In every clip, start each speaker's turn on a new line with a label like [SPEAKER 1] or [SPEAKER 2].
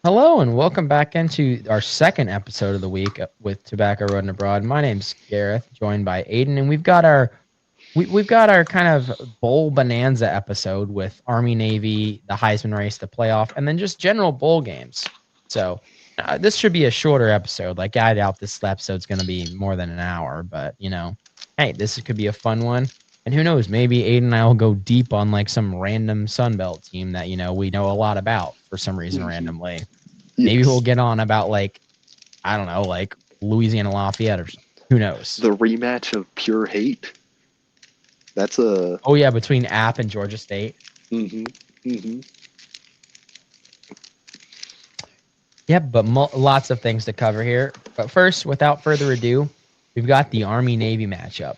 [SPEAKER 1] Hello and welcome back into our second episode of the week with Tobacco Road and Abroad. My name's Gareth, joined by Aiden, and we've got our kind of bowl bonanza episode with Army Navy, the Heisman race, the playoff, and then just general bowl games. So this should be a shorter episode. Like I doubt this episode's going to be more than an hour, but hey, this could be a fun one. And who knows? Maybe Aiden and I will go deep on like some random Sunbelt team that we know a lot about for some reason
[SPEAKER 2] Mhm.
[SPEAKER 1] randomly. Maybe we'll
[SPEAKER 2] Yes.
[SPEAKER 1] get on about like I don't know, like Louisiana Lafayette or something. Who knows?
[SPEAKER 2] The rematch of Pure Hate. That's a.
[SPEAKER 1] Oh yeah, between App and Georgia State.
[SPEAKER 2] hmm hmm
[SPEAKER 1] Yep, but lots of things to cover here. But first, without further ado, we've got the Army Navy matchup.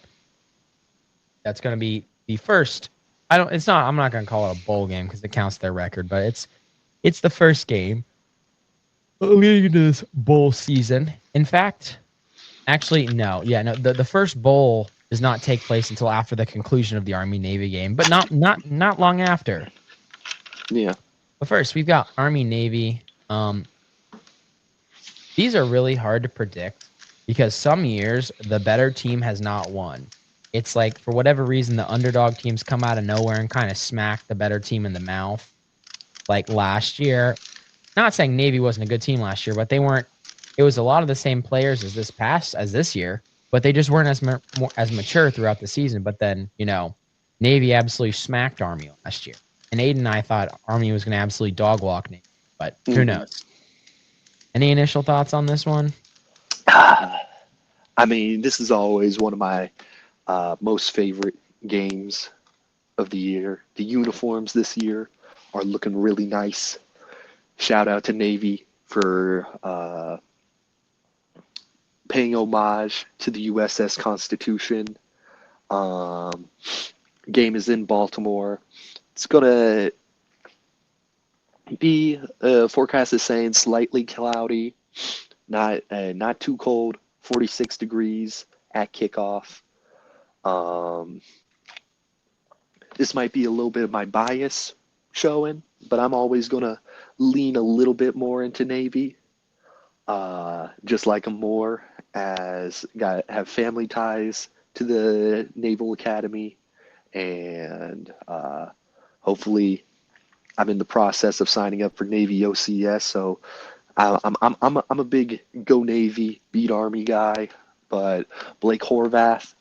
[SPEAKER 1] That's going to be the first. I don't. It's not. I'm not going to call it a bowl game because it counts their record, but it's the first game leading into this bowl season. In fact, actually, no. Yeah, no. The first bowl does not take place until after the conclusion of the Army Navy game, but not long after.
[SPEAKER 2] Yeah.
[SPEAKER 1] But first, we've got Army Navy. These are really hard to predict because some years the better team has not won. It's like for whatever reason the underdog teams come out of nowhere and kind of smack the better team in the mouth. Like last year, not saying Navy wasn't a good team last year, but they weren't. It was a lot of the same players as this year, but they just weren't as mature throughout the season. But then Navy absolutely smacked Army last year, and Aiden and I thought Army was going to absolutely dog walk Navy, but who
[SPEAKER 2] hmm
[SPEAKER 1] knows? Any initial thoughts on this one?
[SPEAKER 2] I mean, this is always one of my most favorite games of the year. The uniforms this year are looking really nice. Shout out to Navy for paying homage to the USS Constitution. Um, Game is in Baltimore. It's gonna be forecast is saying slightly cloudy, not too cold. 46 degrees at kickoff. Um, this might be a little bit of my bias showing, but I'm always gonna lean a little bit more into Navy. Just like them more as have family ties to the Naval Academy, and hopefully I'm in the process of signing up for Navy OCS, so I'm a big Go Navy, beat Army guy. But Blake Horvath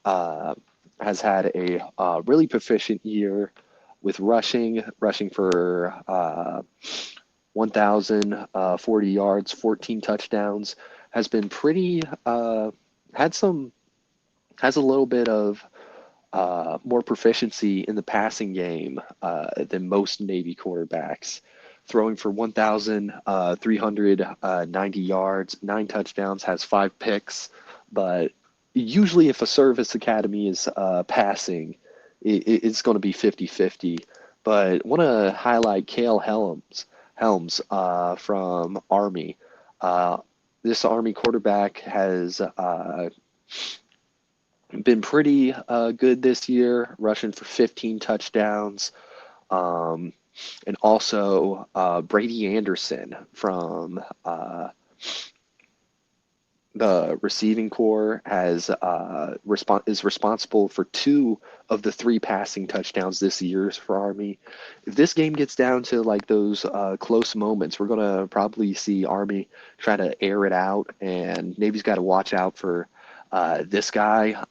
[SPEAKER 2] uh, has had a really proficient year with rushing for 1,040 yards, 14 touchdowns. Has been pretty had some has a little bit of more proficiency in the passing game than most Navy quarterbacks, throwing for 1,390 yards, 9 touchdowns, has 5 picks. But usually, if a service academy is passing, it's going to be 50-50. But want to highlight Cale Helms from Army. Uh, this Army quarterback has been pretty good this year, rushing for 15 touchdowns. Um, and also Brady Anderson from the receiving corps is responsible for 2 of the 3 passing touchdowns this year for Army. If this game gets down to like those close moments, we're gonna probably see Army try to air it out, and Navy's got to watch out for this guy.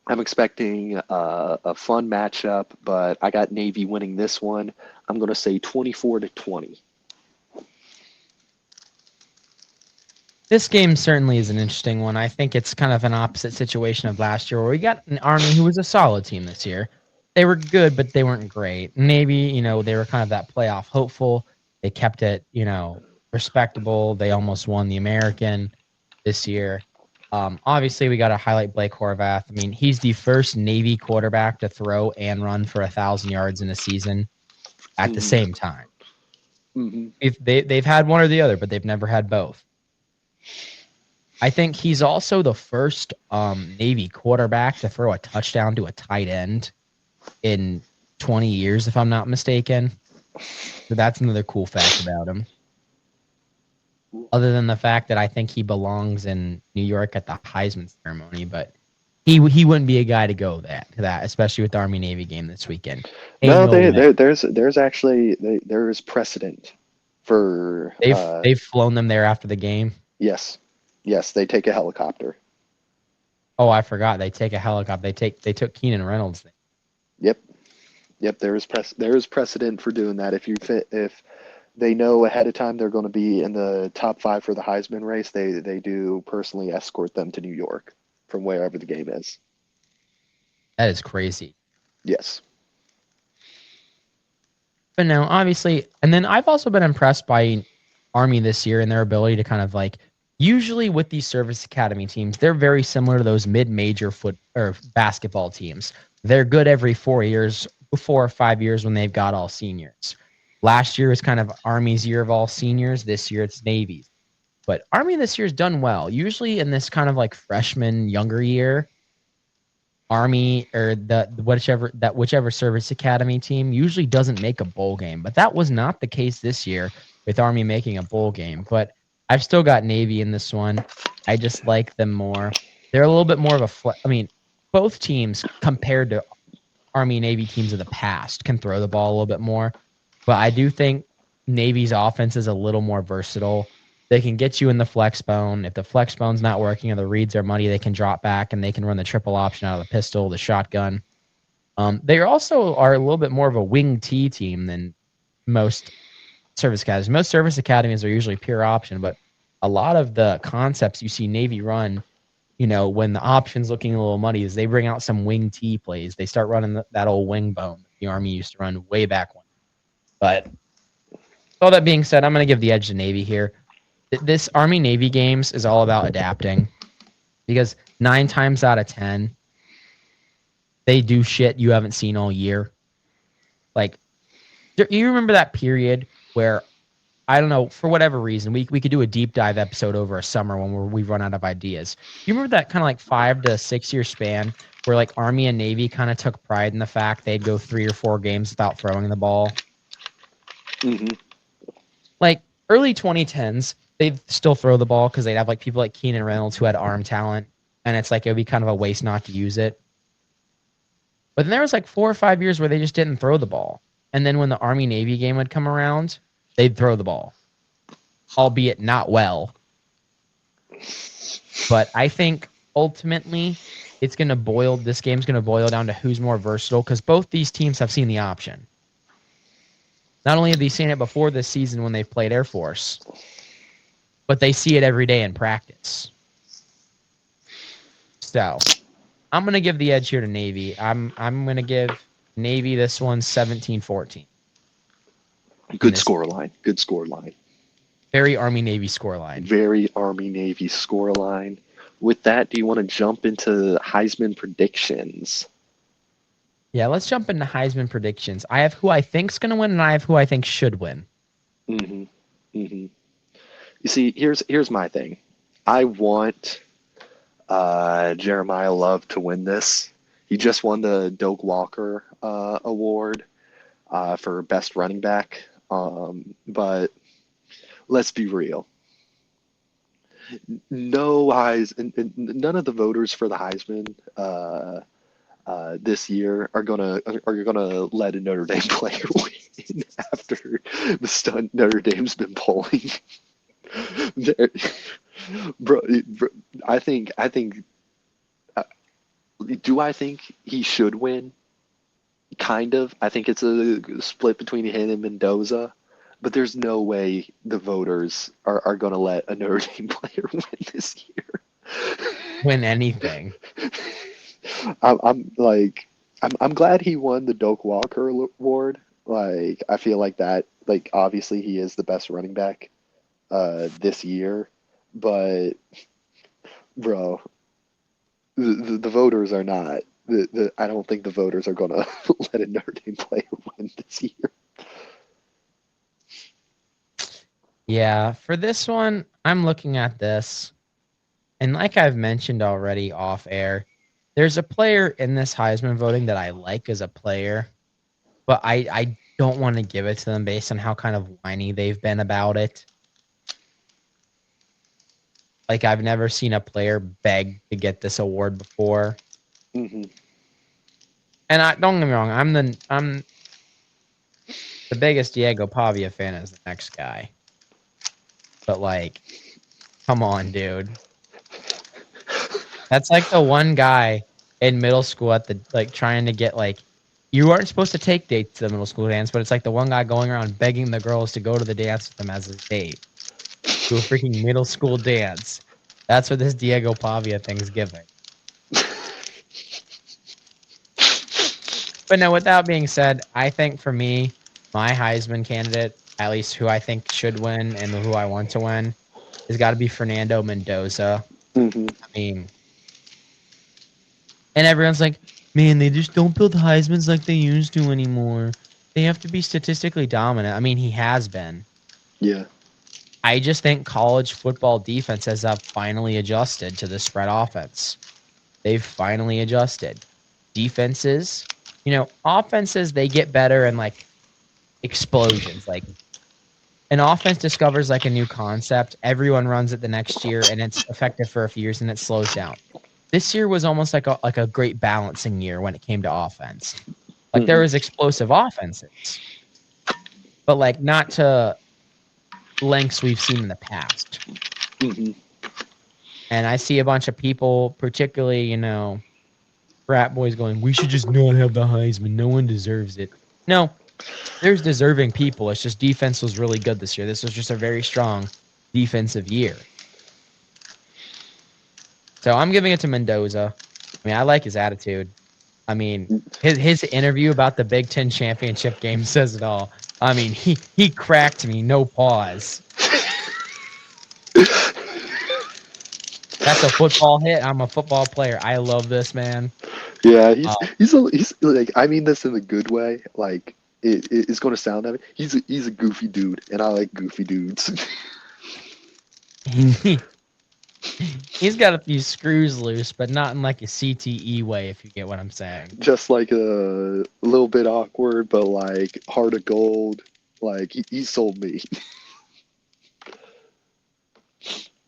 [SPEAKER 2] I'm expecting a fun matchup, but I got Navy winning this one. I'm gonna say 24-20.
[SPEAKER 1] This game certainly is an interesting one. I think it's kind of an opposite situation of last year where we got an Army who was a solid team this year. They were good, but they weren't great. Maybe, they were kind of that playoff hopeful. They kept it, respectable. They almost won the American this year. Obviously, we got to highlight Blake Horvath. I mean, he's the first Navy quarterback to throw and run for 1,000 yards in a season at the
[SPEAKER 2] Mm-hmm.
[SPEAKER 1] same time.
[SPEAKER 2] Mm-hmm.
[SPEAKER 1] If they've had one or the other, but they've never had both. I think he's also the first Navy quarterback to throw a touchdown to a tight end in 20 years, if I'm not mistaken. So that's another cool fact about him. Other than the fact that I think he belongs in New York at the Heisman ceremony, but he wouldn't be a guy to go to that, especially with the Army Navy game this weekend. Ain't
[SPEAKER 2] No,
[SPEAKER 1] no way.
[SPEAKER 2] there's precedent for
[SPEAKER 1] They've flown them there after the game.
[SPEAKER 2] yes, yes, they take a helicopter.
[SPEAKER 1] Oh, I forgot. They take a helicopter. They took Keenan Reynolds.
[SPEAKER 2] Yep, yep. There is precedent for doing that. If they know ahead of time they're going to be in the top 5 for the Heisman race, they do personally escort them to New York from wherever the game is.
[SPEAKER 1] That is crazy.
[SPEAKER 2] Yes.
[SPEAKER 1] But no, obviously, and then I've also been impressed by Army this year and their ability to kind of like, usually with these service academy teams, they're very similar to those mid-major foot or basketball teams. They're good every 4 years, 4 or 5 years when they've got all seniors. Last year was kind of Army's year of all seniors. This year it's Navy's. But Army this year's done well. Usually in this kind of like freshman, younger year, Army or whichever service academy team usually doesn't make a bowl game, but that was not the case this year with Army making a bowl game. But I've still got Navy in this one. I just like them more. They're a little bit more of a. I mean, both teams compared to Army and Navy teams of the past can throw the ball a little bit more, but I do think Navy's offense is a little more versatile. They can get you in the flex bone. If the flex bone's not working or the reads are muddy, they can drop back and they can run the triple option out of the pistol, the shotgun. They also are a little bit more of a wing T team than most service academies. Most service academies are usually pure option, but a lot of the concepts you see Navy run, when the option's looking a little muddy, is they bring out some wing T plays. They start running that old wing bone that the Army used to run way back when. But all that being said, I'm going to give the edge to Navy here. This Army Navy games is all about adapting because 9 times out of 10, they do shit you haven't seen all year. Like, you remember that period where, I don't know, for whatever reason, we could do a deep dive episode over a summer when we've run out of ideas. You remember that kind of like 5 to 6 year span where like Army and Navy kind of took pride in the fact they'd go 3 or 4 games without throwing the ball?
[SPEAKER 2] Mm-hmm.
[SPEAKER 1] Like early 2010s, they'd still throw the ball because they'd have like people like Keenan Reynolds who had arm talent, and it's like it would be kind of a waste not to use it. But then there was like 4 or 5 years where they just didn't throw the ball. And then when the Army Navy game would come around, they'd throw the ball, albeit not well. But I think ultimately this game's going to boil down to who's more versatile because both these teams have seen the option. Not only have they seen it before this season when they've played Air Force, but they see it every day in practice. So I'm going to give the edge here to Navy. I'm going to give Navy this one 17-14.
[SPEAKER 2] Good scoreline. Good scoreline.
[SPEAKER 1] Very Army-Navy scoreline.
[SPEAKER 2] Very Army-Navy scoreline. With that, do you want to jump into Heisman predictions?
[SPEAKER 1] Yeah, let's jump into Heisman predictions. I have who I think's going to win, and I have who I think should win.
[SPEAKER 2] Mm-hmm. Mm-hmm. You see, here's my thing. I want Jeremiah Love to win this. He just won the Doak Walker award for best running back. But let's be real. None of the voters for the Heisman this year are gonna let a Notre Dame player win after the stunt Notre Dame's been pulling. bro, I think. Do I think he should win? Kind of. I think it's a split between him and Mendoza, but there's no way the voters are going to let a Notre Dame player win this year.
[SPEAKER 1] Win anything.
[SPEAKER 2] I'm glad he won the Doak Walker award. Like, I feel like that. Like, obviously he is the best running back this year, but bro, the voters are not. I don't think the voters are going to let a Notre Dame player win this year.
[SPEAKER 1] Yeah, for this one, I'm looking at this, and like I've mentioned already off air, there's a player in this Heisman voting that I like as a player, but I don't want to give it to them based on how kind of whiny they've been about it. Like, I've never seen a player beg to get this award before.
[SPEAKER 2] Hmm.
[SPEAKER 1] And don't get me wrong, I'm the biggest Diego Pavia fan is the next guy. But like, come on, dude. That's like the one guy in middle school at the like trying to get like you aren't supposed to take dates to the middle school dance, but it's like the one guy going around begging the girls to go to the dance with him as his date. To a freaking middle school dance. That's what this Diego Pavia thing's giving. But no, with that being said, I think for me, my Heisman candidate, at least who I think should win and who I want to win, has got to be Fernando Mendoza.
[SPEAKER 2] Hmm.
[SPEAKER 1] I mean, and everyone's like, man, they just don't build Heismans like they used to anymore. They have to be statistically dominant. I mean, he has been.
[SPEAKER 2] Yeah.
[SPEAKER 1] I just think college football defenses have finally adjusted to the spread offense. They've finally adjusted. Defenses, offenses, they get better in like explosions. Like an offense discovers like a new concept, everyone runs it the next year, and it's effective for a few years, and it slows down. This year was almost like a great balancing year when it came to offense. Like there was explosive offenses, but like not to lengths we've seen in the past.
[SPEAKER 2] Hmm.
[SPEAKER 1] And I see a bunch of people, particularly, frat boys going, we should just not have the Heisman. No one deserves it. No, there's deserving people. It's just defense was really good this year. This was just a very strong defensive year. So I'm giving it to Mendoza. I mean, I like his attitude. I mean, his interview about the Big Ten championship game says it all. I mean, he cracked me, no pause. That's a football hit. I'm a football player. I love this man.
[SPEAKER 2] Yeah, he's like, I mean this in a good way. Like it's going to sound that way. He's a goofy dude, and I like goofy dudes.
[SPEAKER 1] He's got a few screws loose, but not in like a CTE way, if you get what I'm saying.
[SPEAKER 2] Just like a little bit awkward, but like heart of gold. Like he sold me.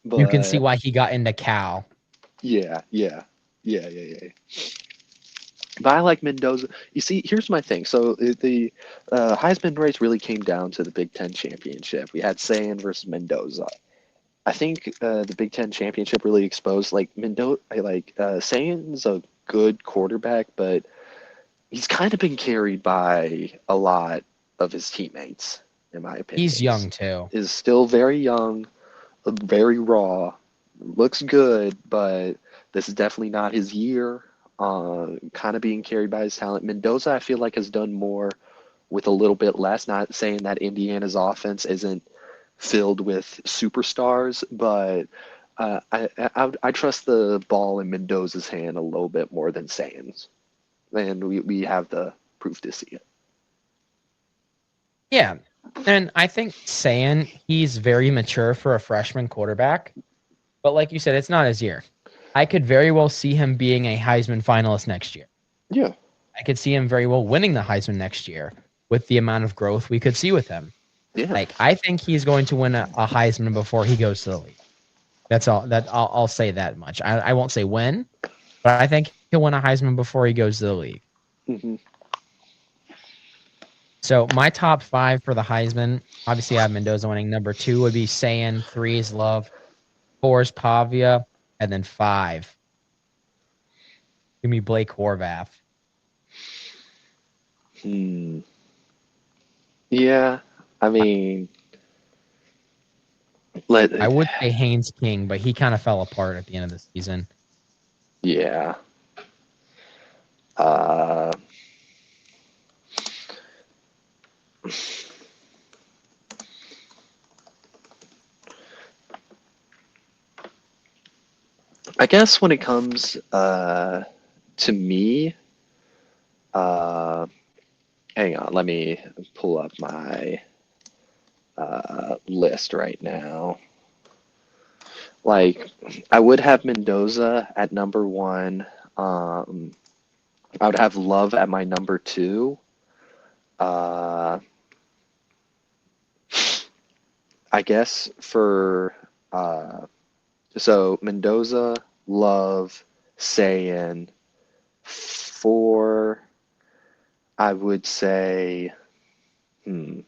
[SPEAKER 1] You can see
[SPEAKER 2] But
[SPEAKER 1] why he got into Cal.
[SPEAKER 2] yeah. But I like Mendoza. You see, here's my thing. So the Heisman race really came down to the Big Ten championship. We had Sayan versus Mendoza. I think the Big Ten championship really exposed like Mendoza. Sayan's a good quarterback, but he's kind of been carried by a lot of his teammates, in my opinion.
[SPEAKER 1] He's young too.
[SPEAKER 2] Is still very young, very raw, looks good, but this is definitely not his year. Kind of being carried by his talent. Mendoza, I feel like, has done more with a little bit less. Not saying that Indiana's offense isn't filled with superstars, but I trust the ball in Mendoza's hand a little bit more than Sayan's, and we have the proof to see it.
[SPEAKER 1] Yeah. And I think Sayan, he's very mature for a freshman quarterback. But like you said, it's not his year. I could very well see him being a Heisman finalist next year.
[SPEAKER 2] Yeah.
[SPEAKER 1] I could see him very well winning the Heisman next year with the amount of growth we could see with him.
[SPEAKER 2] Yeah.
[SPEAKER 1] Like I think he's going to win a Heisman before he goes to the league. That's all. I'll say that much. I won't say when, but I think he'll win a Heisman before he goes to the league.
[SPEAKER 2] Mm-hmm.
[SPEAKER 1] So my top 5 for the Heisman, obviously I have Mendoza winning. Number 2 would be Sayan. 3 is Love. 4 is Pavia. And then 5. Give me Blake Horvath.
[SPEAKER 2] Yeah. I mean,
[SPEAKER 1] I would say Haynes King, but he kind of fell apart at the end of the season.
[SPEAKER 2] Yeah. I guess when it comes to me, hang on, let me pull up my list right now. Like, I would have Mendoza at number 1. I would have Love at my number 2. Uh, I guess for so Mendoza, Love, Sayan. For I would say, hmm,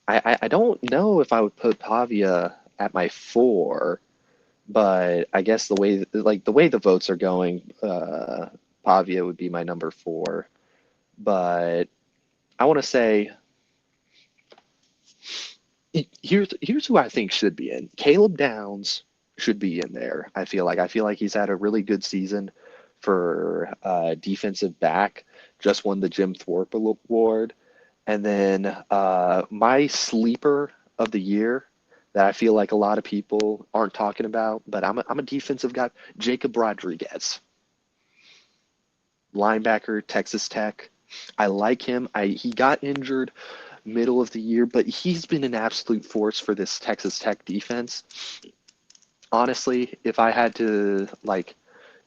[SPEAKER 2] I don't know if I would put Pavia at my 4, but I guess the way the votes are going, Pavia would be my number 4. But I want to say here's who I think should be in. Caleb Downs should be in there. I feel like he's had a really good season for defensive back. Just won the Jim Thorpe Award. And then my sleeper of the year that I feel like a lot of people aren't talking about, but I'm a defensive guy, Jacob Rodriguez, linebacker, Texas Tech. I like him. He got injured middle of the year, but he's been an absolute force for this Texas Tech defense. Honestly, if I had to like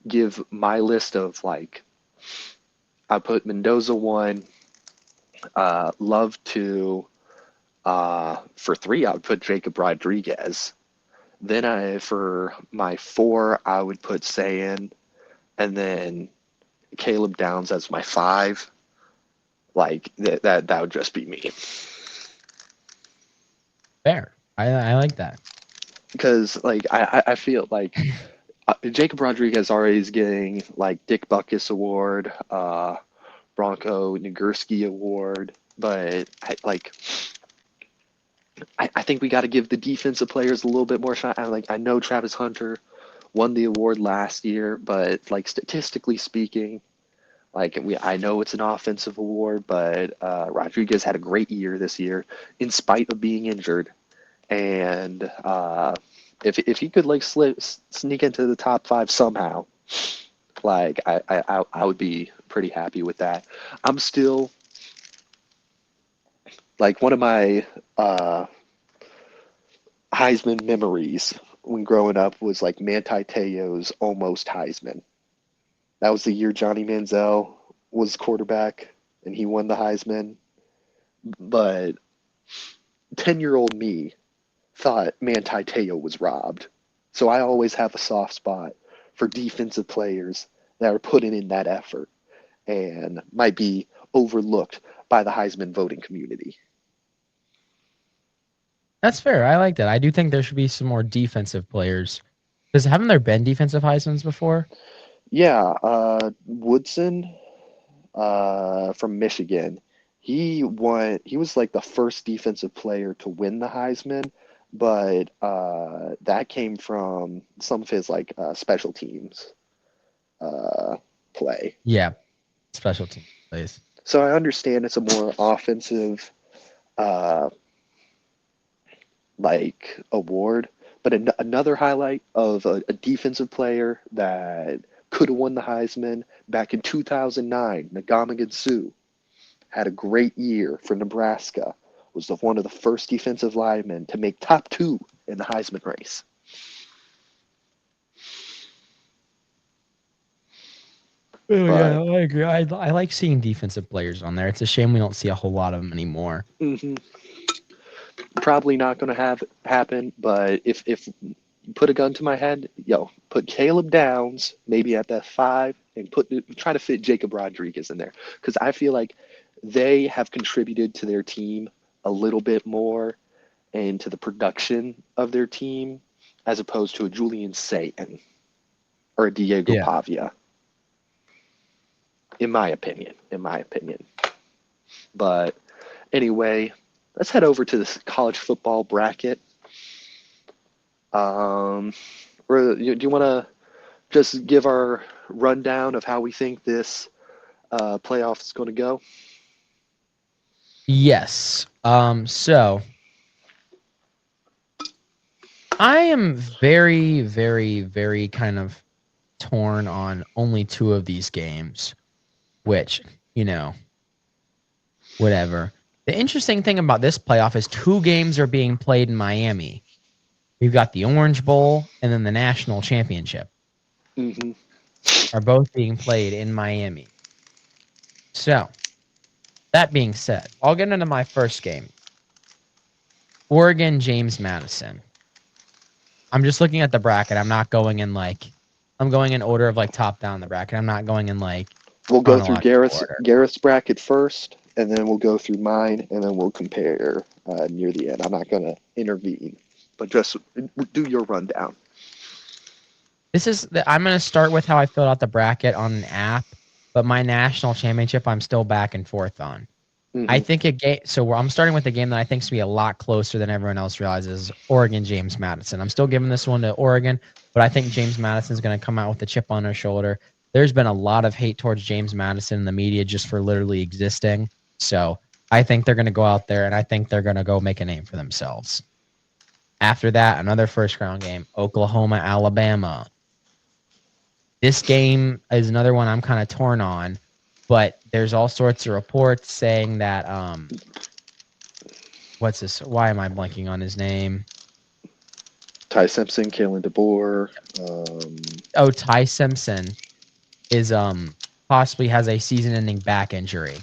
[SPEAKER 2] give my list of like, I put Mendoza 1, Love 2. For 3, I would put Jacob Rodriguez. Then for my 4, I would put Sayan, and then Caleb Downs as my 5. Like that would just be me.
[SPEAKER 1] Fair. I like that.
[SPEAKER 2] Because like I feel like Jacob Rodriguez already is getting like Dick Buckus Award, Bronco Nagurski Award, but I think we got to give the defensive players a little bit more shot. I know Travis Hunter won the award last year, but like statistically speaking, I know it's an offensive award, but Rodriguez had a great year this year in spite of being injured, and if he could like sneak into the top 5 somehow, like I would be pretty happy with that. I'm still like one of my Heisman memories when growing up was like Manti Te'o's almost Heisman. That was the year Johnny Manziel was quarterback and he won the Heisman. But 10-year-old me thought Manti Te'o was robbed. So I always have a soft spot for defensive players that are putting in that effort and might be overlooked by the Heisman voting community.
[SPEAKER 1] That's fair. I like that. I do think there should be some more defensive players. Because haven't there been defensive Heismans before?
[SPEAKER 2] Yeah, Woodson from Michigan. He won. He was like the first defensive player to win the Heisman, but that came from some of his like special teams play.
[SPEAKER 1] Yeah, special team plays.
[SPEAKER 2] So I understand it's a more offensive uh, like award, but another highlight of a defensive player that could have won the Heisman back in 2009, Ndamukong Suh had a great year for Nebraska. Was one of the first defensive linemen to make top 2 in the Heisman race.
[SPEAKER 1] Oh, yeah, I agree. I like seeing defensive players on there. It's a shame we don't see a whole lot of them anymore.
[SPEAKER 2] Mm-hmm. Probably not going to happen, but if you put a gun to my head, put Caleb Downs maybe at that 5 and try to fit Jacob Rodriguez in there, because I feel like they have contributed to their team a little bit more and to the production of their team as opposed to a Julian Sayin or a Diego Pavia. In my opinion. But anyway, let's head over to this college football bracket. Do you want to just give our rundown of how we think this playoff is going to go?
[SPEAKER 1] Yes. So I am very, very, very kind of torn on only 2 of these games, which, whatever. The interesting thing about this playoff is 2 games are being played in Miami. We've got the Orange Bowl and then the National Championship.
[SPEAKER 2] Mm-hmm.
[SPEAKER 1] are both being played in Miami. So, that being said, I'll get into my first game. Oregon, James Madison. I'm just looking at the bracket. I'm not going in I'm going in order of top down the bracket. I'm not going in
[SPEAKER 2] We'll go through
[SPEAKER 1] chronological order.
[SPEAKER 2] Garrett's bracket first, and then we'll go through mine, and then we'll compare near the end. I'm not going to intervene, but just do your rundown.
[SPEAKER 1] I'm going to start with how I filled out the bracket on an app, but my national championship I'm still back and forth on.
[SPEAKER 2] Mm-hmm.
[SPEAKER 1] I think I'm starting with a game that I think is going to be a lot closer than everyone else realizes. Oregon, James Madison. I'm still giving this one to Oregon, but I think James Madison is going to come out with a chip on their shoulder. There's been a lot of hate towards James Madison in the media just for literally existing. So I think they're going to go out there, and I think they're going to go make a name for themselves. After that, another first round game, Oklahoma, Alabama. This game is another one I'm kind of torn on, but there's all sorts of reports saying that what's this? Why am I blanking on his name?
[SPEAKER 2] Ty Simpson, Kalen DeBoer.
[SPEAKER 1] Ty Simpson is possibly has a season-ending back injury,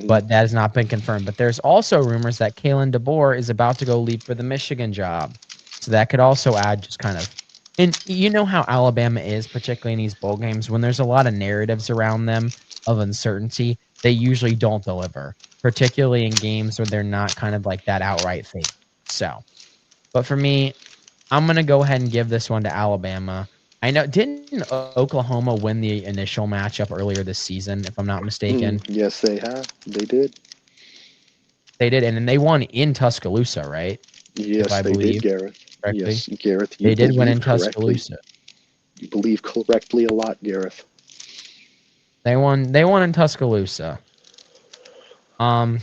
[SPEAKER 1] but that has not been confirmed. But there's also rumors that Kalen DeBoer is about to go leave for the Michigan job, so that could also add just kind of. And you know how Alabama is, particularly in these bowl games, when there's a lot of narratives around them of uncertainty, they usually don't deliver, particularly in games where they're not kind of like that outright fake. So, but for me, I'm going to go ahead and give this one to Alabama. I know, didn't Oklahoma win the initial matchup earlier this season, if I'm not mistaken?
[SPEAKER 2] Yes, they have. They did.
[SPEAKER 1] They did, and then they won in Tuscaloosa, right?
[SPEAKER 2] Yes, they did, Gareth.
[SPEAKER 1] Correctly.
[SPEAKER 2] Yes, Gareth.
[SPEAKER 1] They did win in Tuscaloosa.
[SPEAKER 2] You believe correctly a lot, Gareth.
[SPEAKER 1] They won in Tuscaloosa. You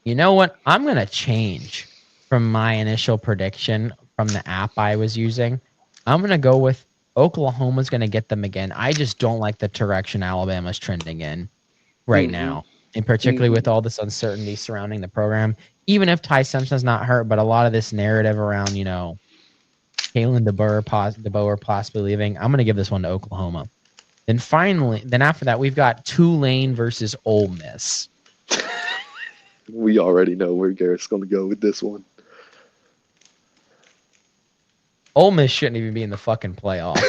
[SPEAKER 1] know what? I'm going to change from my initial prediction from the app I was using. I'm going to go with Oklahoma's going to get them again. I just don't like the direction Alabama's trending in right now, and particularly with all this uncertainty surrounding the program. Even if Ty Simpson's not hurt, but a lot of this narrative around, Kalen DeBoer possibly leaving, I'm going to give this one to Oklahoma. Then after that, we've got Tulane versus Ole Miss.
[SPEAKER 2] We already know where Garrett's going to go with this one.
[SPEAKER 1] Ole Miss shouldn't even be in the fucking playoff.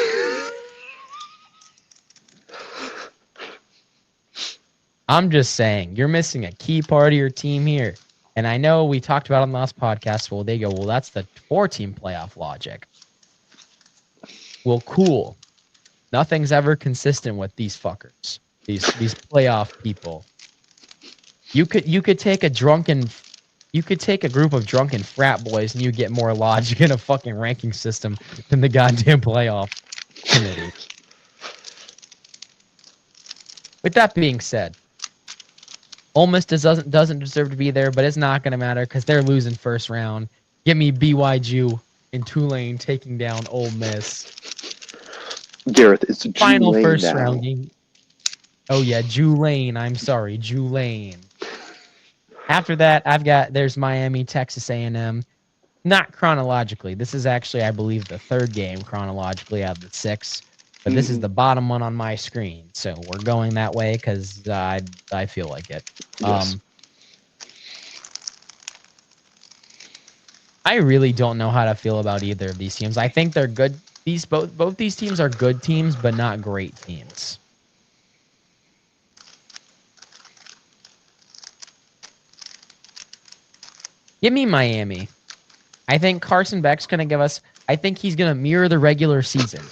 [SPEAKER 1] I'm just saying, you're missing a key part of your team here. And I know we talked about on the last podcast, well, that's the 4-team playoff logic. Well, cool. Nothing's ever consistent with these fuckers. These playoff people. You could take a group of drunken frat boys and you get more logic in a fucking ranking system than the goddamn playoff committee. With that being said, Ole Miss doesn't deserve to be there, but it's not going to matter because they're losing first round. Give me BYU and Tulane taking down Ole Miss.
[SPEAKER 2] Gareth, it's
[SPEAKER 1] final
[SPEAKER 2] Tulane
[SPEAKER 1] first
[SPEAKER 2] now.
[SPEAKER 1] Round game. Oh yeah, Tulane. I'm sorry, Tulane. After that, there's Miami, Texas A&M. Not chronologically. This is actually, I believe, the third game chronologically out of the 6. But this is the bottom one on my screen. So we're going that way because I feel like it.
[SPEAKER 2] Yes.
[SPEAKER 1] I really don't know how to feel about either of these teams. I think they're good. Both these teams are good teams, but not great teams. Give me Miami. I think Carson Beck's going to give us... I think he's going to mirror the regular season.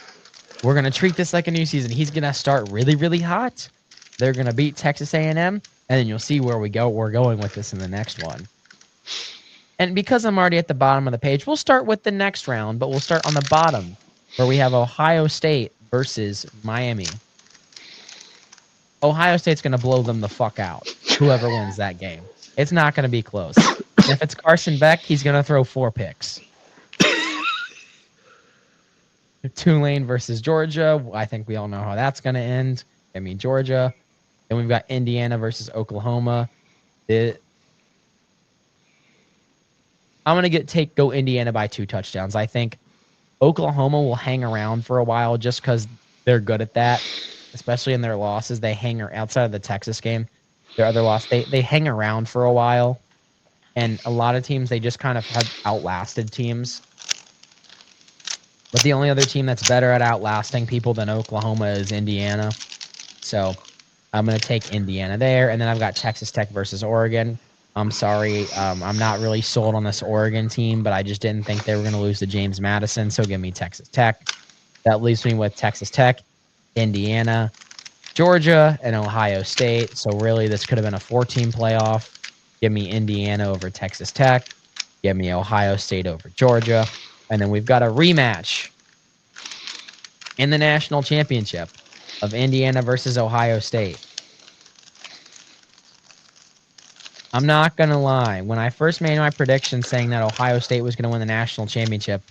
[SPEAKER 1] We're going to treat this like a new season. He's going to start really, really hot. They're going to beat Texas A&M, and then you'll see where we're going with this in the next one. And because I'm already at the bottom of the page, we'll start with the next round, but we'll start on the bottom, where we have Ohio State versus Miami. Ohio State's going to blow them the fuck out, whoever wins that game. It's not going to be close. And if it's Carson Beck, he's going to throw 4 picks. Tulane versus Georgia. I think we all know how that's going to end. I mean, Georgia. Then we've got Indiana versus Oklahoma. I'm going to go Indiana by 2 touchdowns. I think Oklahoma will hang around for a while just because they're good at that, especially in their losses. They hang outside of the Texas game, their other loss. They hang around for a while, and a lot of teams they just kind of have outlasted teams. But the only other team that's better at outlasting people than Oklahoma is Indiana. So I'm going to take Indiana there. And then I've got Texas Tech versus Oregon. I'm sorry. I'm not really sold on this Oregon team, but I just didn't think they were going to lose to James Madison. So give me Texas Tech. That leaves me with Texas Tech, Indiana, Georgia, and Ohio State. So really, this could have been a 4-team playoff. Give me Indiana over Texas Tech. Give me Ohio State over Georgia. And then we've got a rematch in the national championship of Indiana versus Ohio State. I'm not going to lie. When I first made my prediction saying that Ohio State was going to win the national championship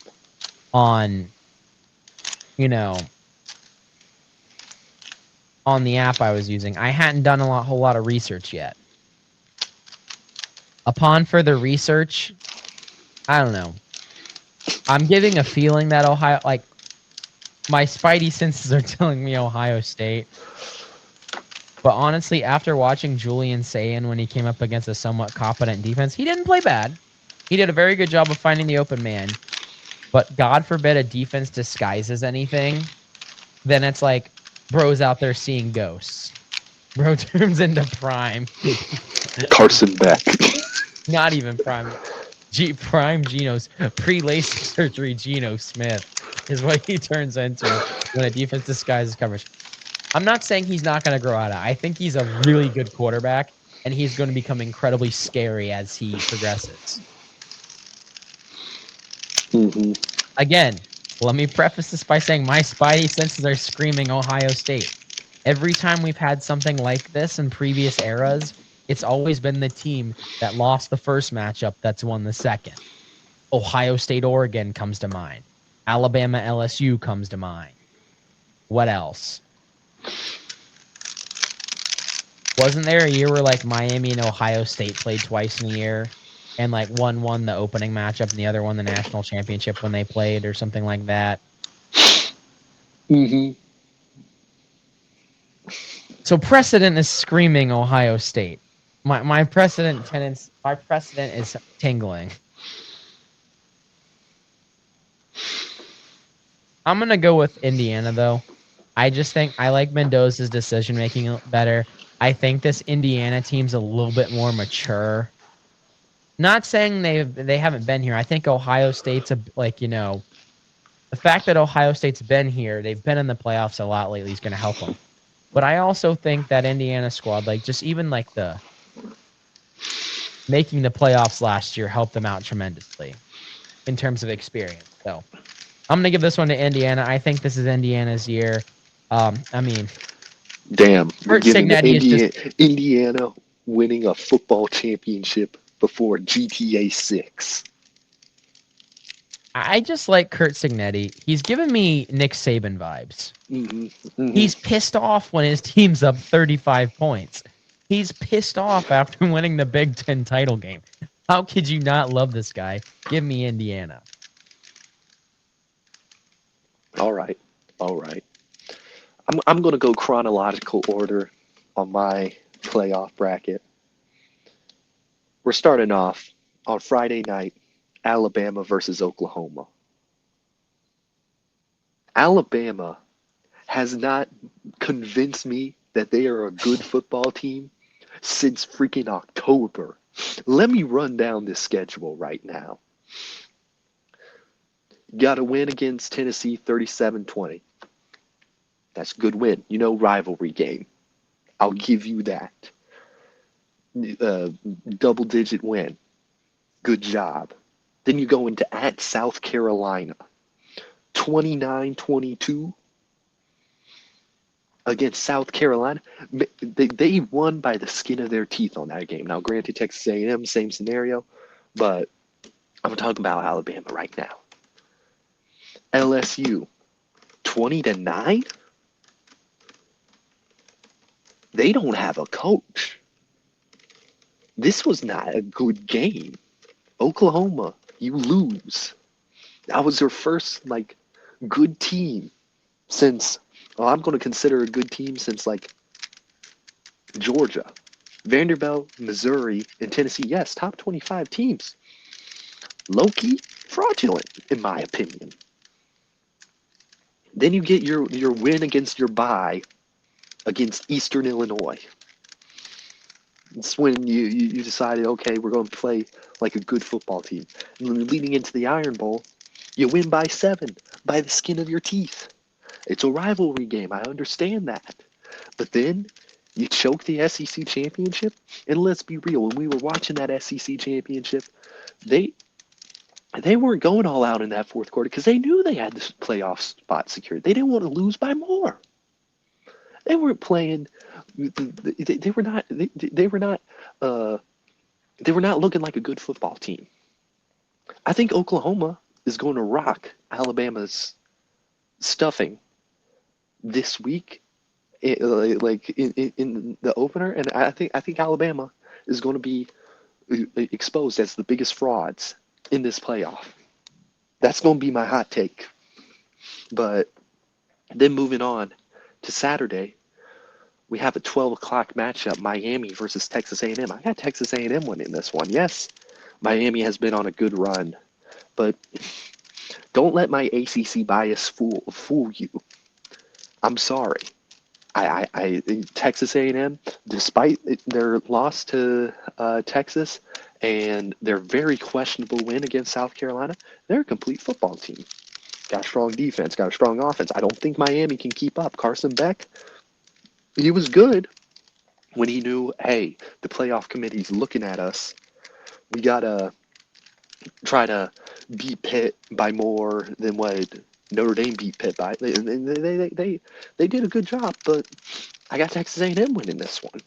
[SPEAKER 1] on, on the app I was using, I hadn't done a whole lot of research yet. Upon further research, I don't know. I'm getting a feeling that my spidey senses are telling me Ohio State. But honestly, after watching Julian Sayin when he came up against a somewhat competent defense, he didn't play bad. He did a very good job of finding the open man. But God forbid a defense disguises anything, then it's like bro's out there seeing ghosts. Bro turns into Prime.
[SPEAKER 2] Carson Beck.
[SPEAKER 1] Not even Prime. Prime Geno's pre-LASIK surgery Geno Smith is what he turns into when a defense disguises coverage. I'm not saying he's not going to grow out of it. I think he's a really good quarterback, and he's going to become incredibly scary as he progresses.
[SPEAKER 2] Mm-hmm.
[SPEAKER 1] Again, let me preface this by saying my spidey senses are screaming Ohio State. Every time we've had something like this in previous eras, it's always been the team that lost the first matchup that's won the second. Ohio State, Oregon comes to mind. Alabama, LSU comes to mind. What else? Wasn't there a year where like Miami and Ohio State played twice in a year, and like one won the opening matchup and the other won the national championship when they played, or something like that?
[SPEAKER 2] Mm-hmm.
[SPEAKER 1] So precedent is screaming Ohio State. My precedent is tingling. I'm gonna go with Indiana though. I just think I like Mendoza's decision making better. I think this Indiana team's a little bit more mature. Not saying they haven't been here. I think Ohio State's the fact that Ohio State's been here, they've been in the playoffs a lot lately is going to help them. But I also think that Indiana squad, like just even like the making the playoffs last year, helped them out tremendously in terms of experience. So I'm going to give this one to Indiana. I think this is Indiana's year.
[SPEAKER 2] Damn, you're
[SPEAKER 1] Kurt
[SPEAKER 2] giving
[SPEAKER 1] Cignetti
[SPEAKER 2] Indiana winning a football championship before GTA 6.
[SPEAKER 1] I just like Kurt Cignetti. He's giving me Nick Saban vibes.
[SPEAKER 2] Mm-hmm. Mm-hmm.
[SPEAKER 1] He's pissed off when his team's up 35 points. He's pissed off after winning the Big Ten title game. How could you not love this guy? Give me Indiana.
[SPEAKER 2] All right. I'm going to go chronological order on my playoff bracket. We're starting off on Friday night, Alabama versus Oklahoma. Alabama has not convinced me that they are a good football team since freaking October. Let me run down this schedule right now. Got to win against Tennessee 37-20. That's a good win. Rivalry game. I'll give you that. Double-digit win. Good job. Then you go into at South Carolina. 29-22 against South Carolina. They won by the skin of their teeth on that game. Now, granted, Texas A&M, same scenario, but I'm talking about Alabama right now. LSU, 20-9. They don't have a coach. This was not a good game. Oklahoma, you lose. That was their first good team since, well, I'm going to consider a good team since like Georgia, Vanderbilt, Missouri, and Tennessee. Yes, top 25 teams. Low-key fraudulent, in my opinion. Then you get your win against your bye against Eastern Illinois. It's when you decided, okay, we're going to play like a good football team. And leading into the Iron Bowl, you win by 7, by the skin of your teeth. It's a rivalry game. I understand that. But then you choke the SEC championship. And let's be real, when we were watching that SEC championship, they weren't going all out in that fourth quarter because they knew they had the playoff spot secured. They didn't want to lose by more. They weren't playing. They were not. They were not. They were not looking like a good football team. I think Oklahoma is going to rock Alabama's stuffing this week, like in the opener, and I think Alabama is going to be exposed as the biggest frauds in this playoff. That's going to be my hot take. But then moving on to Saturday, we have a 12 o'clock matchup, Miami versus Texas A&M. I got Texas A&M winning this one. Yes, Miami has been on a good run, but don't let my ACC bias fool you. I'm sorry. Texas A&M, despite their loss to Texas and their very questionable win against South Carolina, they're a complete football team. Got a strong defense, got a strong offense. I don't think Miami can keep up. Carson Beck, he was good when he knew, hey, the playoff committee's looking at us. We got to try to beat Pitt by more than what Notre Dame beat Pitt by. They did a good job, but I got Texas A&M winning this one.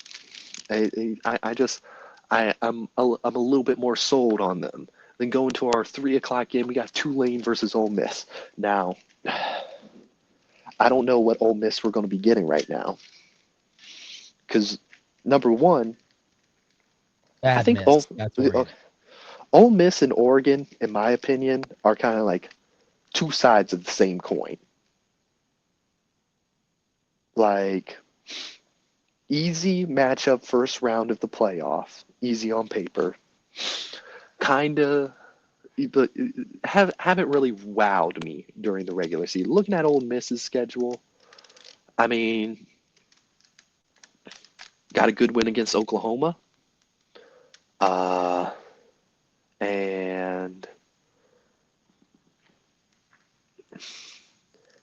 [SPEAKER 2] I'm a little bit more sold on them. Then going to our 3 o'clock game, we got Tulane versus Ole Miss. Now, I don't know what Ole Miss we're going to be getting right now. Because, number one,
[SPEAKER 1] Bad
[SPEAKER 2] I think
[SPEAKER 1] miss. That's
[SPEAKER 2] Ole Miss and Oregon, in my opinion, are kind of like two sides of the same coin. Like, easy matchup first round of the playoffs, easy on paper. Kind of, but haven't really wowed me during the regular season. Looking at Ole Miss's schedule, I mean, got a good win against Oklahoma. And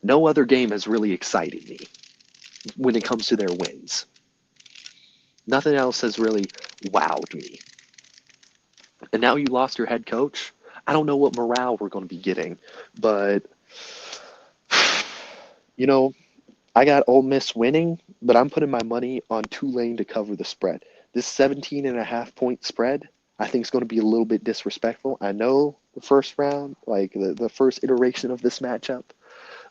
[SPEAKER 2] no other game has really excited me when it comes to their wins. Nothing else has really wowed me. And now you lost your head coach. I don't know what morale we're going to be getting, but I got Ole Miss winning, but I'm putting my money on Tulane to cover the spread. This 17.5-point spread, I think is going to be a little bit disrespectful. I know the first round, like the first iteration of this matchup,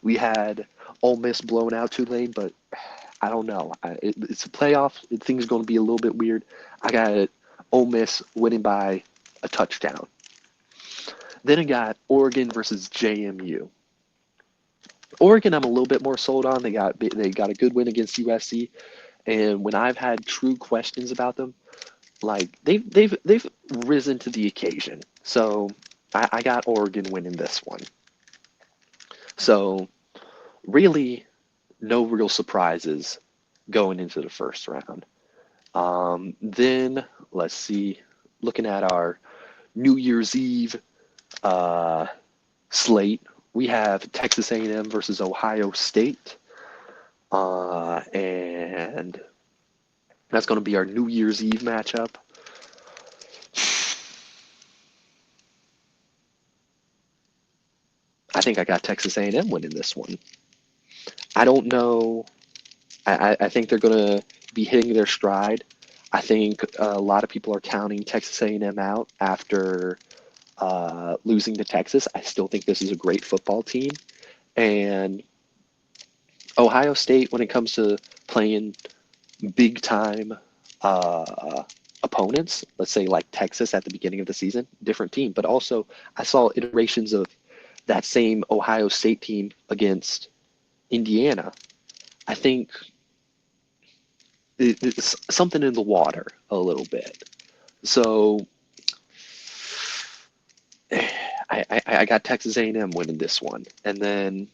[SPEAKER 2] we had Ole Miss blowing out Tulane, but I don't know. It's a playoff. Things are going to be a little bit weird. I got Ole Miss winning by a touchdown. Then I got Oregon versus JMU. Oregon, I'm a little bit more sold on. They got a good win against USC, and when I've had true questions about them, like they've risen to the occasion. So I got Oregon winning this one. So really, no real surprises going into the first round. Then let's see, looking at our New Year's Eve slate, we have Texas A&M versus Ohio State, and that's going to be our New Year's Eve matchup. I think I got Texas A&M winning this one. I don't know. I think they're going to be hitting their stride. I think a lot of people are counting Texas A&M out after losing to Texas. I still think this is a great football team. And Ohio State, when it comes to playing big-time opponents, let's say like Texas at the beginning of the season, different team. But also, I saw iterations of that same Ohio State team against Indiana, I think it's something in the water a little bit. So I got Texas A&M winning this one. And then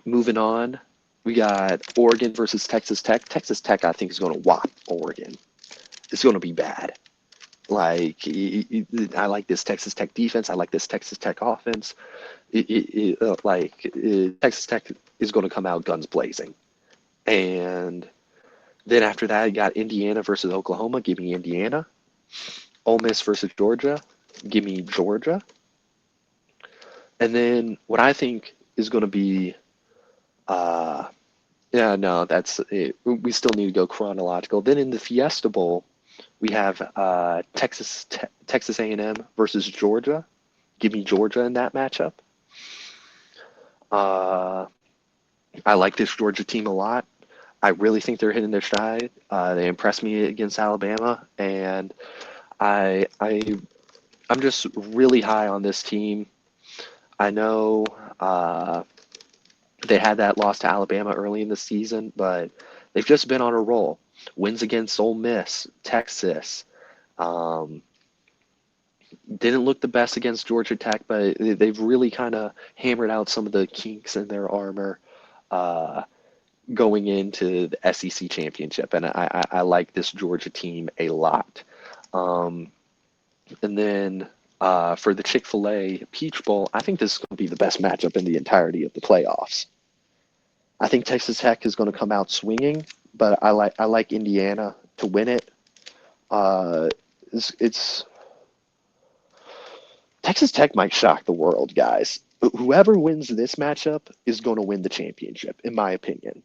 [SPEAKER 2] moving on, we got Oregon versus Texas Tech. Texas Tech, I think, is going to whop Oregon. It's going to be bad. Like, I like this Texas Tech defense. I like this Texas Tech offense. Texas Tech is going to come out guns blazing. And then after that, you got Indiana versus Oklahoma. Give me Indiana. Ole Miss versus Georgia. Give me Georgia. And then what I think is going to be, that's it. We still need to go chronological. Then in the Fiesta Bowl, we have Texas A&M versus Georgia. Give me Georgia in that matchup. I like this Georgia team a lot. I really think they're hitting their stride. They impressed me against Alabama, and I'm just really high on this team. I know they had that loss to Alabama early in the season, but they've just been on a roll. Wins against Ole Miss, Texas. Didn't look the best against Georgia Tech, but they've really kind of hammered out some of the kinks in their armor going into the SEC championship. And I like this Georgia team a lot. And then for the Chick-fil-A Peach Bowl, I think this is going to be the best matchup in the entirety of the playoffs. I think Texas Tech is going to come out swinging, but I like Indiana to win it. It's Texas Tech might shock the world, guys. Whoever wins this matchup is going to win the championship, in my opinion.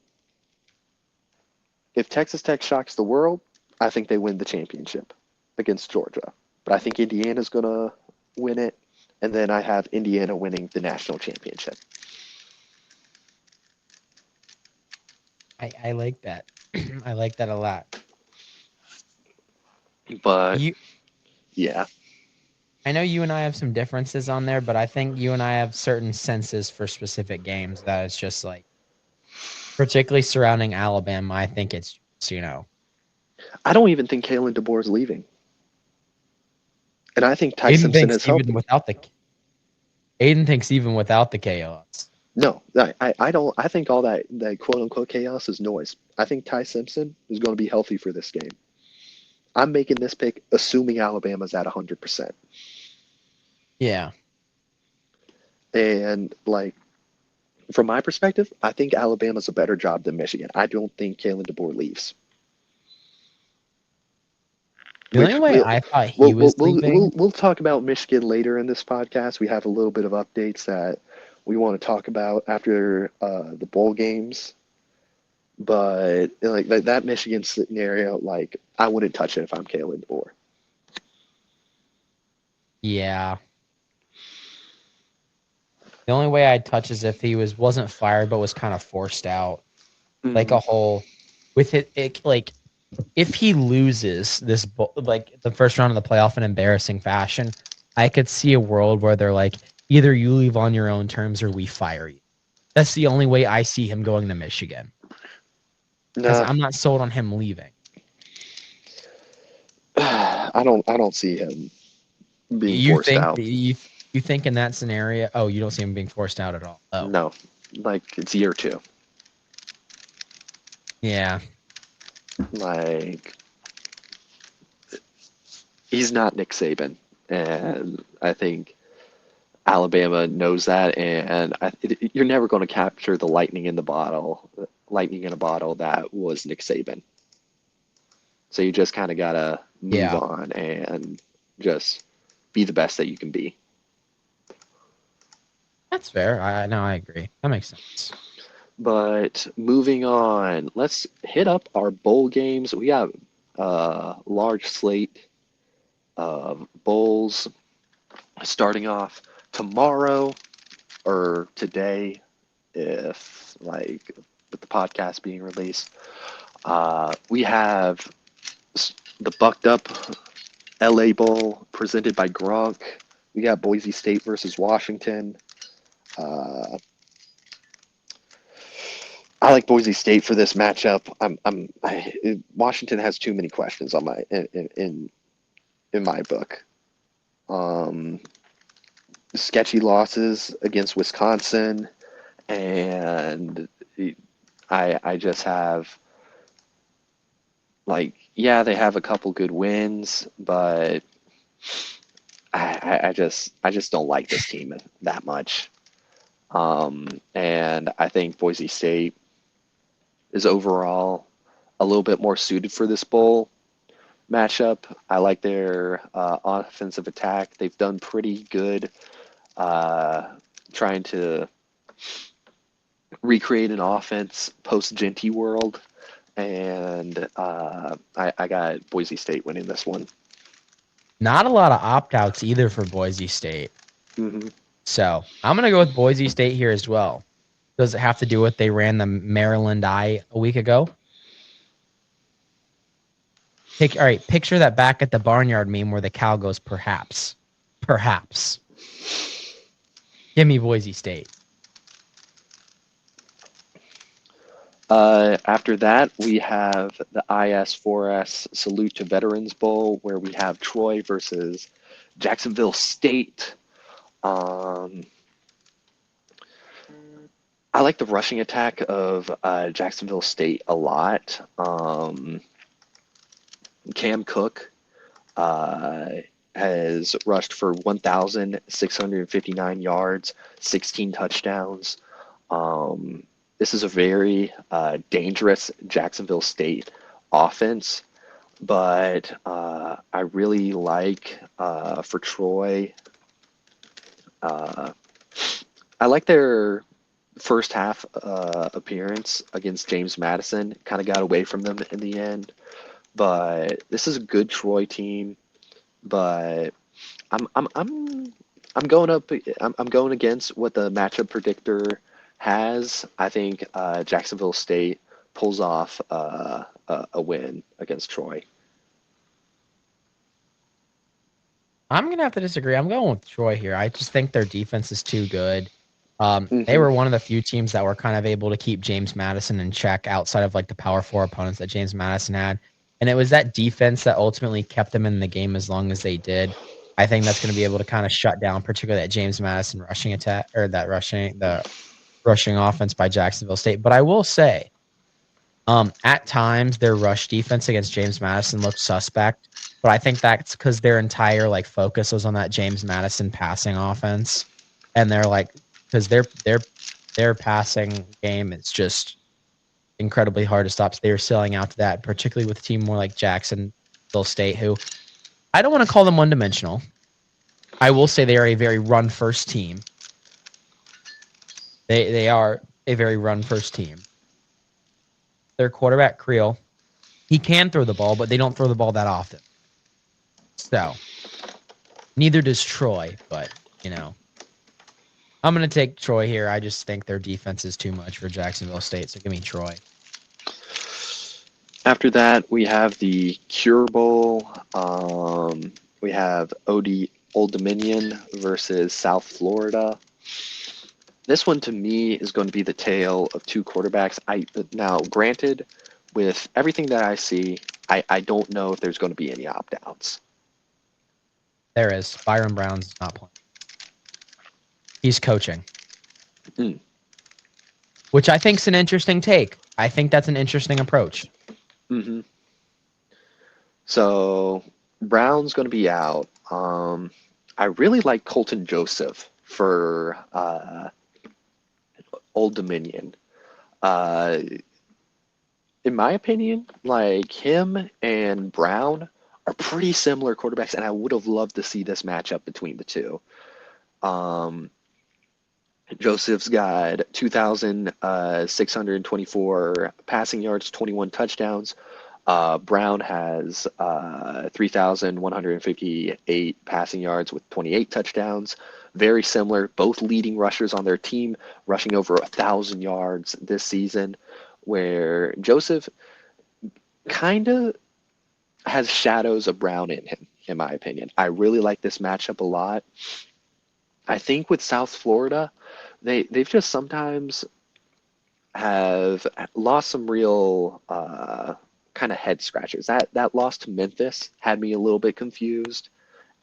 [SPEAKER 2] If Texas Tech shocks the world, I think they win the championship against Georgia. But I think Indiana's going to win it, and then I have Indiana winning the national championship.
[SPEAKER 1] I like that. I like that a lot.
[SPEAKER 2] But yeah.
[SPEAKER 1] I know you and I have some differences on there, but I think you and I have certain senses for specific games that it's just like, particularly surrounding Alabama, I think it's,
[SPEAKER 2] I don't even think Kalen DeBoer is leaving. And I think Ty Simpson is helping.
[SPEAKER 1] Aiden thinks even without the chaos.
[SPEAKER 2] No, I don't. I think all that quote unquote chaos is noise. I think Ty Simpson is going to be healthy for this game. I'm making this pick assuming Alabama's at 100%.
[SPEAKER 1] Yeah.
[SPEAKER 2] And from my perspective, I think Alabama's a better job than Michigan. I don't think Kalen DeBoer leaves.
[SPEAKER 1] The only way I thought he was leaving.
[SPEAKER 2] We'll talk about Michigan later in this podcast. We have a little bit of updates that we want to talk about after the bowl games. But that Michigan scenario, I wouldn't touch it if I'm Kalen DeBoer.
[SPEAKER 1] Yeah. The only way I'd touch is if he wasn't fired but was kind of forced out. Mm-hmm. Like a whole with it if he loses this the first round of the playoff in embarrassing fashion, I could see a world where they're like, either you leave on your own terms or we fire you. That's the only way I see him going to Michigan. Because I'm not sold on him leaving.
[SPEAKER 2] I don't see him being forced out.
[SPEAKER 1] You think in that scenario? Oh, you don't see him being forced out at all? Oh.
[SPEAKER 2] No, it's year 2.
[SPEAKER 1] Yeah.
[SPEAKER 2] He's not Nick Saban, and I think Alabama knows that, and you're never going to capture the lightning in a bottle that was Nick Saban. So you just kind of got to move on and just be the best that you can be.
[SPEAKER 1] That's fair. I agree. That makes sense.
[SPEAKER 2] But moving on, let's hit up our bowl games. We have a large slate of bowls starting off tomorrow or today, if with the podcast being released. We have the Bucked Up LA Bowl presented by Gronk. We got Boise State versus Washington. I like Boise State for this matchup. Washington has too many questions on in my book. Um, Sketchy losses against Wisconsin, and I just have like, yeah, they have a couple good wins, but I just don't like this team that much. And I think Boise State is overall a little bit more suited for this bowl matchup. I like their offensive attack. They've done pretty good trying to recreate an offense post Genty world, and I got Boise State winning this one.
[SPEAKER 1] Not a lot of opt outs either for Boise State.
[SPEAKER 2] Mm-hmm.
[SPEAKER 1] So I'm going to go with Boise State here as well. Does it have to do with they ran the Maryland Eye a week ago? All right, picture that back at the barnyard meme where the cow goes, perhaps. Perhaps. Give me Boise State.
[SPEAKER 2] After that, we have the IS4S Salute to Veterans Bowl, where we have Troy versus Jacksonville State. I like the rushing attack of Jacksonville State a lot. Cam Cook has rushed for 1,659 yards, 16 touchdowns. This is a very dangerous Jacksonville State offense, but I really like for Troy. I like their first half appearance against James Madison. Kind of got away from them in the end, but this is a good Troy team. But I'm going up. I'm going against what the matchup predictor has. I think Jacksonville State pulls off a win against Troy.
[SPEAKER 1] I'm going to have to disagree. I'm going with Troy here. I just think their defense is too good. They
[SPEAKER 2] Mm-hmm.
[SPEAKER 1] were one of the few teams that were kind of able to keep James Madison in check outside of like the Power 4 opponents that James Madison had. And it was that defense that ultimately kept them in the game as long as they did. I think that's going to be able to kind of shut down, particularly that James Madison rushing attack or the rushing offense by Jacksonville State. But I will say, at times their rush defense against James Madison looked suspect. But I think that's because their entire like focus was on that James Madison passing offense, and they're like, because their passing game is just incredibly hard to stop. So they were selling out to that, particularly with a team more like Jacksonville State, who I don't want to call them one-dimensional. I will say they are a very run-first team. They are a very run-first team. Their quarterback, Creel, he can throw the ball, but they don't throw the ball that often. So, neither does Troy, but, I'm going to take Troy here. I just think their defense is too much for Jacksonville State, so give me Troy.
[SPEAKER 2] After that, we have the Cure Bowl. We have Old Dominion versus South Florida. This one, to me, is going to be the tale of two quarterbacks. Now, granted, with everything that I see, I don't know if there's going to be any opt-outs.
[SPEAKER 1] There is. Byron Brown's not playing. He's coaching. Which I think is an interesting take. I think that's an interesting approach.
[SPEAKER 2] Mm-hmm. So, Brown's going to be out. I really like Colton Joseph for Old Dominion. In my opinion, like him and Brown are pretty similar quarterbacks, and I would have loved to see this matchup between the two. Joseph's got 2,624 passing yards, 21 touchdowns. Brown has 3,158 passing yards with 28 touchdowns. Very similar, both leading rushers on their team, rushing over 1,000 yards this season, where Joseph kind of has shadows of Brown in him, in my opinion. I really like this matchup a lot. I think with South Florida, they've just sometimes have lost some real kind of head scratchers. That loss to Memphis had me a little bit confused,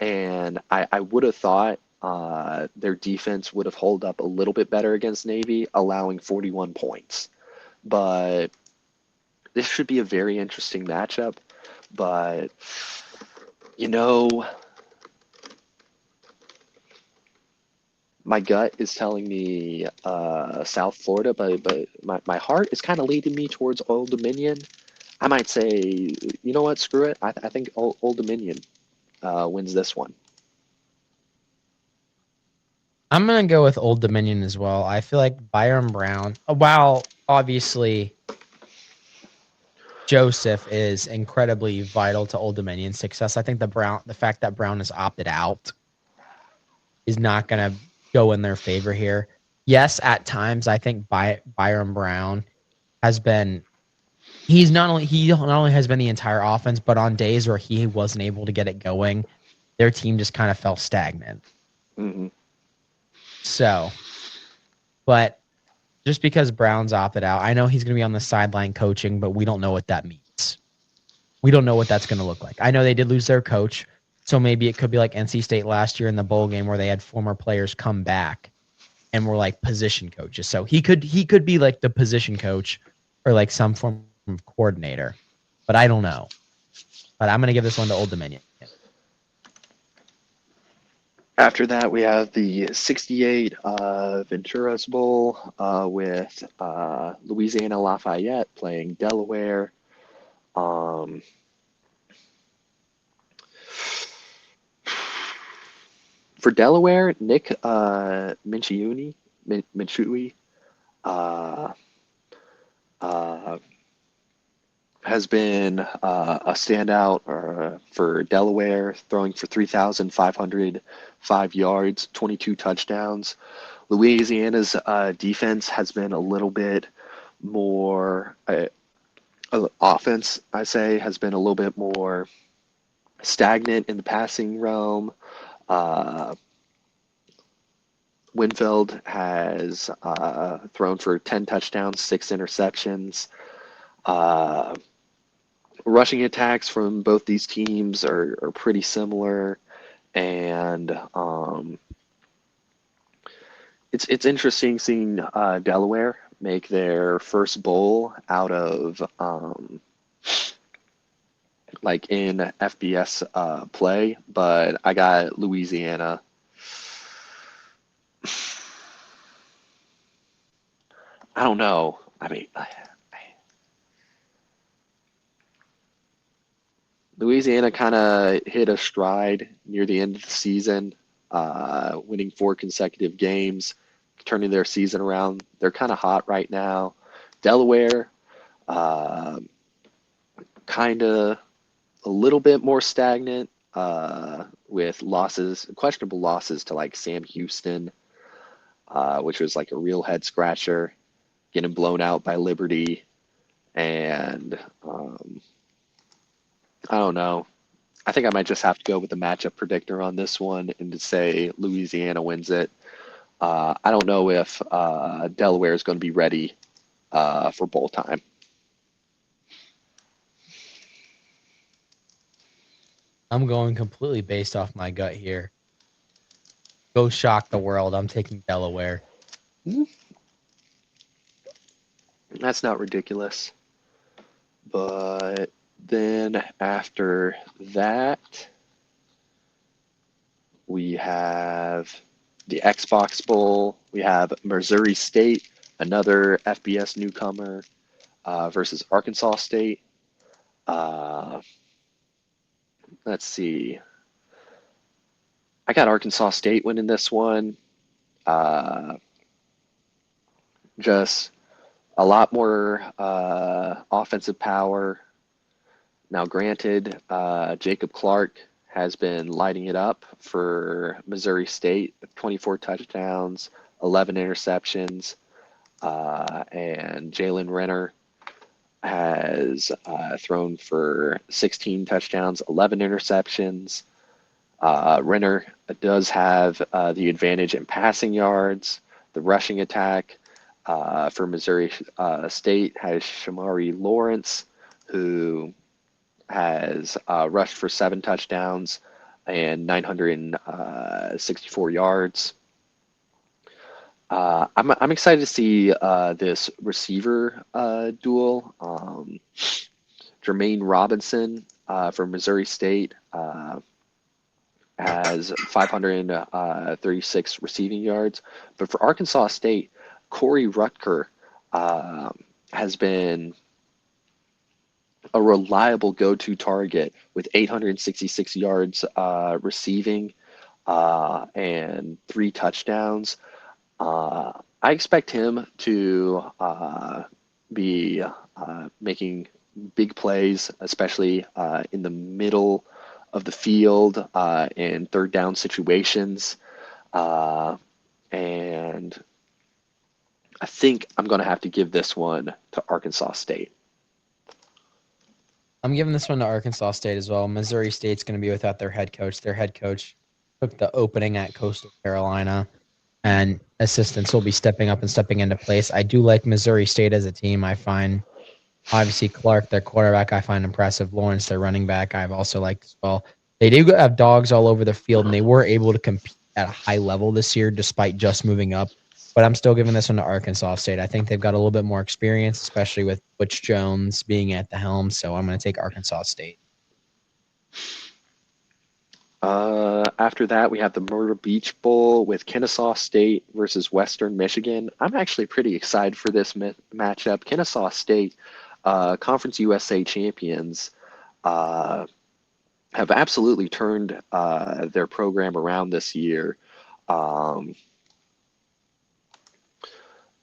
[SPEAKER 2] and I would have thought their defense would have held up a little bit better against Navy, allowing 41 points. But this should be a very interesting matchup. But you know, my gut is telling me South Florida, but my heart is kind of leading me towards Old Dominion. I might say, you know what, screw it. I think Old Dominion wins this one.
[SPEAKER 1] I'm gonna go with Old Dominion as well. I feel like Byron Brown, while obviously Joseph is incredibly vital to Old Dominion's success, I think the fact that Brown is opted out is not gonna go in their favor here. Yes, at times I think Byron Brown has been he not only has been the entire offense, but on days where he wasn't able to get it going, their team just kind of fell stagnant.
[SPEAKER 2] Hmm.
[SPEAKER 1] So, but just because Brown's opted out, I know he's going to be on the sideline coaching, but we don't know what that means. We don't know what that's going to look like. I know they did lose their coach, so maybe it could be like NC State last year in the bowl game where they had former players come back and were like position coaches. So he could be like the position coach or like some form of coordinator, but I don't know. But I'm going to give this one to Old Dominion.
[SPEAKER 2] After that, we have the 68 Venturas Bowl with Louisiana Lafayette playing Delaware. Um, for Delaware, Nick Minchui uh, uh, has been a standout for Delaware, throwing for 3,505 yards, 22 touchdowns. Louisiana's defense has been a little bit more offense, I say, has been a little bit more stagnant in the passing realm. Uh, Winfield has thrown for 10 touchdowns, 6 interceptions. Uh, Rushing attacks from both these teams are pretty similar, and it's interesting seeing Delaware make their first bowl out of like in FBS play, but I got Louisiana. I don't know. I mean, Louisiana kind of hit a stride near the end of the season, winning 4 consecutive games, turning their season around. They're kind of hot right now. Delaware, uh, kind of a little bit more stagnant with losses, questionable losses to like Sam Houston, which was like a real head scratcher, getting blown out by Liberty. And I don't know. I think I might just have to go with the matchup predictor on this one and to say Louisiana wins it. I don't know if Delaware is going to be ready for bowl time.
[SPEAKER 1] I'm going completely based off my gut here. Go shock the world. I'm taking Delaware.
[SPEAKER 2] That's not ridiculous. But then after that, we have the Xbox Bowl. We have Missouri State, another FBS newcomer, versus Arkansas State. Let's see. I got Arkansas State winning this one. Just a lot more offensive power. Now, granted, Jacob Clark has been lighting it up for Missouri State, 24 touchdowns, 11 interceptions, and Jalen Renner has thrown for 16 touchdowns, 11 interceptions. Renner does have the advantage in passing yards, The rushing attack for Missouri State has Shamari Lawrence, who has rushed for 7 touchdowns and 964 yards. I'm excited to see this receiver duel. Jermaine Robinson from Missouri State has 536 receiving yards. But for Arkansas State, Corey Rutger has been a reliable go-to target with 866 yards receiving and 3 touchdowns. I expect him to be making big plays, especially in the middle of the field and third down situations. And I think I'm going to have to give this one to Arkansas State.
[SPEAKER 1] I'm giving this one to Arkansas State as well. Missouri State's going to be without their head coach. Their head coach took the opening at Coastal Carolina, and assistants will be stepping up and stepping into place. I do like Missouri State as a team. I find, obviously, Clark, their quarterback, I find impressive. Lawrence, their running back, I've also liked as well. They do have dogs all over the field, and they were able to compete at a high level this year despite just moving up. But I'm still giving this one to Arkansas State. I think they've got a little bit more experience, especially with Butch Jones being at the helm. So I'm going to take Arkansas State.
[SPEAKER 2] After that, we have the Myrtle Beach Bowl with Kennesaw State versus Western Michigan. I'm actually pretty excited for this matchup. Kennesaw State, Conference USA champions, have absolutely turned their program around this year.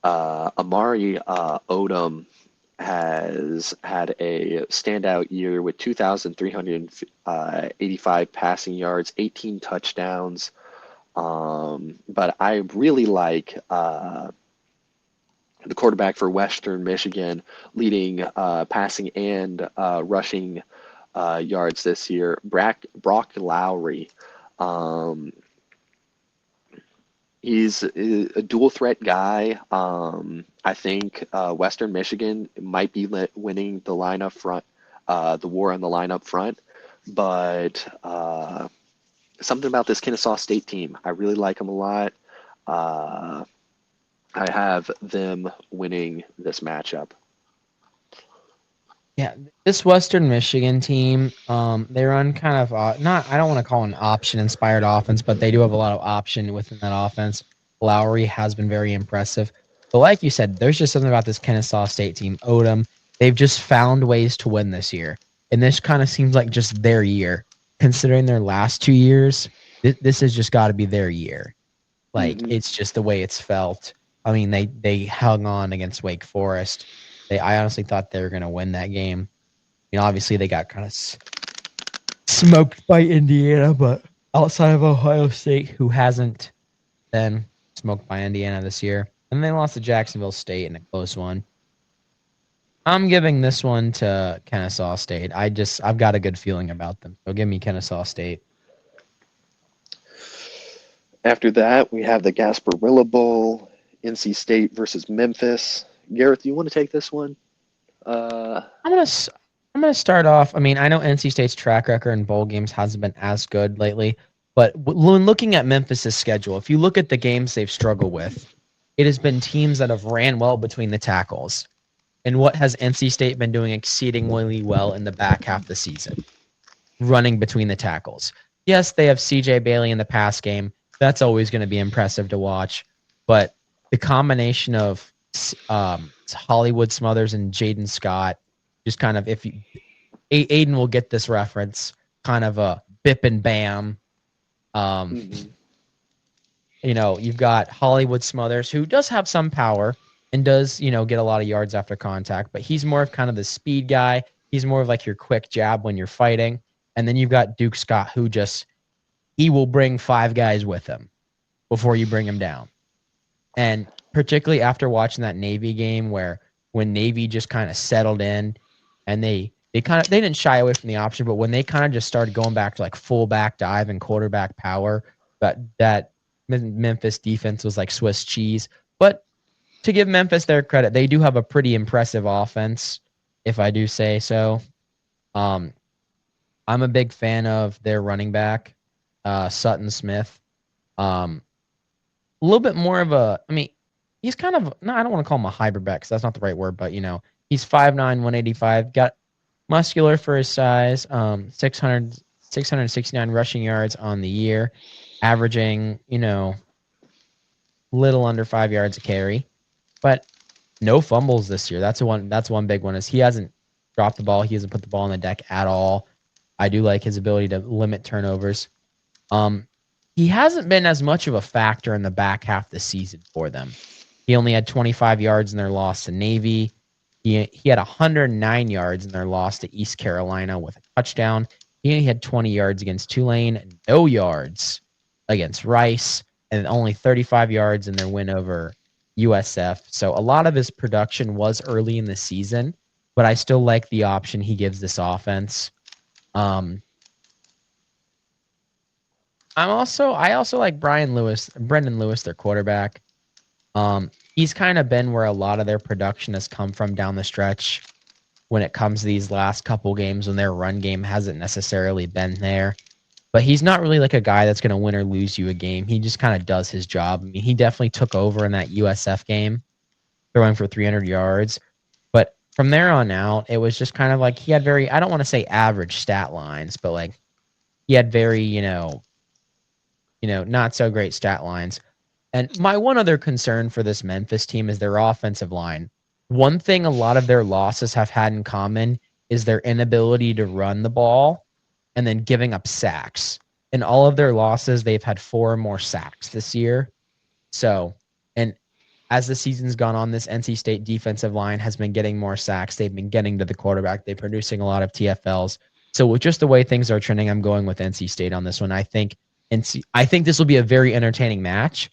[SPEAKER 2] Amari Odom has had a standout year with 2,385 passing yards, 18 touchdowns. But I really like the quarterback for Western Michigan leading passing and rushing yards this year, Brock Lowry. He's a dual threat guy. I think Western Michigan might be winning the line up front, the war on the line up front. But something about this Kennesaw State team, I really like them a lot. I have them winning this matchup.
[SPEAKER 1] Yeah, this Western Michigan team, they run kind of not. I don't want to call it an option-inspired offense, but they do have a lot of option within that offense. Lowry has been very impressive, but like you said, there's just something about this Kennesaw State team. Odom, they've just found ways to win this year, and this kind of seems like just their year. Considering their last 2 years, this has just got to be their year. Like It's just the way it's felt. I mean, they hung on against Wake Forest. I honestly thought they were going to win that game. You know, obviously they got kind of smoked by Indiana, but outside of Ohio State, who hasn't been smoked by Indiana this year, and they lost to Jacksonville State in a close one. I'm giving this one to Kennesaw State. I've got a good feeling about them. So give me Kennesaw State.
[SPEAKER 2] After that, we have the Gasparilla Bowl, NC State versus Memphis. Gareth, you want to take this one?
[SPEAKER 1] I'm gonna start off. I mean, I know NC State's track record in bowl games hasn't been as good lately, but when looking at Memphis's schedule, if you look at the games they've struggled with, it has been teams that have ran well between the tackles. And what has NC State been doing exceedingly well in the back half of the season? Running between the tackles. Yes, they have C.J. Bailey in the pass game. That's always going to be impressive to watch, but the combination of Hollywood Smothers and Jaden Scott, just kind of, if you Aiden will get this reference, kind of a bip and bam. You know, you've got Hollywood Smothers, who does have some power and does, you know, get a lot of yards after contact, but he's more of kind of the speed guy. He's more of like your quick jab when you're fighting. And then you've got Duke Scott, who he will bring 5 guys with him before you bring him down. And particularly after watching that Navy game when Navy just kind of settled in and they didn't shy away from the option, but when they kind of just started going back to like fullback dive and quarterback power, that Memphis defense was like Swiss cheese. But to give Memphis their credit, they do have a pretty impressive offense, if I do say so. Um, I'm a big fan of their running back, Sutton Smith. Um, a little bit more of a, I mean, he's kind of, no, I don't want to call him a hybrid back because that's not the right word, but, he's 5'9", 185, got muscular for his size, 669 rushing yards on the year, averaging, little under 5 yards a carry, but no fumbles this year. That's one big one is he hasn't dropped the ball. He hasn't put the ball on the deck at all. I do like his ability to limit turnovers. Um, he hasn't been as much of a factor in the back half of the season for them. He only had 25 yards in their loss to Navy. He had 109 yards in their loss to East Carolina with a touchdown. He had 20 yards against Tulane, no yards against Rice, and only 35 yards in their win over USF. So a lot of his production was early in the season, but I still like the option he gives this offense. I also like Brendan Lewis, their quarterback. He's kind of been where a lot of their production has come from down the stretch when it comes to these last couple games when their run game hasn't necessarily been there. But he's not really like a guy that's going to win or lose you a game. He just kind of does his job. I mean, he definitely took over in that USF game, throwing for 300 yards. But from there on out, it was just kind of like he had very, I don't want to say average stat lines, but like he had very, not so great stat lines. And my one other concern for this Memphis team is their offensive line. One thing a lot of their losses have had in common is their inability to run the ball and then giving up sacks. In all of their losses, they've had 4 or more sacks this year. So, and as the season's gone on, this NC State defensive line has been getting more sacks. They've been getting to the quarterback. They're producing a lot of TFLs. So with just the way things are trending, I'm going with NC State on this one. I think this will be a very entertaining match,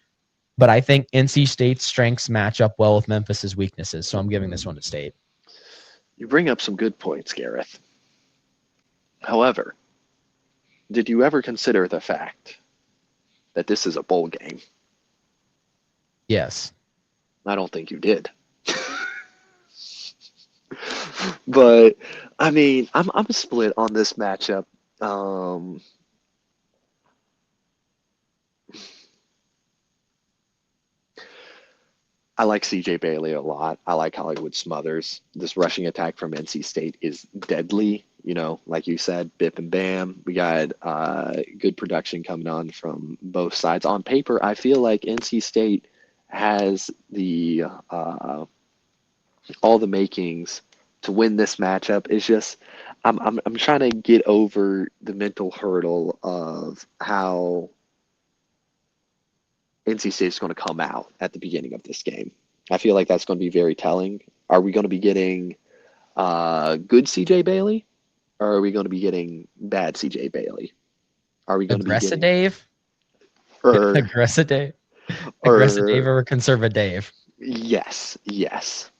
[SPEAKER 1] but I think NC State's strengths match up well with Memphis's weaknesses. So I'm giving this one to State.
[SPEAKER 2] You bring up some good points, Gareth. However, did you ever consider the fact that this is a bowl game?
[SPEAKER 1] Yes.
[SPEAKER 2] I don't think you did. But I mean, I'm split on this matchup. I like CJ Bailey a lot. I like Hollywood Smothers. This rushing attack from NC State is deadly. Like you said, bip and bam. We got good production coming on from both sides. On paper, I feel like NC State has the all the makings to win this matchup. It's just I'm trying to get over the mental hurdle of how NC State's going to come out at the beginning of this game. I feel like that's going to be very telling. Are we going to be getting good CJ Bailey, or are we going to be getting bad CJ Bailey? Are we going to be
[SPEAKER 1] Aggressive
[SPEAKER 2] getting
[SPEAKER 1] Dave?
[SPEAKER 2] or
[SPEAKER 1] Aggressive Dave? Aggressive Dave
[SPEAKER 2] or
[SPEAKER 1] or conservative Dave?
[SPEAKER 2] yes.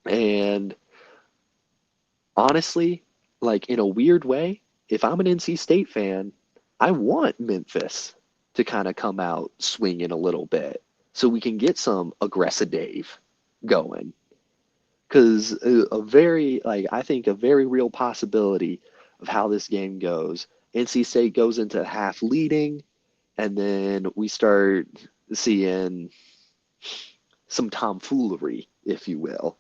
[SPEAKER 2] And honestly, like in a weird way, if I'm an NC State fan, I want Memphis to kind of come out swinging a little bit so we can get some aggressive Dave going. Because I think a very real possibility of how this game goes. NC State goes into half leading, and then we start seeing some tomfoolery, if you will.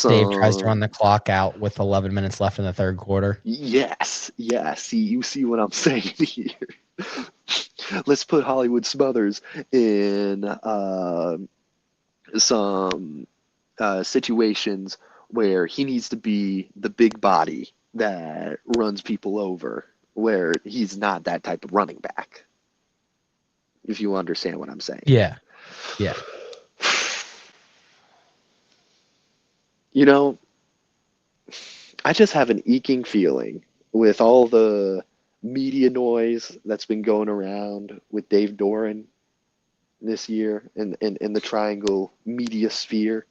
[SPEAKER 1] Dave tries to
[SPEAKER 2] Some
[SPEAKER 1] run the clock out with 11 minutes left in the third quarter.
[SPEAKER 2] Yes. You see what I'm saying here. Let's put Hollywood Smothers in some situations where he needs to be the big body that runs people over, where he's not that type of running back. If you understand what I'm saying.
[SPEAKER 1] Yeah. Yeah.
[SPEAKER 2] I just have an eking feeling with all the media noise that's been going around with Dave Doran this year in the Triangle media sphere.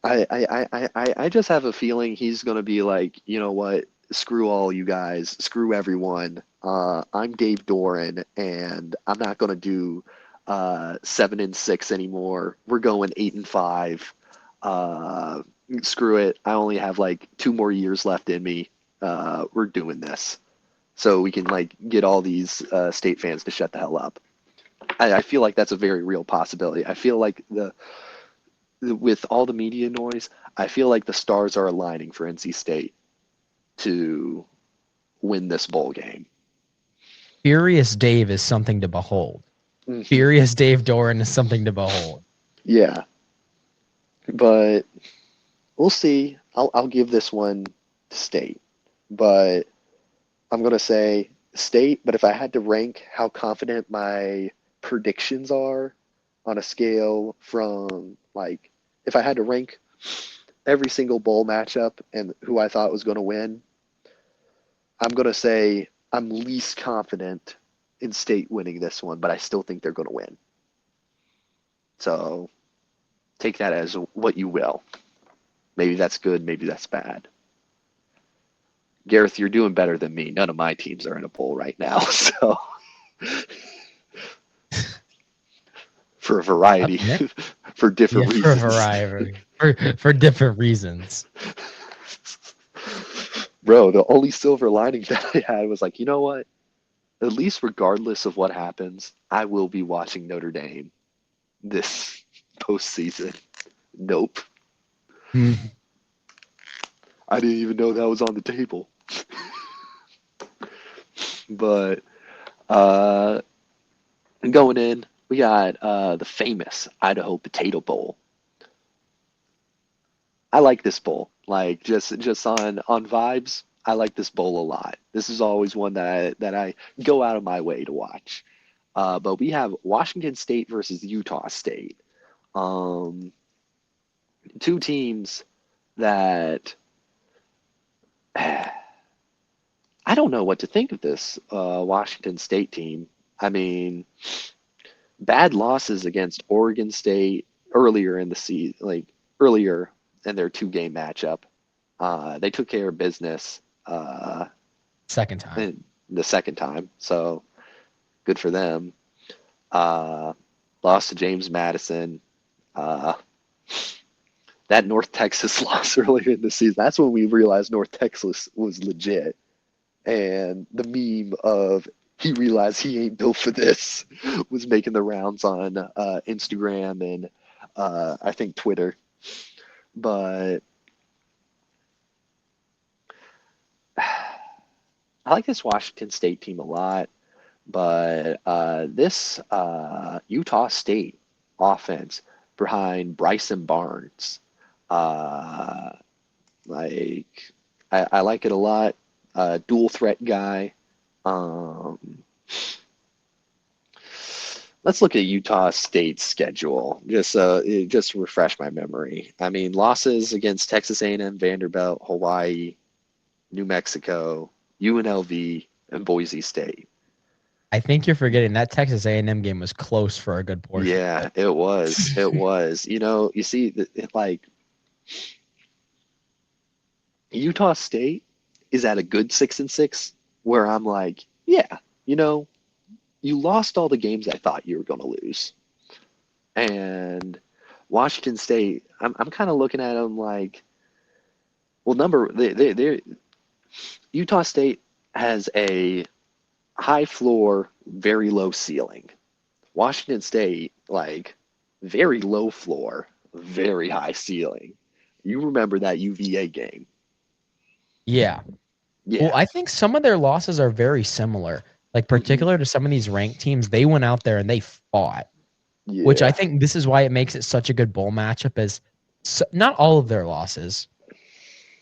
[SPEAKER 2] I just have a feeling he's going to be like, you know what? Screw all you guys. Screw everyone. I'm Dave Doran, and I'm not going to do 7-6 anymore. We're going 8-5. Uh, Screw it. I only have like 2 more years left in me. We're doing this so we can like get all these state fans to shut the hell up. I feel like that's a very real possibility. I feel like with all the media noise, I feel like the stars are aligning for NC State to win this bowl game.
[SPEAKER 1] Furious Dave is something to behold.
[SPEAKER 2] Mm-hmm.
[SPEAKER 1] Furious Dave Doran is something to behold.
[SPEAKER 2] Yeah, but we'll see. I'll give this one to State, but I'm gonna say State. But if I had to rank how confident my predictions are on a scale from like, if I had to rank every single bowl matchup and who I thought was going to win, I'm going to say I'm least confident in State winning this one, but I still think they're going to win. So take that as what you will. Maybe that's good, maybe that's bad. Gareth, you're doing better than me. None of my teams are in a bowl right now, so for a variety, for different reasons.
[SPEAKER 1] For a variety, for different reasons.
[SPEAKER 2] Bro, the only silver lining that I had was like, you know what? At least regardless of what happens, I will be watching Notre Dame this postseason. Nope. I didn't even know that was on the table. But going in, we got the famous Idaho Potato Bowl. I like this bowl. Like just on vibes, I like this bowl a lot. This is always one that I go out of my way to watch. But we have Washington State versus Utah State. Two teams that I don't know what to think of this Washington State team. I mean, bad losses against Oregon State earlier in the season, like earlier in their 2-game matchup. They took care of business
[SPEAKER 1] Second time.
[SPEAKER 2] the second time, so good for them. Lost to James Madison. That North Texas loss earlier in the season, that's when we realized North Texas was legit. And the meme of he realized he ain't built for this was making the rounds on Instagram and I think Twitter. But I like this Washington State team a lot. But this Utah State offense behind Bryson Barnes, like I like it a lot. Dual threat guy. Let's look at Utah State's schedule. Just to refresh my memory. I mean, losses against Texas A&M, Vanderbilt, Hawaii, New Mexico, UNLV, and Boise State.
[SPEAKER 1] I think you're forgetting that Texas A&M game was close for a good portion.
[SPEAKER 2] Yeah, it was. It was. You see, like Utah State is at a good 6-6, where I'm like, yeah, you lost all the games I thought you were going to lose, and Washington State, I'm kind of looking at them like, well, they Utah State has a high floor, very low ceiling. Washington State, like, very low floor, very high ceiling. You remember that UVA game?
[SPEAKER 1] Yeah.
[SPEAKER 2] Yeah.
[SPEAKER 1] Well, I think some of their losses are very similar. Like, particular to some of these ranked teams, they went out there and they fought.
[SPEAKER 2] Yeah.
[SPEAKER 1] Which I think this is why it makes it such a good bowl matchup. Is not all of their losses,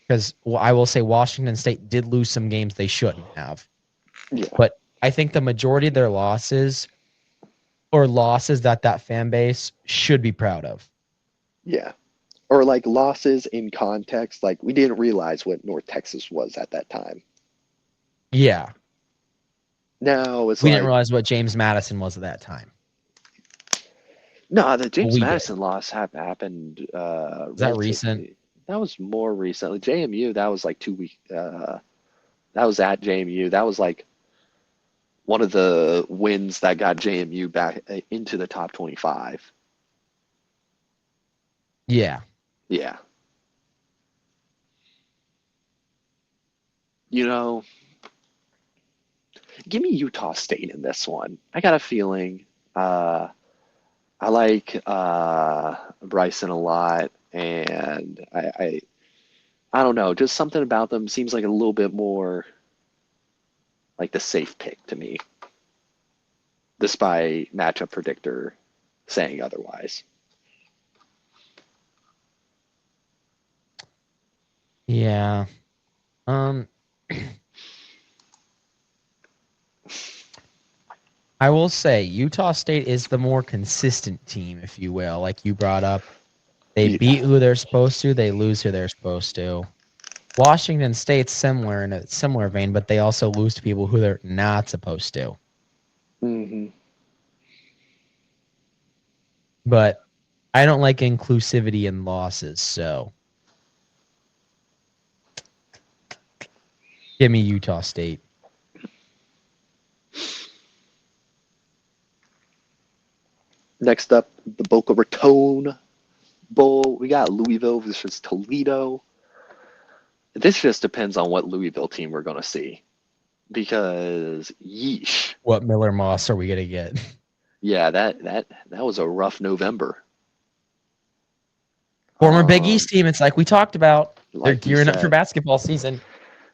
[SPEAKER 1] because I will say Washington State did lose some games they shouldn't have.
[SPEAKER 2] Yeah.
[SPEAKER 1] But I think the majority of their losses or losses that fan base should be proud of.
[SPEAKER 2] Yeah. Or like losses in context, like we didn't realize what North Texas was at that time.
[SPEAKER 1] Yeah.
[SPEAKER 2] Now it's
[SPEAKER 1] we didn't realize what James Madison was at that time.
[SPEAKER 2] No, the James Madison loss happened.
[SPEAKER 1] Is that recent?
[SPEAKER 2] That was more recently. JMU, that was like 2 weeks. That was at JMU. That was like one of the wins that got JMU back into the top 25.
[SPEAKER 1] Yeah.
[SPEAKER 2] Yeah. You know, give me Utah State in this one. I got a feeling. I like Bryson a lot, and I don't know, just something about them seems like a little bit more like the safe pick to me, despite matchup predictor saying otherwise.
[SPEAKER 1] Yeah. Um, I will say Utah State is the more consistent team, if you will. Like you brought up, they beat who they're supposed to, they lose who they're supposed to. Washington State's similar in a similar vein, but they also lose to people who they're not supposed to.
[SPEAKER 2] Mm-hmm.
[SPEAKER 1] But I don't like inclusivity in losses, so give me Utah State.
[SPEAKER 2] Next up, the Boca Raton Bowl. We got Louisville versus Toledo. This just depends on what Louisville team we're going to see. Because, yeesh.
[SPEAKER 1] What Miller Moss are we gonna get?
[SPEAKER 2] Yeah, that was a rough November.
[SPEAKER 1] Former Big
[SPEAKER 2] Um,
[SPEAKER 1] East team. It's like we talked about. They're
[SPEAKER 2] like you
[SPEAKER 1] gearing up for
[SPEAKER 2] said.
[SPEAKER 1] basketball season.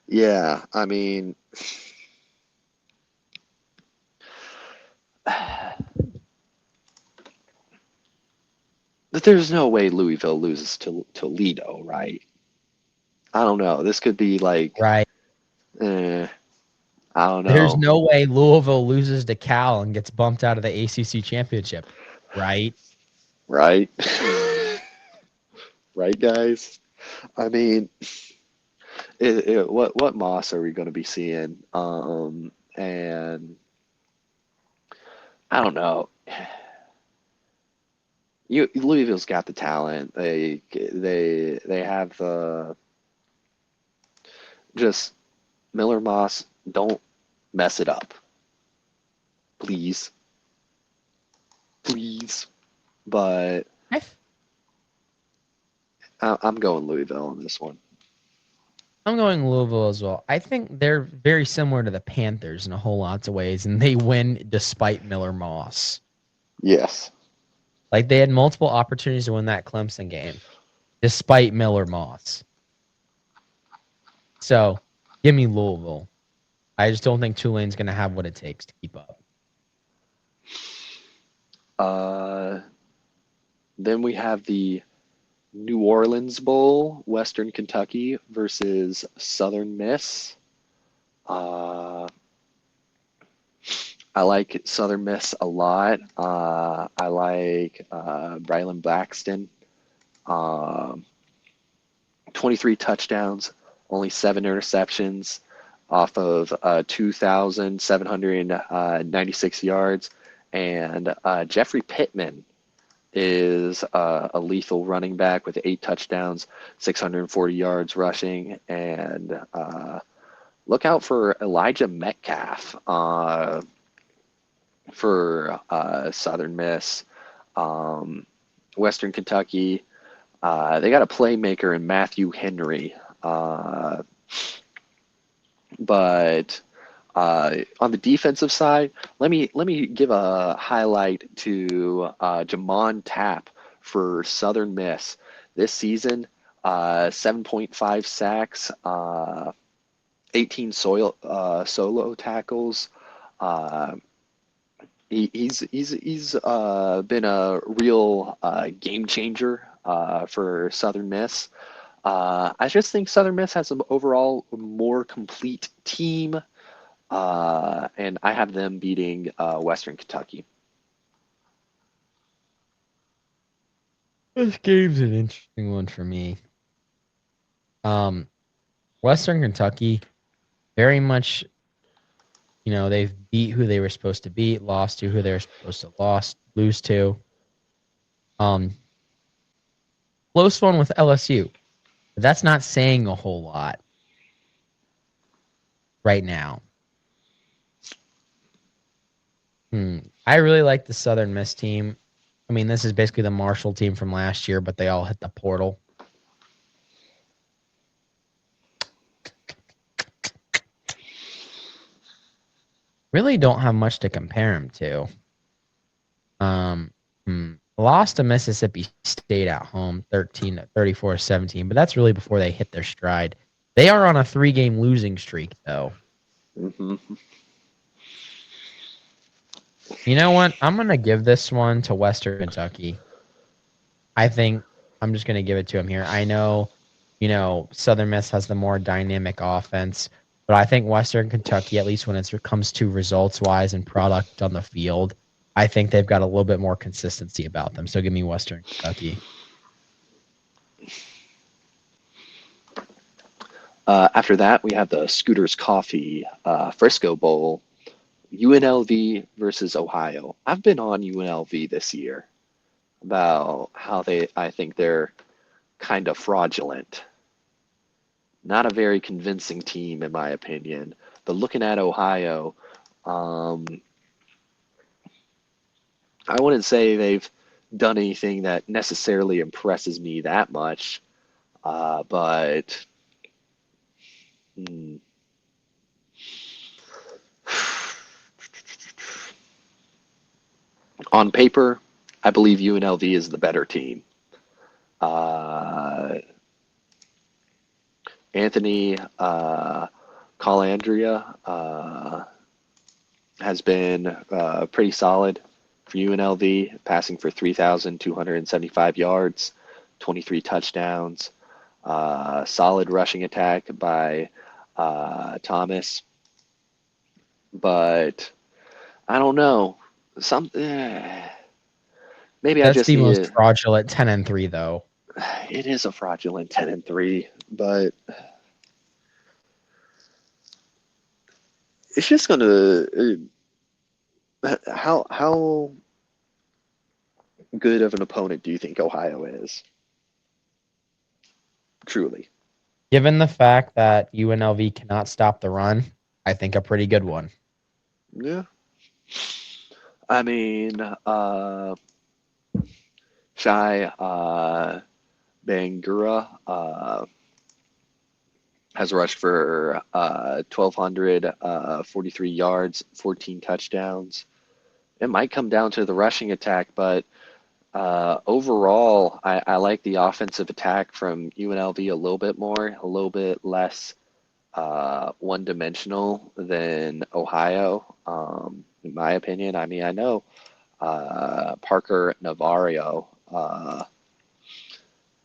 [SPEAKER 2] Yeah, I mean, but there's no way Louisville loses to Toledo, right? I don't know. This could be like,
[SPEAKER 1] Right.
[SPEAKER 2] I don't
[SPEAKER 1] There's
[SPEAKER 2] know,
[SPEAKER 1] no way Louisville loses to Cal and gets bumped out of the ACC championship. Right.
[SPEAKER 2] right? Right, guys? I mean, what Moss are we going to be seeing? And I don't know. Louisville's got the talent. They have the just Miller Moss. Don't mess it up, please, please. But
[SPEAKER 1] I
[SPEAKER 2] I'm going Louisville on this one.
[SPEAKER 1] I'm going Louisville as well. I think they're very similar to the Panthers in a whole lots of ways, and they win despite Miller Moss.
[SPEAKER 2] Yes.
[SPEAKER 1] Like they had multiple opportunities to win that Clemson game, despite Miller Moss. So give me Louisville. I just don't think Tulane's going to have what it takes to keep up.
[SPEAKER 2] Then we have the New Orleans Bowl, Western Kentucky versus Southern Miss. Uh, I like Southern Miss a lot. I like Brylan Braxton. 23 touchdowns, only 7 interceptions off of 2,796 yards. And Jeffrey Pittman is a lethal running back with 8 touchdowns, 640 yards rushing. And look out for Elijah Metcalf for Southern Miss. Western Kentucky, they got a playmaker in Matthew Henry. But on the defensive side, let me give a highlight to Jamon Tapp for Southern Miss this season. 7.5 sacks, 18 solo tackles. Uh, he's been a real game changer for Southern Miss. I just think Southern Miss has an overall more complete team, and I have them beating Western Kentucky.
[SPEAKER 1] This game's an interesting one for me. Western Kentucky, very much, they've beat who they were supposed to beat, lost to who they were supposed to lose to. Close one with LSU. But that's not saying a whole lot right now. I really like the Southern Miss team. I mean, this is basically the Marshall team from last year, but they all hit the portal. Really don't have much to compare them to. Lost to Mississippi State at home, 34-17, but that's really before they hit their stride. They are on a 3-game losing streak, though.
[SPEAKER 2] Mm-hmm.
[SPEAKER 1] You know what? I'm going to give this one to Western Kentucky. I think I'm just going to give it to them here. I know, Southern Miss has the more dynamic offense, but I think Western Kentucky, at least when it comes to results-wise and product on the field, I think they've got a little bit more consistency about them. So give me Western Kentucky.
[SPEAKER 2] After that, we have the Scooters Coffee Frisco Bowl, UNLV versus Ohio. I've been on UNLV this year about how I think they're kind of fraudulent. Not a very convincing team, in my opinion. But looking at Ohio, I wouldn't say they've done anything that necessarily impresses me that much. But on paper, I believe UNLV is the better team. Anthony Colandrea has been pretty solid for UNLV, passing for 3,275 yards, 23 touchdowns, solid rushing attack by Thomas. But I don't know. Maybe I
[SPEAKER 1] That's
[SPEAKER 2] just
[SPEAKER 1] the
[SPEAKER 2] need
[SPEAKER 1] most
[SPEAKER 2] to.
[SPEAKER 1] fraudulent 10-3, though.
[SPEAKER 2] It is a fraudulent 10-3, but it's just gonna. How good of an opponent do you think Ohio is? Truly.
[SPEAKER 1] Given the fact that UNLV cannot stop the run, I think a pretty good one.
[SPEAKER 2] Yeah. I mean, Shai Bangura has rushed for 1,243 yards, 14 touchdowns. It might come down to the rushing attack, but overall, I like the offensive attack from UNLV a little bit more, a little bit less one-dimensional than Ohio, in my opinion. I mean, I know Parker Navarro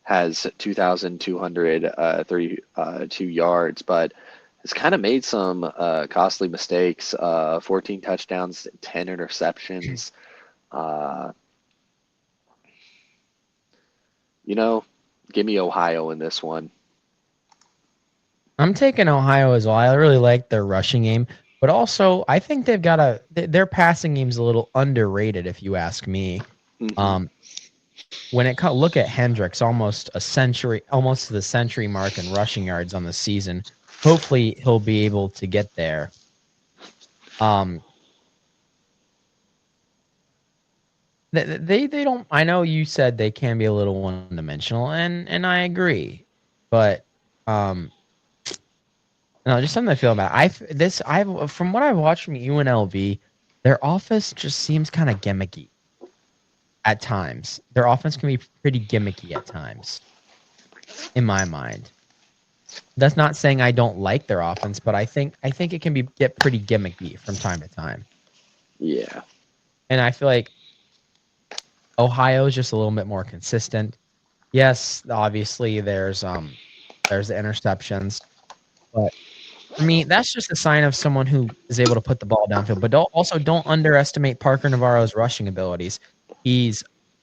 [SPEAKER 2] has 2,232 yards, but has kind of made some costly mistakes. 14 touchdowns, 10 interceptions. Give me Ohio in this one.
[SPEAKER 1] I'm taking Ohio as well. I really like their rushing game, but also I think their passing game's a little underrated, if you ask me.
[SPEAKER 2] Mm-hmm.
[SPEAKER 1] Look at Hendricks, almost to the century mark in rushing yards on the season. Hopefully, he'll be able to get there. They don't. I know you said they can be a little one-dimensional, and I agree, but no, just something I feel about. From what I've watched from UNLV, their offense just seems kind of gimmicky at times. Their offense can be pretty gimmicky at times, in my mind. That's not saying I don't like their offense, but I think it can get pretty gimmicky from time to time.
[SPEAKER 2] Yeah.
[SPEAKER 1] And I feel like Ohio is just a little bit more consistent. Yes, obviously there's the interceptions, but for me, that's just a sign of someone who is able to put the ball downfield. But don't underestimate Parker Navarro's rushing abilities. He's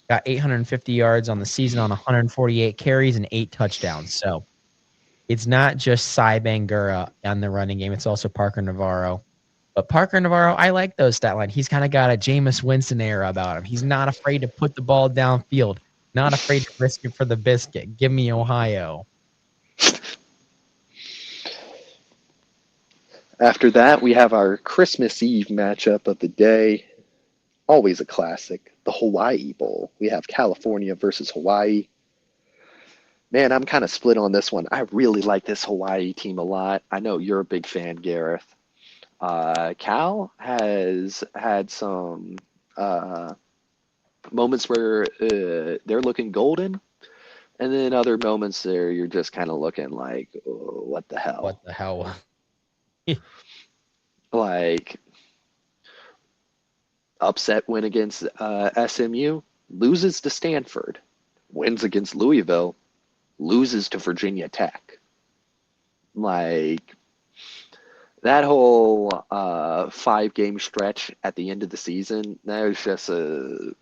[SPEAKER 1] got 850 yards on the season on 148 carries and 8 touchdowns. So it's not just Cy Bangura on the running game. It's also Parker Navarro. But Parker Navarro, I like those stat line. He's kind of got a Jameis Winston era about him. He's not afraid to put the ball downfield, not afraid to risk it for the biscuit. Give me Ohio.
[SPEAKER 2] After that, we have our Christmas Eve matchup of the day. always a classic, the Hawaii Bowl. We have California versus Hawaii. Man, I'm kind of split on this one. I really like this Hawaii team a lot. I know you're a big fan, Gareth. Cal has had some uh, moments where they're looking golden, and then other moments there you're just kind of looking like, oh, what the
[SPEAKER 1] What
[SPEAKER 2] hell?
[SPEAKER 1] the hell?
[SPEAKER 2] Like, upset win against SMU, loses to Stanford, wins against Louisville, loses to Virginia Tech. Like, that whole 5 game stretch at the end of the season, that was just a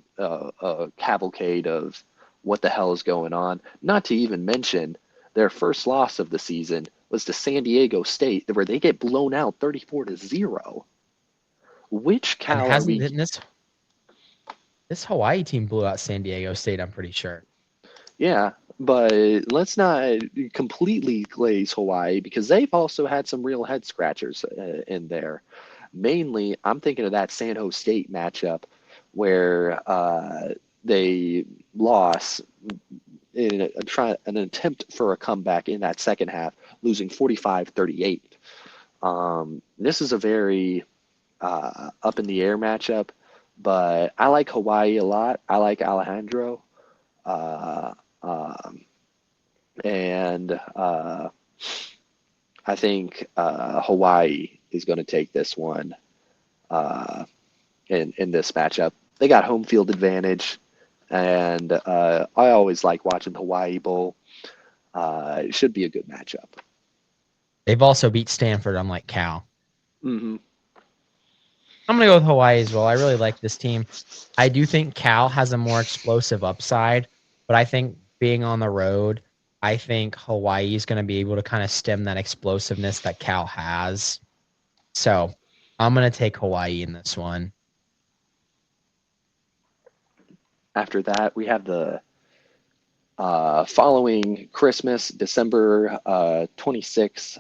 [SPEAKER 2] cavalcade of what the hell is going on. Not to even mention their first loss of the season was to San Diego State, where they get blown out 34-0. Which
[SPEAKER 1] And
[SPEAKER 2] Cal are
[SPEAKER 1] hasn't
[SPEAKER 2] we?
[SPEAKER 1] been this Hawaii team blew out San Diego State, I'm pretty sure.
[SPEAKER 2] Yeah, but let's not completely glaze Hawaii because they've also had some real head scratchers in there. Mainly, I'm thinking of that San Jose State matchup where they lost in an attempt for a comeback in that second half, losing 45-38. This is a very up in the air matchup, but I like Hawaii a lot. I like Alejandro. Uh, um, and I think Hawaii is going to take this one uh, in this matchup. They got home field advantage, and I always like watching the Hawaii Bowl. It should be a good matchup.
[SPEAKER 1] They've also beat Stanford, unlike Cal.
[SPEAKER 2] Hmm.
[SPEAKER 1] I'm gonna go with Hawaii as well. I really like this team. I do think Cal has a more explosive upside, but I think being on the road, I think Hawaii is gonna be able to kind of stem that explosiveness that Cal has. So I'm gonna take Hawaii in this one.
[SPEAKER 2] After that, we have the following Christmas, December 26th,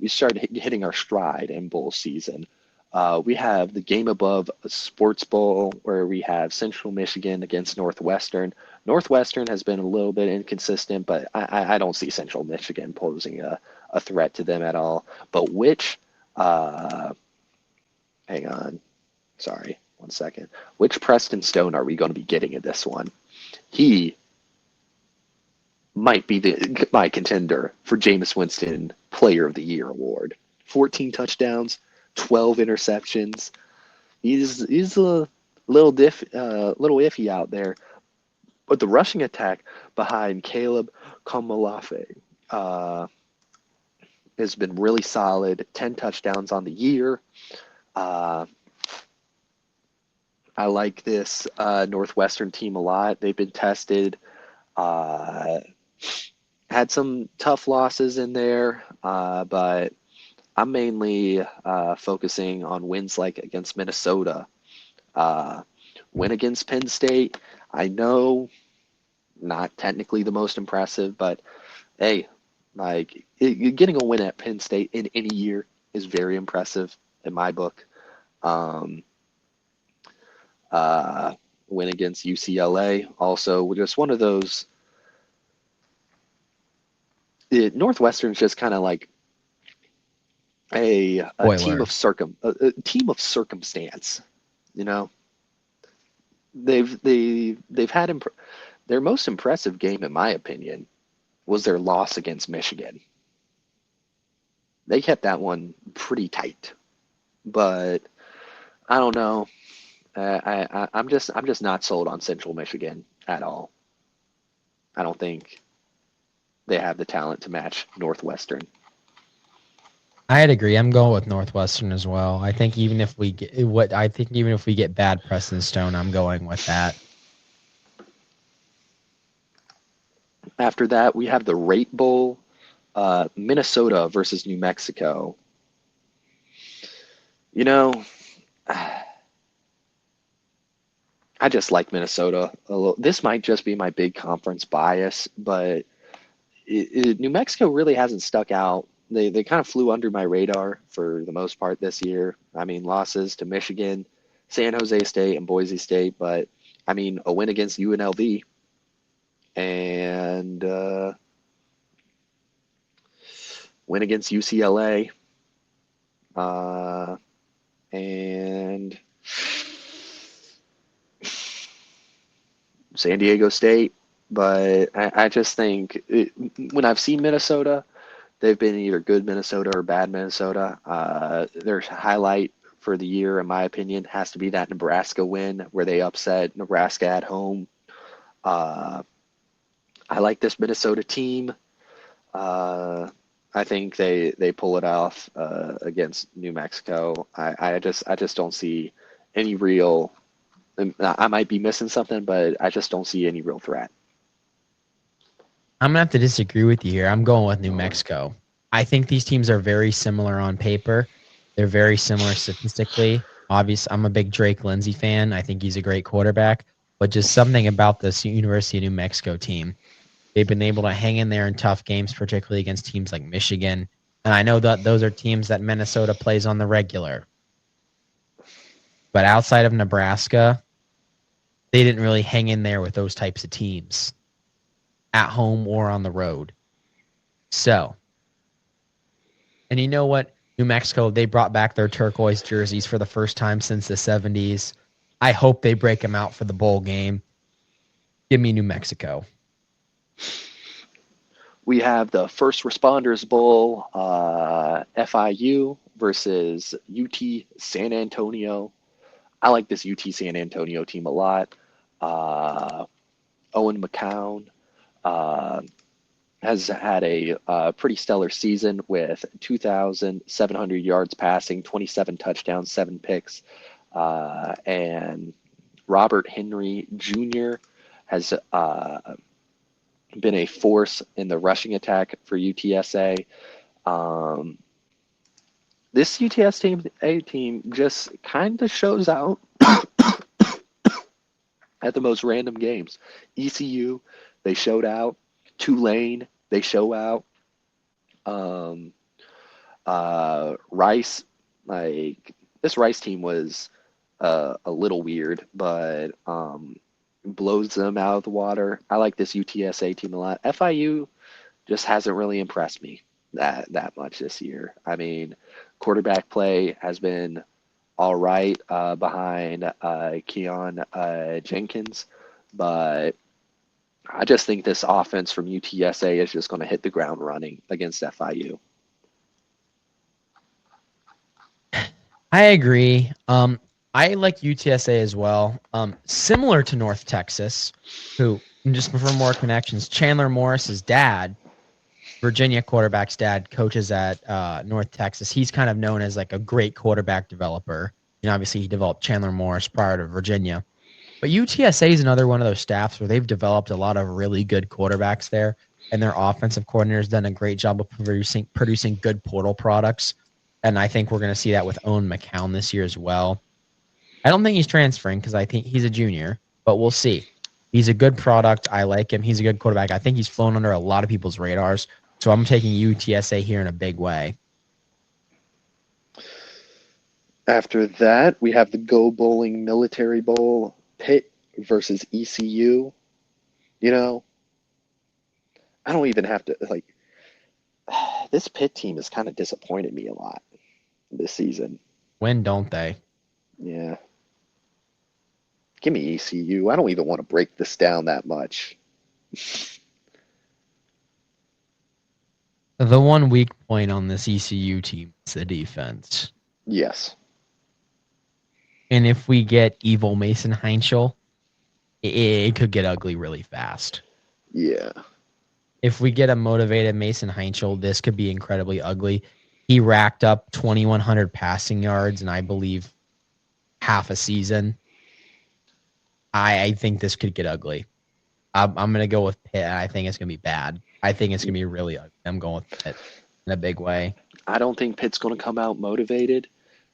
[SPEAKER 2] we started hitting our stride in bowl season. We have the Game Above Sports Bowl where we have Central Michigan against Northwestern. Northwestern has been a little bit inconsistent, but I don't see Central Michigan posing a threat to them at all. But uh, hang on, sorry, 1 second. Which Preston Stone are we going to be getting in this one? He might be my contender for Jameis Winston Player of the Year award. 14 touchdowns, 12 interceptions. He's a little iffy out there, but the rushing attack behind Caleb Komolafe uh, has been really solid. 10 touchdowns on the year. Uh, I like this Northwestern team a lot. They've been tested. Uh, had some tough losses in there, but I'm mainly focusing on wins like against Minnesota, uh, win against Penn State. I know not technically the most impressive, but hey, like getting a win at Penn State in any year is very impressive in my book. Um, uh, win against UCLA also just one of those. Northwestern's just kind of like a team of
[SPEAKER 1] Spoiler.
[SPEAKER 2] a team of circumstance. You know, they've had their most impressive game, in my opinion, was their loss against Michigan. They kept that one pretty tight, but I don't know. I'm just not sold on Central Michigan at all. I don't think they have the talent to match Northwestern.
[SPEAKER 1] I'd agree. I'm going with Northwestern as well. I think even if we get bad Preston Stone, I'm going with that.
[SPEAKER 2] After that, we have the Rate Bowl, Minnesota versus New Mexico. You know, I just like Minnesota a little. This might just be my big conference bias, but New Mexico really hasn't stuck out. They kind of flew under my radar for the most part this year. I mean, losses to Michigan, San Jose State and Boise State, but I mean, a win against UNLV and win against UCLA and San Diego State. But I just think when I've seen Minnesota, they've been either good Minnesota or bad Minnesota. Their highlight for the year, in my opinion, has to be that Nebraska win where they upset Nebraska at home. I like this Minnesota team. I think they pull it off against New Mexico. I just don't see any real. I might be missing something, but I just don't see any real threat.
[SPEAKER 1] I'm gonna have to disagree with you here. I'm going with New Mexico. I think these teams are very similar on paper. They're very similar statistically. Obviously, I'm a big Drake Lindsey fan. I think he's a great quarterback. But just something about this University of New Mexico team, they've been able to hang in there in tough games, particularly against teams like Michigan. And I know that those are teams that Minnesota plays on the regular. But outside of Nebraska, they didn't really hang in there with those types of teams at home or on the road. So, and you know what? New Mexico, they brought back their turquoise jerseys for the first time since the 70s. I hope they break them out for the bowl game. Give me New Mexico.
[SPEAKER 2] We have the First Responders Bowl, FIU versus UT San Antonio. I like this UT San Antonio team a lot. Owen McCown has had a pretty stellar season with 2,700 yards passing, 27 touchdowns, 7 picks. And Robert Henry Jr. has been a force in the rushing attack for UTSA. This UTSA team just kind of shows out at the most random games. ECU, they showed out. Tulane, they show out. Rice, like this Rice team was a little weird, but blows them out of the water. I like this UTSA team a lot. FIU just hasn't really impressed me that much this year. I mean, quarterback play has been all right behind Keon Jenkins, but I just think this offense from UTSA is just going to hit the ground running against FIU.
[SPEAKER 1] I agree. I like UTSA as well. Similar to North Texas, who, just for more connections, Chandler Morris's dad, Virginia quarterback's dad, coaches at North Texas. He's kind of known as like a great quarterback developer. Obviously he developed Chandler Morris prior to Virginia. But UTSA is another one of those staffs where they've developed a lot of really good quarterbacks there, and their offensive coordinator's done a great job of producing good portal products. And I think we're going to see that with Owen McCown this year as well. I don't think he's transferring because I think he's a junior, but we'll see. He's a good product. I like him. He's a good quarterback. I think he's flown under a lot of people's radars. So I'm taking UTSA here in a big way.
[SPEAKER 2] After that, we have the Go Bowling Military Bowl, Pitt versus ECU. You know, I don't even have to, like, this Pitt team has kind of disappointed me a lot this season.
[SPEAKER 1] When don't they?
[SPEAKER 2] Yeah. Give me ECU. I don't even want to break this down that much.
[SPEAKER 1] The one weak point on this ECU team is the defense.
[SPEAKER 2] Yes.
[SPEAKER 1] And if we get evil Mason Heinschel, it could get ugly really fast.
[SPEAKER 2] Yeah.
[SPEAKER 1] If we get a motivated Mason Heinschel, this could be incredibly ugly. He racked up 2,100 passing yards, and I believe half a season. I think this could get ugly. I'm going to go with Pitt. I think it's going to be bad. I think it's going to be really ugly. I'm going with Pitt in a big way.
[SPEAKER 2] I don't think Pitt's going to come out motivated.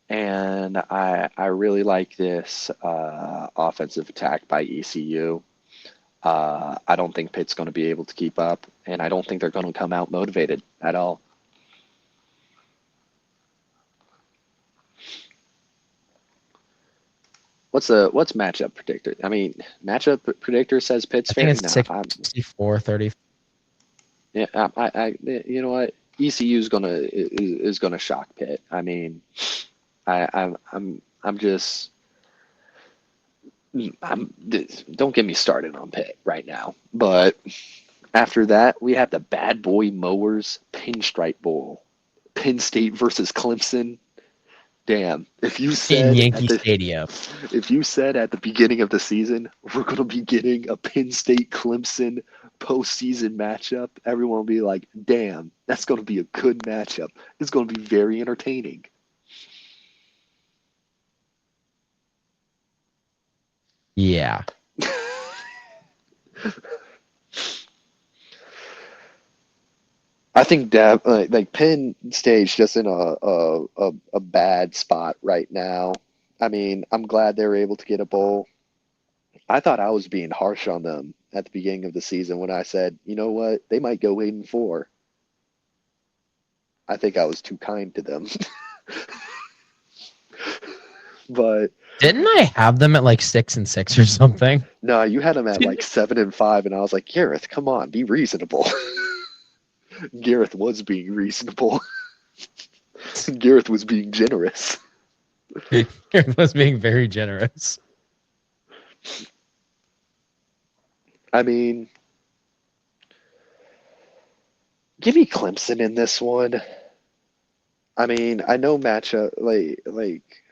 [SPEAKER 2] And I really like this offensive attack by ECU. I don't think Pitt's going to be able to keep up, and I don't think they're going to come out motivated at all. what's matchup predictor? I mean, matchup predictor says Pitt's
[SPEAKER 1] I think
[SPEAKER 2] favored.
[SPEAKER 1] it's
[SPEAKER 2] No,
[SPEAKER 1] 64-30.
[SPEAKER 2] yeah, you know what? ECU is gonna shock Pitt. I mean, I'm just don't get me started on Pitt right now. But after that, we have the Bad Boy Mowers Pinstripe Bowl, Penn State versus Clemson. Damn,
[SPEAKER 1] In Yankee Stadium.
[SPEAKER 2] if you said at the beginning of the season we're gonna be getting a Penn State Clemson postseason matchup, everyone will be like, "Damn, that's gonna be a good matchup. It's gonna be very entertaining."
[SPEAKER 1] Yeah.
[SPEAKER 2] I think like Penn State's just in a bad spot right now. I mean, I'm glad they were able to get a bowl. I thought I was being harsh on them at the beginning of the season when I said, you know what, they might go 8-4. I think I was too kind to them. But
[SPEAKER 1] Didn't I have them at like 6-6 or something?
[SPEAKER 2] no, you had them at like 7-5, and I was like, Gareth, come on, be reasonable. Gareth was being reasonable. Gareth was being generous.
[SPEAKER 1] It was being very generous.
[SPEAKER 2] I mean, give me Clemson in this one. I mean, I know matchup like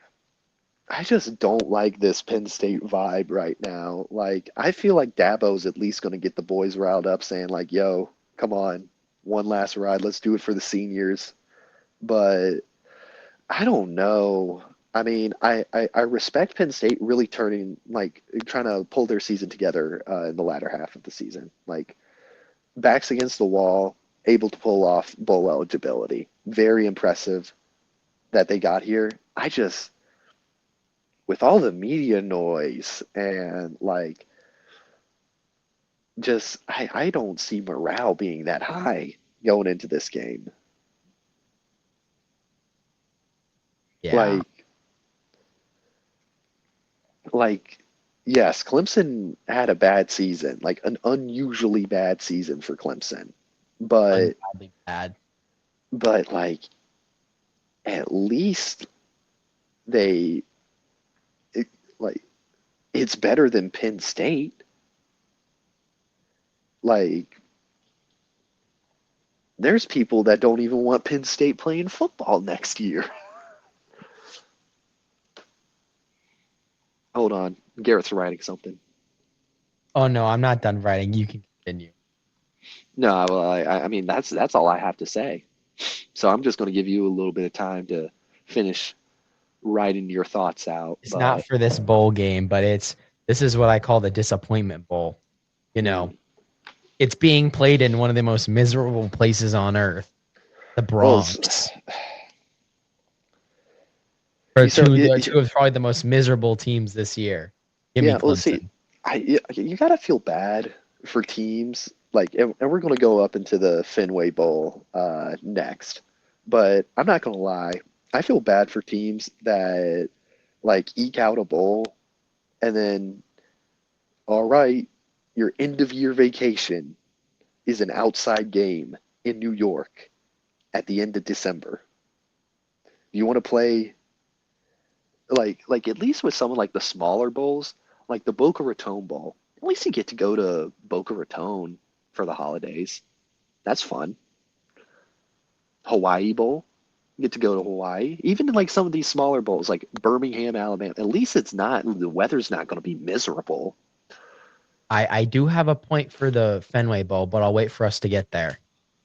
[SPEAKER 2] I just don't like this Penn State vibe right now. Like, I feel like Dabo's at least going to get the boys riled up, saying like, "Yo, come on, one last ride. Let's do it for the seniors." But I don't know. I mean, I respect Penn State really turning like trying to pull their season together in the latter half of the season. Like, backs against the wall, able to pull off bowl eligibility. Very impressive that they got here. I just, with all the media noise and like, just, I don't see morale being that high going into this game.
[SPEAKER 1] Yeah.
[SPEAKER 2] Like, yes, Clemson had a bad season, like an unusually bad season for Clemson. But
[SPEAKER 1] Ungodly bad.
[SPEAKER 2] like at least they like it's better than Penn State. Like, there's people that don't even want Penn State playing football next year. Hold on, Garrett's writing something.
[SPEAKER 1] Oh no, I'm not done writing. You can continue.
[SPEAKER 2] No, well, I mean that's all I have to say. So I'm just going to give you a little bit of time to finish writing your thoughts out.
[SPEAKER 1] It's
[SPEAKER 2] But
[SPEAKER 1] not for this bowl game, but this is what I call the disappointment bowl. You know, it's being played in one of the most miserable places on earth, the Bronx. For two of probably the most miserable teams this year. Give me Clemson.
[SPEAKER 2] Well, see, you gotta feel bad for teams like, and we're gonna go up into the Fenway Bowl next. But I'm not gonna lie, I feel bad for teams that like eke out a bowl and then, all right, your end of year vacation is an outside game in New York at the end of December. You want to play like at least with someone like the smaller bowls, like the Boca Raton Bowl. At least you get to go to Boca Raton for the holidays. That's fun. Hawaii Bowl, you get to go to Hawaii. Even like some of these smaller bowls, like Birmingham, Alabama. At least the weather's not going to be miserable.
[SPEAKER 1] I do have a point for the Fenway Bowl, but I'll wait for us to get there.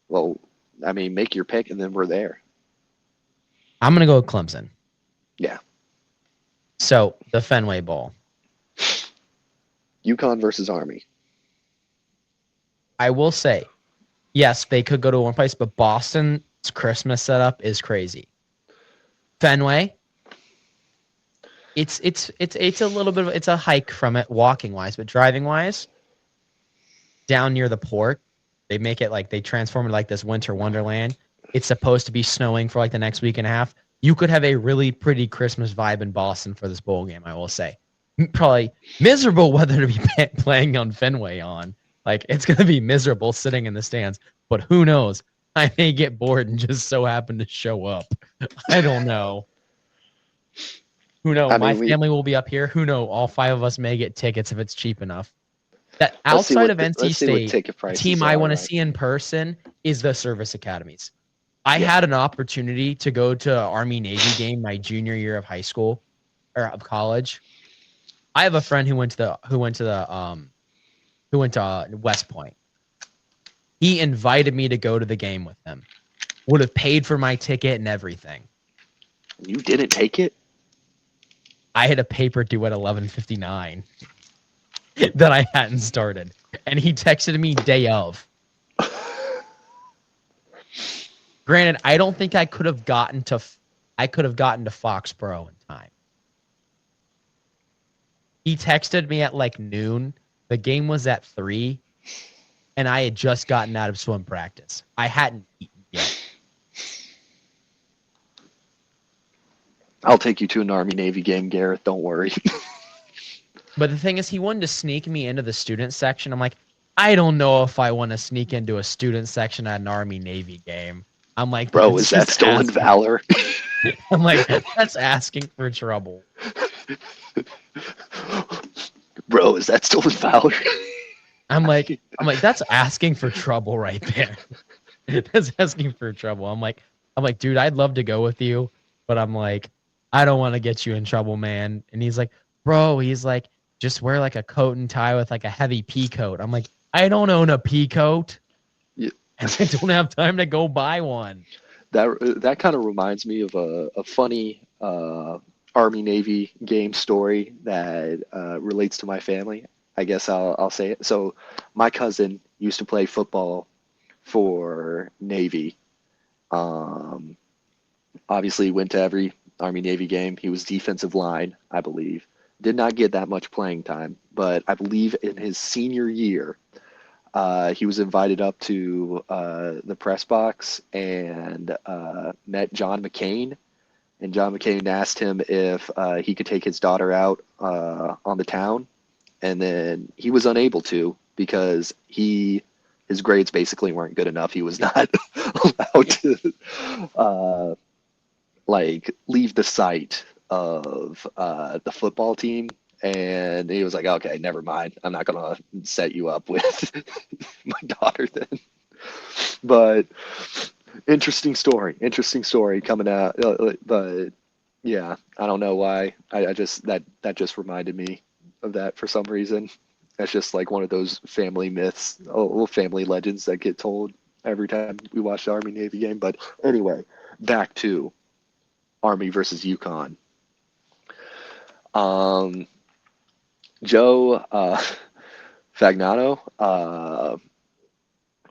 [SPEAKER 2] Well, I mean, make your pick and then we're there.
[SPEAKER 1] I'm gonna go with Clemson.
[SPEAKER 2] Yeah.
[SPEAKER 1] So the Fenway Bowl.
[SPEAKER 2] UConn versus Army.
[SPEAKER 1] I will say, yes, they could go to one place, but Boston's Christmas setup is crazy. Fenway, it's a little bit of it's a hike from it walking wise, but driving wise, down near the port, they make it like they transform it like this winter wonderland. It's supposed to be snowing for like the next week and a half. You could have a really pretty Christmas vibe in Boston for this bowl game, I will say. probably miserable weather to be playing on Fenway on. Like, it's going to be miserable sitting in the stands, but who knows? I may get bored and just so happen to show up. I don't know. Who knows?
[SPEAKER 2] I
[SPEAKER 1] My
[SPEAKER 2] mean,
[SPEAKER 1] family will be up here. Who knows? All 5 of us may get tickets if it's cheap enough. That
[SPEAKER 2] let's see
[SPEAKER 1] outside
[SPEAKER 2] what
[SPEAKER 1] of NC
[SPEAKER 2] let's see what
[SPEAKER 1] State,
[SPEAKER 2] ticket
[SPEAKER 1] the
[SPEAKER 2] prices
[SPEAKER 1] team I
[SPEAKER 2] are,
[SPEAKER 1] want to
[SPEAKER 2] right?
[SPEAKER 1] see in person is the service academies. I
[SPEAKER 2] Yeah.
[SPEAKER 1] had an opportunity to go to an Army Navy game my junior year of high school or of college. I have a friend who went to West Point. He invited me to go to the game with him. Would have paid for my ticket and everything.
[SPEAKER 2] You didn't take it?
[SPEAKER 1] I had a paper due at 11:59 that I hadn't started, and he texted me day of. Granted, I don't think I could have gotten to Foxborough in time. He texted me at like noon. The game was at 3, and I had just gotten out of swim practice. I hadn't eaten yet.
[SPEAKER 2] I'll take you to an Army Navy game, Gareth. Don't worry.
[SPEAKER 1] But the thing is, he wanted to sneak me into the student section. I'm like, I don't know if I want to sneak into a student section at an Army Navy game. I'm like,
[SPEAKER 2] Bro, is that stolen valor?
[SPEAKER 1] I'm like, that's asking for trouble.
[SPEAKER 2] Bro, is that stolen valor?
[SPEAKER 1] I'm like, that's asking for trouble right there. That's asking for trouble. I'm like, dude, I'd love to go with you, but I'm like, I don't want to get you in trouble, man. And he's like, bro, just wear like a coat and tie with like a heavy pea coat. I'm like, I don't own a pea coat.
[SPEAKER 2] Yeah.
[SPEAKER 1] And I don't have time to go buy one.
[SPEAKER 2] That kind of reminds me of a funny Army Navy game story that relates to my family. I guess I'll say it. So my cousin used to play football for Navy. Obviously went to every Army Navy game. He was defensive line, I believe. Did not get that much playing time, but I believe in his senior year, he was invited up to the press box and met John McCain. And John McCain asked him if he could take his daughter out on the town. And then he was unable to because his grades basically weren't good enough. He was not allowed to leave the site of the football team. And he was like, okay, never mind. I'm not going to set you up with my daughter then. But interesting story coming out. But yeah, I don't know why. I just, that just reminded me of that for some reason. That's just like one of those family myths, family legends that get told every time we watch the Army Navy game. But anyway, back to Army versus UConn. Joe Fagnano,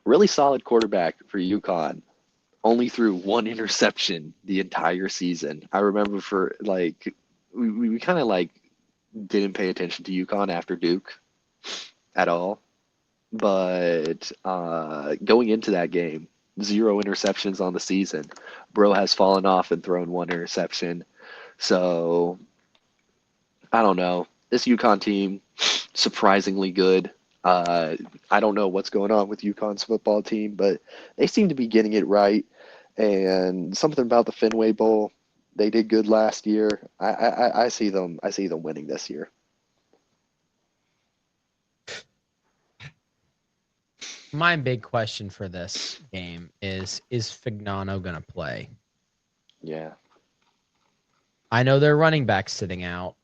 [SPEAKER 2] really solid quarterback for UConn. Only threw 1 interception the entire season. I remember for we kind of didn't pay attention to UConn after Duke at all. But going into that game, 0 interceptions on the season. Bro has fallen off and thrown 1 interception. So I don't know. This UConn team, surprisingly good. I don't know what's going on with UConn's football team, but they seem to be getting it right. And something about the Fenway Bowl, they did good last year. I see them winning this year.
[SPEAKER 1] My big question for this game is Fagnano going to play?
[SPEAKER 2] Yeah.
[SPEAKER 1] I know their running back's sitting out.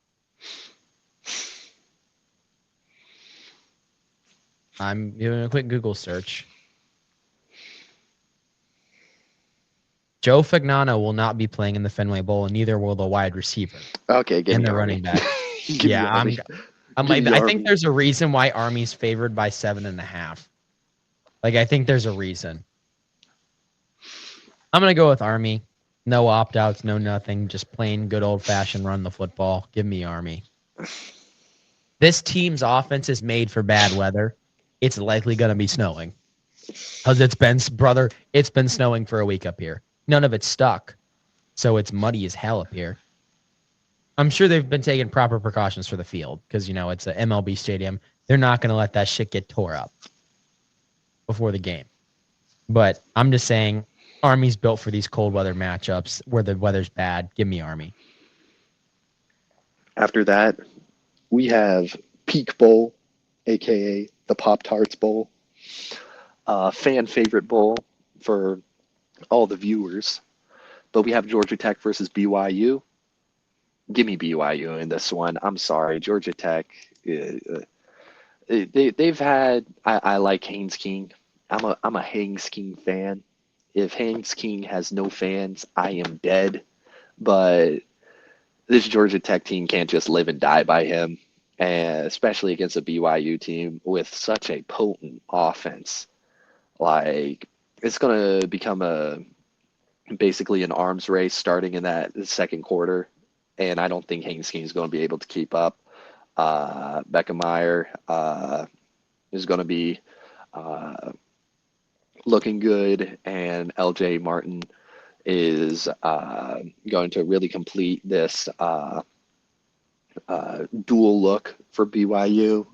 [SPEAKER 1] I'm doing a quick Google search. Joe Fagnano will not be playing in the Fenway Bowl, and neither will the wide receiver.
[SPEAKER 2] Okay, give
[SPEAKER 1] and
[SPEAKER 2] me
[SPEAKER 1] the
[SPEAKER 2] Army.
[SPEAKER 1] running back.
[SPEAKER 2] Yeah,
[SPEAKER 1] I'm like, I think there's a reason why Army's favored by 7.5. I think there's a reason. I'm gonna go with Army. No opt-outs, no nothing. Just plain good old-fashioned run the football. Give me Army. This team's offense is made for bad weather. It's likely gonna be snowing. Because it's been snowing for a week up here. None of it's stuck. So it's muddy as hell up here. I'm sure they've been taking proper precautions for the field because, it's a MLB stadium. They're not going to let that shit get tore up before the game. But I'm just saying, Army's built for these cold weather matchups where the weather's bad. Give me Army.
[SPEAKER 2] After that, we have Peak Bowl, aka the Pop Tarts Bowl, fan favorite bowl for all the viewers. But we have Georgia Tech versus BYU. Give me BYU in this one. I'm sorry, Georgia Tech. They've had. I like Haynes King. I'm a Haynes King fan. If Haynes King has no fans, I am dead. But this Georgia Tech team can't just live and die by him, and especially against a BYU team with such a potent offense. Like it's going to become basically an arms race starting in that second quarter, and I don't think Haynes King is going to be able to keep up. Beckemeyer is going to be looking good, and LJ Martin is going to really complete this dual look for BYU.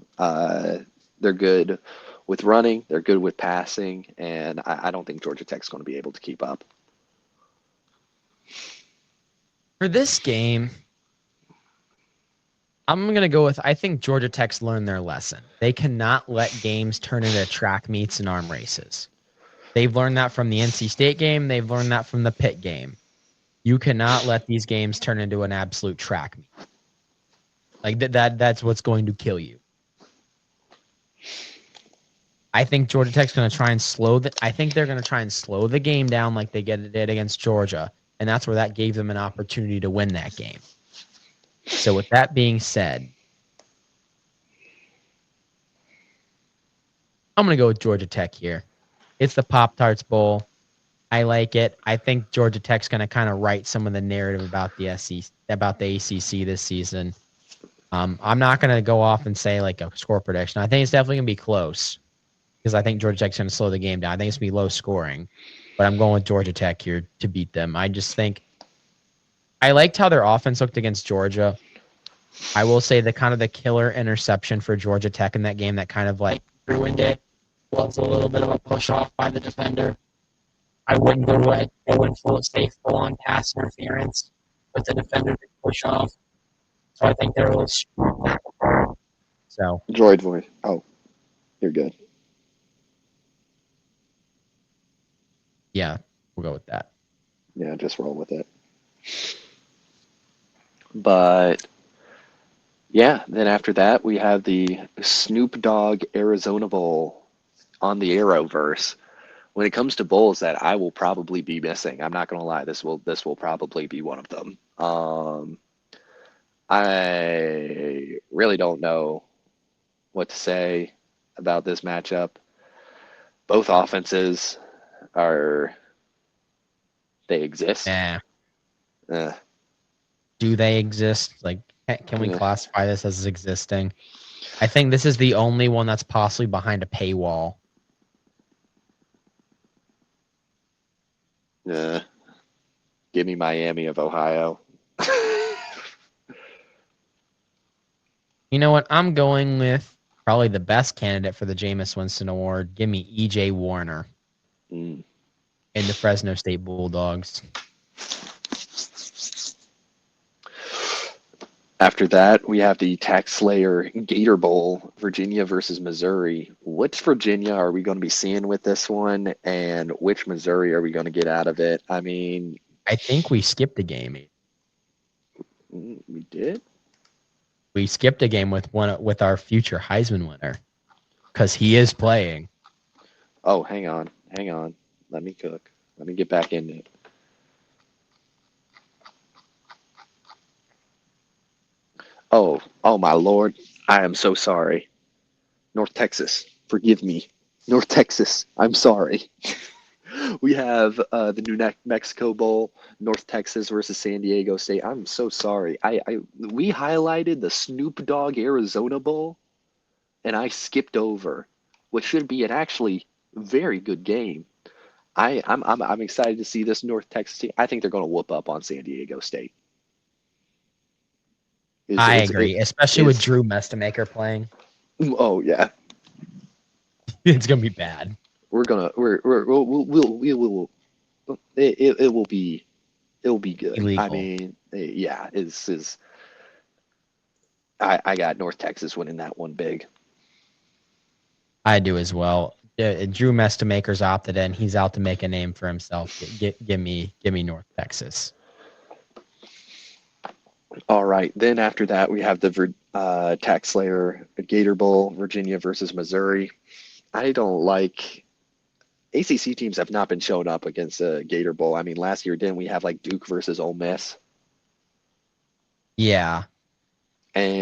[SPEAKER 2] They're good with running, they're good with passing, and I don't think Georgia Tech's going to be able to keep up.
[SPEAKER 1] For this game, I'm going to go with, I think Georgia Tech's learned their lesson. They cannot let games turn into track meets and arm races. They've learned that from the NC State game. They've learned that from the Pitt game. You cannot let these games turn into an absolute track meet. Like that's what's going to kill you. I think Georgia Tech's going to try and I think they're going to try and slow the game down like they did against Georgia, and that's where that gave them an opportunity to win that game. So with that being said, I'm going to go with Georgia Tech here. It's the Pop-Tarts Bowl. I like it. I think Georgia Tech's going to kind of write some of the narrative about the ACC this season. I'm not going to go off and say like a score prediction. I think it's definitely going to be close because I think Georgia Tech's going to slow the game down. I think it's going to be low scoring, but I'm going with Georgia Tech here to beat them. I just think I liked how their offense looked against Georgia. I will say the killer interception for Georgia Tech in that game that kind of like ruined it was a little bit of a push off by the defender. I wouldn't go to it. I wouldn't stay full on pass interference, but the defender did push off. So I think they're a little screwed back apart. So
[SPEAKER 2] Droid voice. Oh, you're good.
[SPEAKER 1] Yeah, we'll go with that.
[SPEAKER 2] Yeah, just roll with it. But yeah, then after that we have the Snoop Dogg Arizona Bowl on the Arrowverse. When it comes to bowls that I will probably be missing, I'm not gonna lie, this will probably be one of them. I really don't know what to say about this matchup. Both offenses they exist.
[SPEAKER 1] Yeah.
[SPEAKER 2] Uh,
[SPEAKER 1] Do they exist? Like, can we classify this as existing? I think this is the only one that's possibly behind a paywall.
[SPEAKER 2] Give me Miami of Ohio.
[SPEAKER 1] You know what? I'm going with probably the best candidate for the Jameis Winston Award. Give me E.J. Warner in the Fresno State Bulldogs.
[SPEAKER 2] After that, we have the Tax Slayer Gator Bowl, Virginia versus Missouri. Which Virginia are we going to be seeing with this one, and which Missouri are we going to get out of it? I mean,
[SPEAKER 1] I think we skipped a game.
[SPEAKER 2] We did?
[SPEAKER 1] We skipped a game with our future Heisman winner because he is playing.
[SPEAKER 2] Oh, hang on. Let me cook. Let me get back in it. Oh, my Lord. I am so sorry. North Texas, forgive me. North Texas, I'm sorry. We have the New Mexico Bowl, North Texas versus San Diego State. I'm so sorry. We highlighted the Snoop Dogg Arizona Bowl, and I skipped over what should be an actually very good game. I'm excited to see this North Texas team. I think they're going to whoop up on San Diego State.
[SPEAKER 1] I agree, especially with
[SPEAKER 2] is
[SPEAKER 1] Drew Mestamaker playing.
[SPEAKER 2] oh yeah,
[SPEAKER 1] It's gonna be bad.
[SPEAKER 2] we will it will be good. I
[SPEAKER 1] Illegal.
[SPEAKER 2] mean, yeah, is I got North Texas winning that one big.
[SPEAKER 1] I do as well. Drew Mestamaker's opted in. He's out to make a name for himself. Give me North Texas.
[SPEAKER 2] All right. Then after that, we have the Tax Slayer Gator Bowl, Virginia versus Missouri. I don't like ACC teams have not been showing up against a Gator Bowl. I mean, last year didn't we have like Duke versus Ole Miss?
[SPEAKER 1] Yeah,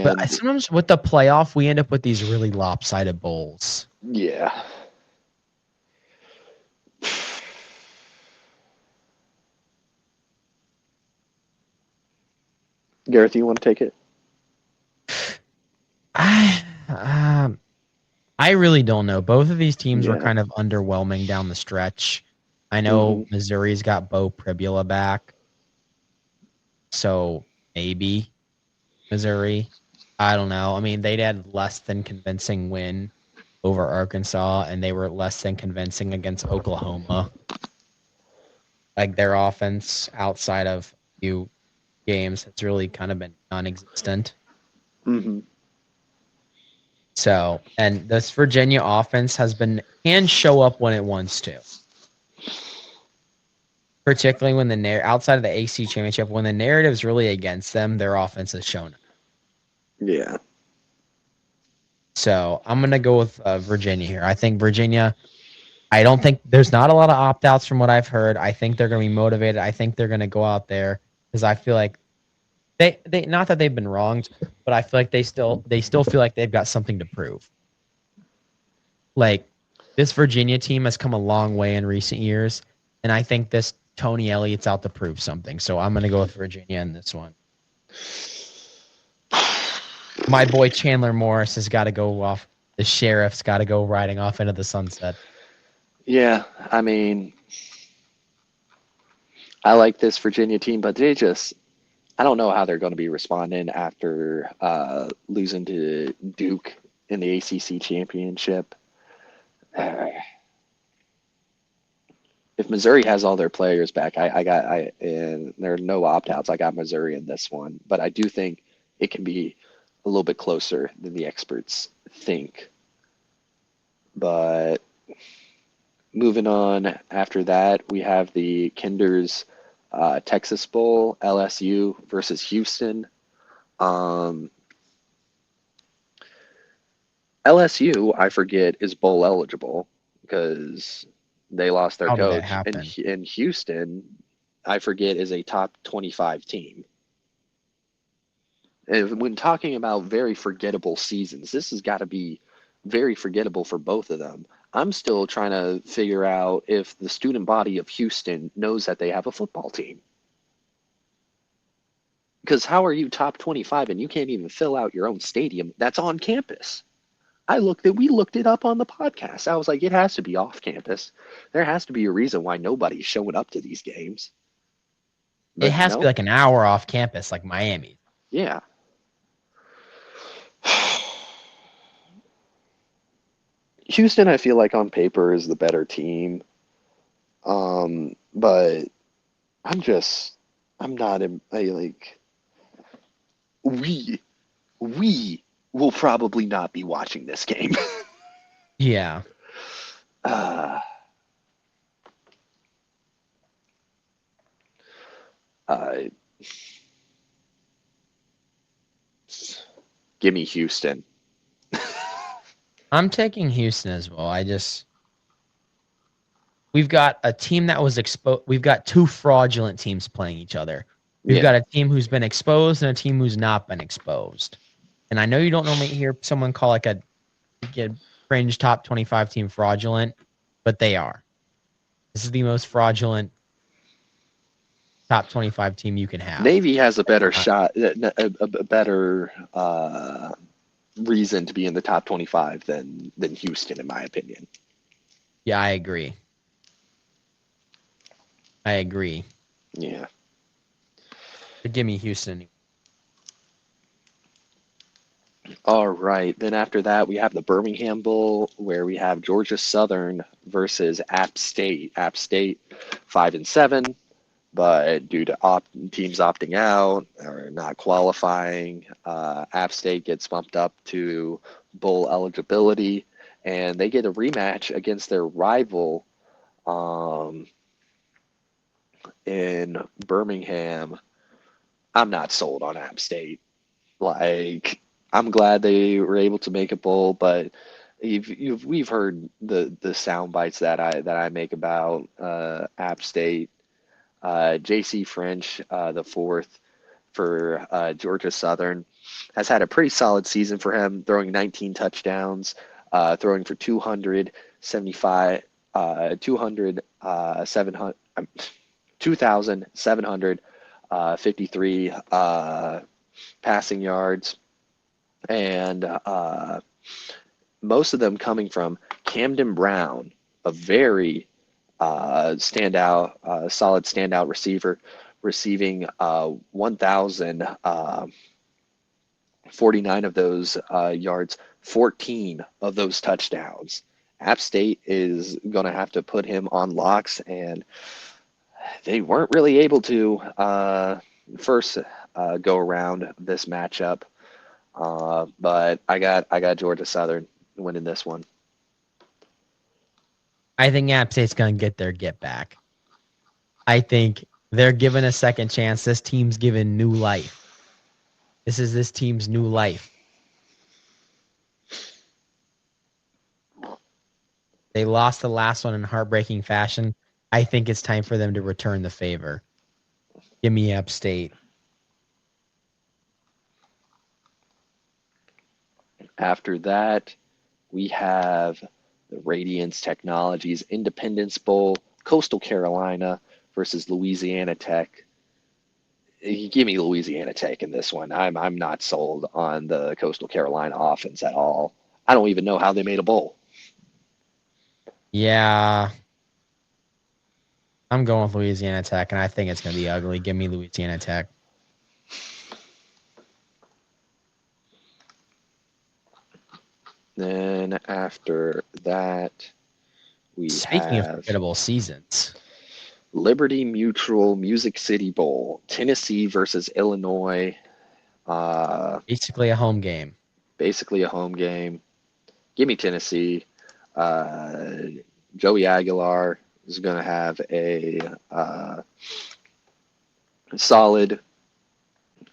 [SPEAKER 1] but
[SPEAKER 2] And
[SPEAKER 1] sometimes with the playoff, we end up with these really lopsided bowls.
[SPEAKER 2] yeah. Gareth, you want to take it?
[SPEAKER 1] I I really don't know. Both of these teams were
[SPEAKER 2] Yeah.
[SPEAKER 1] kind of underwhelming down the stretch. I
[SPEAKER 2] hmm
[SPEAKER 1] know Missouri's got Bo Pribula back, so maybe Missouri. I don't know. I mean, they'd had less than convincing win over Arkansas, and they were less than convincing against Oklahoma. Like their offense outside of a few games, it's really kind of been non-existent.
[SPEAKER 2] hmm
[SPEAKER 1] So, and this Virginia offense can show up when it wants to. Particularly when outside of the AC championship, when the narrative's really against them, their offense has shown up.
[SPEAKER 2] Yeah.
[SPEAKER 1] So I'm gonna go with Virginia here. I think Virginia. I don't think there's not a lot of opt outs from what I've heard. I think they're gonna be motivated. I think they're gonna go out there because I feel like they not that they've been wronged, but I feel like they still feel like they've got something to prove. Like this Virginia team has come a long way in recent years, and I think this Tony Elliott's out to prove something. So I'm gonna go with Virginia in this one. My boy Chandler Morris has got to go off. The sheriff's got to go riding off into the sunset.
[SPEAKER 2] Yeah. I mean, I like this Virginia team, but I don't know how they're going to be responding after losing to Duke in the ACC championship. If Missouri has all their players back, and there are no opt outs. I got Missouri in this one, but I do think it can be a little bit closer than the experts think. But moving on after that, we have the Kinder's Texas Bowl, LSU versus Houston. Um, LSU, I forget, is bowl eligible because they lost their
[SPEAKER 1] How did that
[SPEAKER 2] coach. And
[SPEAKER 1] happen?
[SPEAKER 2] in Houston, I forget, is a top 25 team. And when talking about very forgettable seasons, this has got to be very forgettable for both of them. I'm still trying to figure out if the student body of Houston knows that they have a football team. Because how are you top 25 and you can't even fill out your own stadium that's on campus? We looked it up on the podcast. I was like, it has to be off campus. There has to be a reason why nobody's showing up to these games.
[SPEAKER 1] It
[SPEAKER 2] But
[SPEAKER 1] has to be
[SPEAKER 2] no,
[SPEAKER 1] like an hour off campus, like Miami.
[SPEAKER 2] yeah. Houston, I feel like on paper is the better team. But I'm not, like, we, we will probably not be watching this game.
[SPEAKER 1] Yeah.
[SPEAKER 2] uh, uh, Give me Houston.
[SPEAKER 1] I'm taking Houston as well. We've got a team that was exposed. We've got two fraudulent teams playing each other. We've got
[SPEAKER 2] Yeah.
[SPEAKER 1] a team who's been exposed and a team who's not been exposed. And I know you don't normally hear someone call like a fringe top 25 team fraudulent, but they are. This is the most fraudulent top 25 team you can have.
[SPEAKER 2] Navy has a better
[SPEAKER 1] Uh,
[SPEAKER 2] shot, a better reason to be in the top 25 than Houston, in my opinion.
[SPEAKER 1] yeah, I agree. I agree.
[SPEAKER 2] Yeah.
[SPEAKER 1] But give me Houston.
[SPEAKER 2] All right. Then after that, we have the Birmingham Bowl, where we have Georgia Southern versus App State. App State 5-7, but due to teams opting out or not qualifying, App State gets bumped up to bowl eligibility, and they get a rematch against their rival um, in Birmingham. I'm not sold on App State. Like, I'm glad they were able to make a bowl, but we've heard the sound bites that I make about App State. J.C. French, the fourth for Georgia Southern, has had a pretty solid season for him, throwing 19 touchdowns, throwing for 275, 2,753 passing yards, and most of them coming from Camden Brown, a very solid standout receiver, receiving 1,049 of those yards, 14 of those touchdowns. App State is going to have to put him on locks, and they weren't really able to first go around this matchup. But I got Georgia Southern winning this one.
[SPEAKER 1] I think App State's going to get their get back. I think they're given a second chance. This team's given new life. This is this team's new life. They lost the last one in heartbreaking fashion. I think it's time for them to return the favor. Give me App State.
[SPEAKER 2] After that, we have the Radiance Technologies Independence Bowl, Coastal Carolina versus Louisiana Tech. You give me Louisiana Tech in this one. I'm not sold on the Coastal Carolina offense at all. I don't even know how they made a bowl.
[SPEAKER 1] Yeah. I'm going with Louisiana Tech, and I think it's going to be ugly. Give me Louisiana Tech.
[SPEAKER 2] Then after that, we
[SPEAKER 1] Speaking of
[SPEAKER 2] have
[SPEAKER 1] forgettable seasons,
[SPEAKER 2] Liberty Mutual Music City Bowl, Tennessee versus Illinois.
[SPEAKER 1] basically a home game.
[SPEAKER 2] Basically a home game. Give me Tennessee. Joey Aguilar is going to have a solid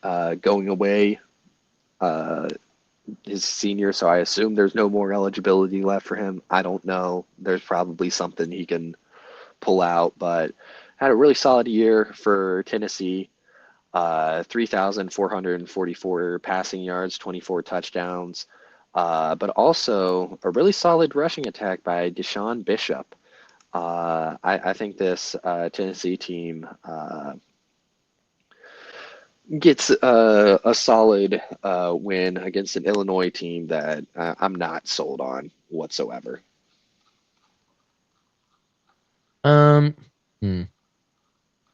[SPEAKER 2] going away his senior, so I assume there's no more eligibility left for him. I don't know. There's probably something he can pull out, but had a really solid year for Tennessee. 3,444 passing yards, 24 touchdowns, but also a really solid rushing attack by Deshaun Bishop. I think this Tennessee team gets a solid win against an Illinois team that I'm not sold on whatsoever.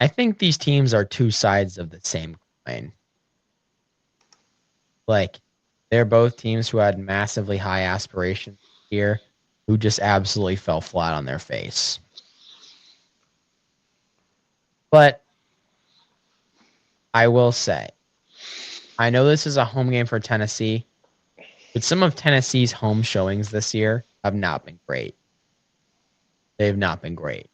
[SPEAKER 1] I think these teams are two sides of the same coin. Like, they're both teams who had massively high aspirations here, who just absolutely fell flat on their face. But I will say, I know this is a home game for Tennessee, but some of Tennessee's home showings this year have not been great. They've not been great.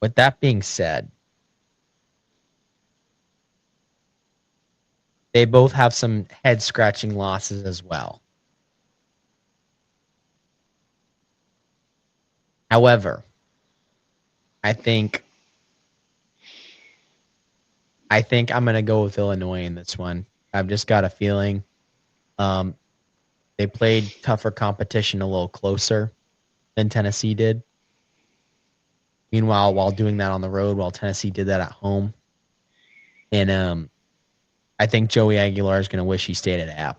[SPEAKER 1] With that being said, they both have some head-scratching losses as well. However, I think I'm going to go with Illinois in this one. I've just got a feeling they played tougher competition a little closer than Tennessee did. Meanwhile, while doing that on the road, while Tennessee did that at home. And I think Joey Aguilar is going to wish he stayed at App.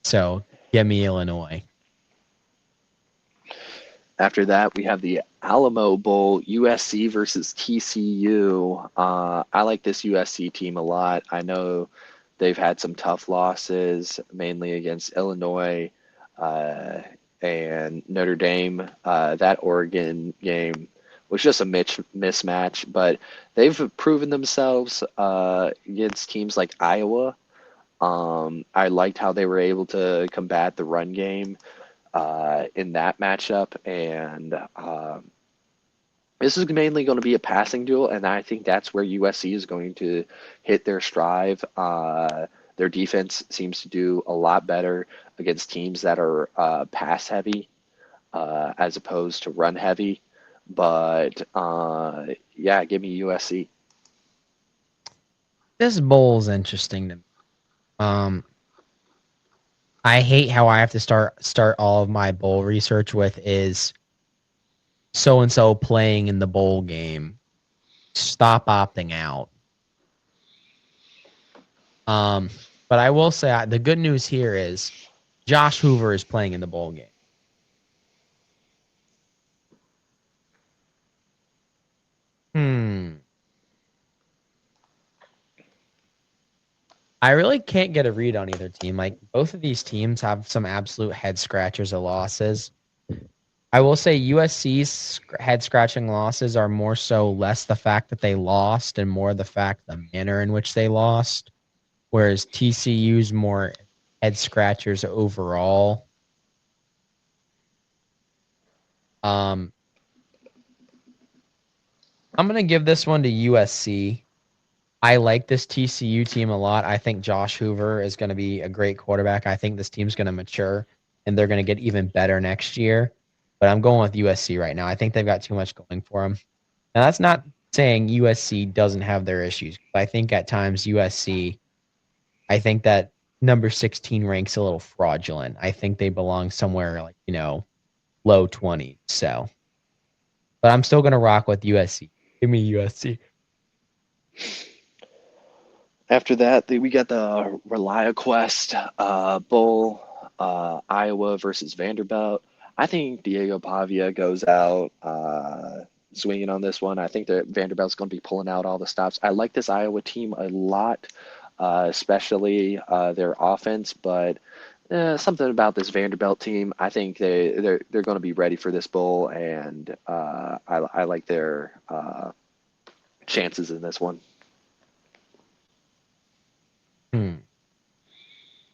[SPEAKER 1] So, give me Illinois.
[SPEAKER 2] After that, we have the Alamo Bowl, USC versus TCU. I like this USC team a lot. I know they've had some tough losses, mainly against Illinois uh, and Notre Dame. That Oregon game was just a mismatch, but they've proven themselves against teams like Iowa. I liked how they were able to combat the run game in that matchup, and this is mainly going to be a passing duel, and I think that's where USC is going to hit their stride. Their defense seems to do a lot better against teams that are pass heavy as opposed to run heavy. But yeah, give me USC.
[SPEAKER 1] This bowl's interesting to me. I hate how I have to start all of my bowl research with is so and so playing in the bowl game. Stop opting out. But I will say the good news here is Josh Hoover is playing in the bowl game. I really can't get a read on either team. Like both of these teams have some absolute head scratchers of losses. I will say USC's head scratching losses are more so less the fact that they lost and more the fact the manner in which they lost, whereas TCU's more head scratchers overall. I'm gonna give this one to USC. I like this TCU team a lot. I think Josh Hoover is going to be a great quarterback. I think this team's going to mature and they're going to get even better next year. But I'm going with USC right now. I think they've got too much going for them. Now, that's not saying USC doesn't have their issues. I think at times USC, I think that number 16 ranks a little fraudulent. I think they belong somewhere like, low 20s. So, but I'm still going to rock with USC. Give me USC.
[SPEAKER 2] After that, we got the ReliaQuest Bowl, Iowa versus Vanderbilt. I think Diego Pavia goes out swinging on this one. I think that Vanderbilt's going to be pulling out all the stops. I like this Iowa team a lot, especially their offense, but something about this Vanderbilt team, I think they're going to be ready for this bowl, and I like their chances in this one.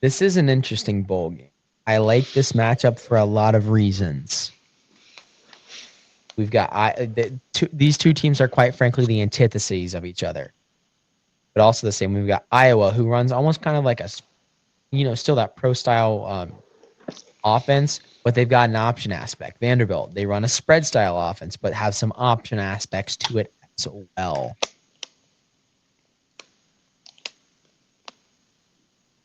[SPEAKER 1] This is an interesting bowl game. I like this matchup for a lot of reasons. We've got these two teams are quite frankly the antitheses of each other, but also the same. We've got Iowa, who runs almost kind of like still that pro style offense, but they've got an option aspect. Vanderbilt, they run a spread style offense, but have some option aspects to it as well.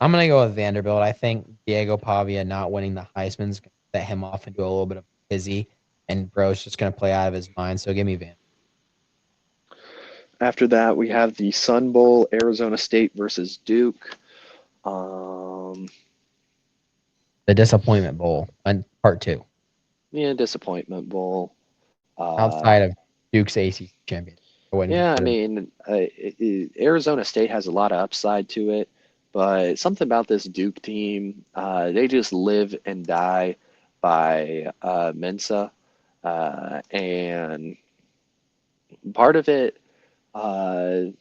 [SPEAKER 1] I'm going to go with Vanderbilt. I think Diego Pavia not winning the Heisman's going to set him off into a little bit of a busy, and Bro's just going to play out of his mind. So give me Vanderbilt.
[SPEAKER 2] After that, we have the Sun Bowl, Arizona State versus Duke. The
[SPEAKER 1] Disappointment Bowl, part 2.
[SPEAKER 2] Yeah, Disappointment Bowl.
[SPEAKER 1] Outside of Duke's ACC champion.
[SPEAKER 2] Yeah, I mean, Arizona State has a lot of upside to it. But something about this Duke team, they just live and die by Mensa. And part of it, I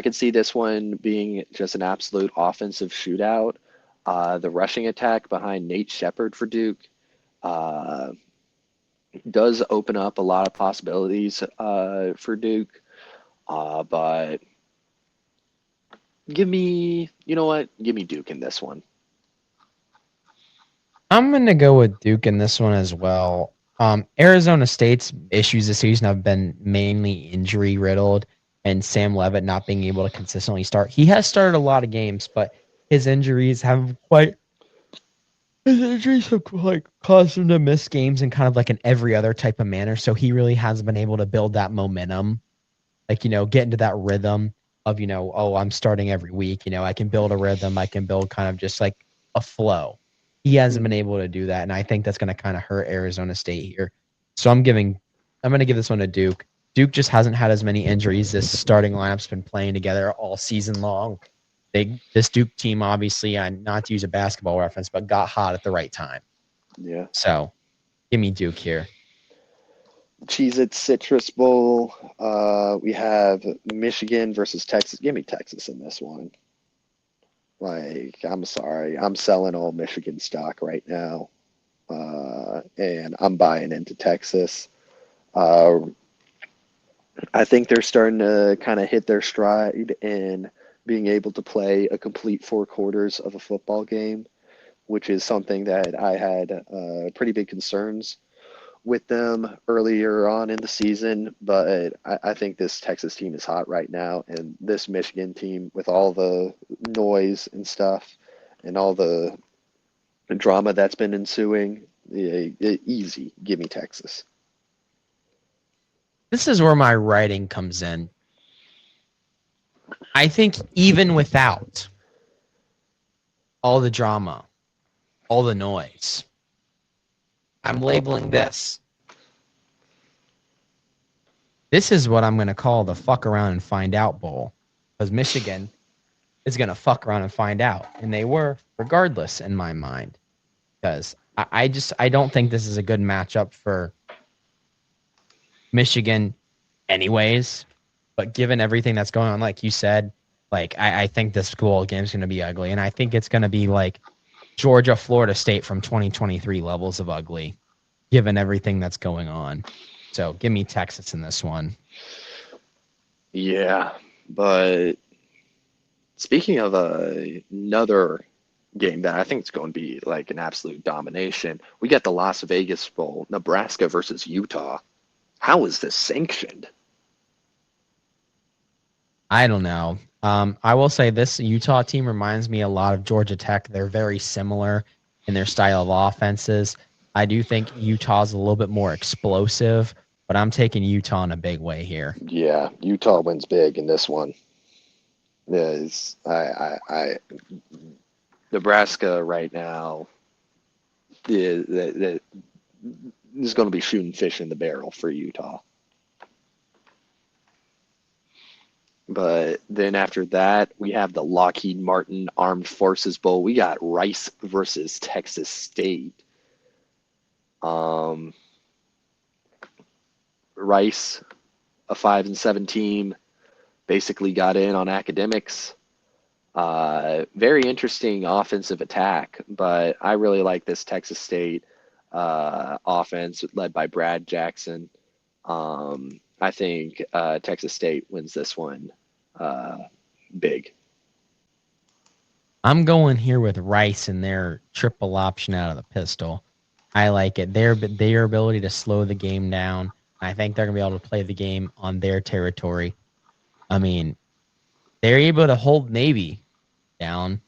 [SPEAKER 2] could see this one being just an absolute offensive shootout. The rushing attack behind Nate Shepherd for Duke does open up a lot of possibilities for Duke. But give me Duke in this one.
[SPEAKER 1] I'm going to go with Duke in this one as well. Arizona State's issues this season have been mainly injury riddled and Sam Levitt not being able to consistently start. He has started a lot of games, but his injuries have caused him to miss games in kind of like an every other type of manner. So he really hasn't been able to build that momentum, get into that rhythm of, I'm starting every week. I can build a rhythm. I can build kind of just like a flow. he hasn't been able to do that, and I think that's going to kind of hurt Arizona State here. So I'm going to give this one to Duke. Duke just hasn't had as many injuries. This starting lineup's been playing together all season long. This Duke team, obviously, not to use a basketball reference, but got hot at the right time.
[SPEAKER 2] Yeah.
[SPEAKER 1] So give me Duke here.
[SPEAKER 2] Cheez-It Citrus Bowl. We have Michigan versus Texas. Give me Texas in this one. Like, I'm sorry. I'm selling all Michigan stock right now. And I'm buying into Texas. I think they're starting to kind of hit their stride in being able to play a complete 4 quarters of a football game, which is something that I had pretty big concerns with them earlier on in the season. But I think this Texas team is hot right now, and this Michigan team, with all the noise and stuff and all the drama that's been ensuing, easy. Give me Texas.
[SPEAKER 1] This is where my writing comes in. I think even without all the drama, all the noise, I'm labeling this. This is what I'm going to call the fuck around and find out bowl, because Michigan is going to fuck around and find out, and they were regardless in my mind, because I don't think this is a good matchup for Michigan anyways, but given everything that's going on, like you said, like I think this bowl game is going to be ugly, and I think it's going to be like Georgia, Florida State from 2023 levels of ugly, given everything that's going on. So give me Texas in this one.
[SPEAKER 2] Yeah, but speaking of another game that I think is going to be like an absolute domination, we got the Las Vegas Bowl, Nebraska versus Utah. How is this sanctioned?
[SPEAKER 1] I don't know. I will say this Utah team reminds me a lot of Georgia Tech. They're very similar in their style of offenses. I do think Utah's a little bit more explosive, but I'm taking Utah in a big way here.
[SPEAKER 2] Yeah, Utah wins big in this one. Is I Nebraska right now is going to be shooting fish in the barrel for Utah. But then after that, we have the Lockheed Martin Armed Forces Bowl. We got Rice versus Texas State. Rice, a 5-7 team, basically got in on academics. Very interesting offensive attack, but I really like this Texas State offense led by Brad Jackson. I think Texas State wins this one big.
[SPEAKER 1] I'm going here with Rice and their triple option out of the pistol. I like it. Their ability to slow the game down. I think they're going to be able to play the game on their territory. I mean, they're able to hold Navy down.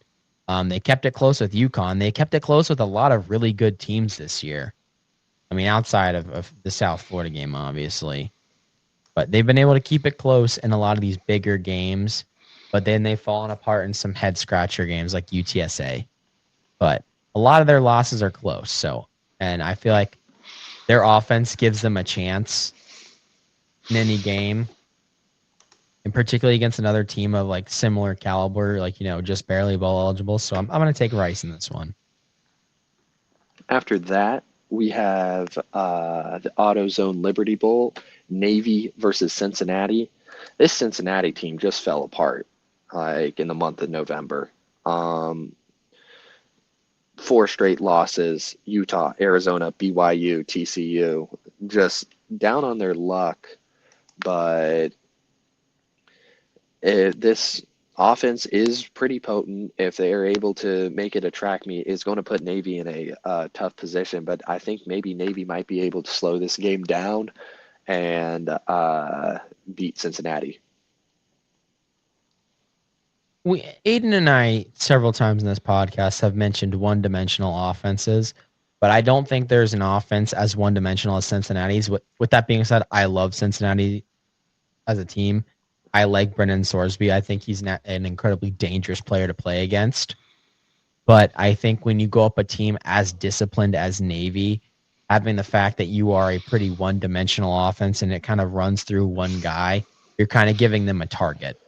[SPEAKER 1] They kept it close with UConn. They kept it close with a lot of really good teams this year. I mean, outside of the South Florida game, obviously. But they've been able to keep it close in a lot of these bigger games. But then they've fallen apart in some head-scratcher games like UTSA. But a lot of their losses are close. And I feel like their offense gives them a chance in any game, and particularly against another team of like similar caliber, like, just barely bowl eligible. So I'm going to take Rice in this one.
[SPEAKER 2] After that, we have the AutoZone Liberty Bowl, Navy versus Cincinnati. This Cincinnati team just fell apart like in the month of November. 4 straight losses: Utah, Arizona, BYU, TCU, just down on their luck. But this offense is pretty potent. If they are able to make it a track meet, it's going to put Navy in a tough position. But I think maybe Navy might be able to slow this game down and beat Cincinnati.
[SPEAKER 1] Aiden and I several times in this podcast have mentioned one-dimensional offenses, but I don't think there's an offense as one-dimensional as Cincinnati's. With that being said, I love Cincinnati as a team. I like Brennan Sorsby. I think he's an incredibly dangerous player to play against. But I think when you go up a team as disciplined as Navy, having the fact that you are a pretty one-dimensional offense and it kind of runs through one guy, you're kind of giving them a target.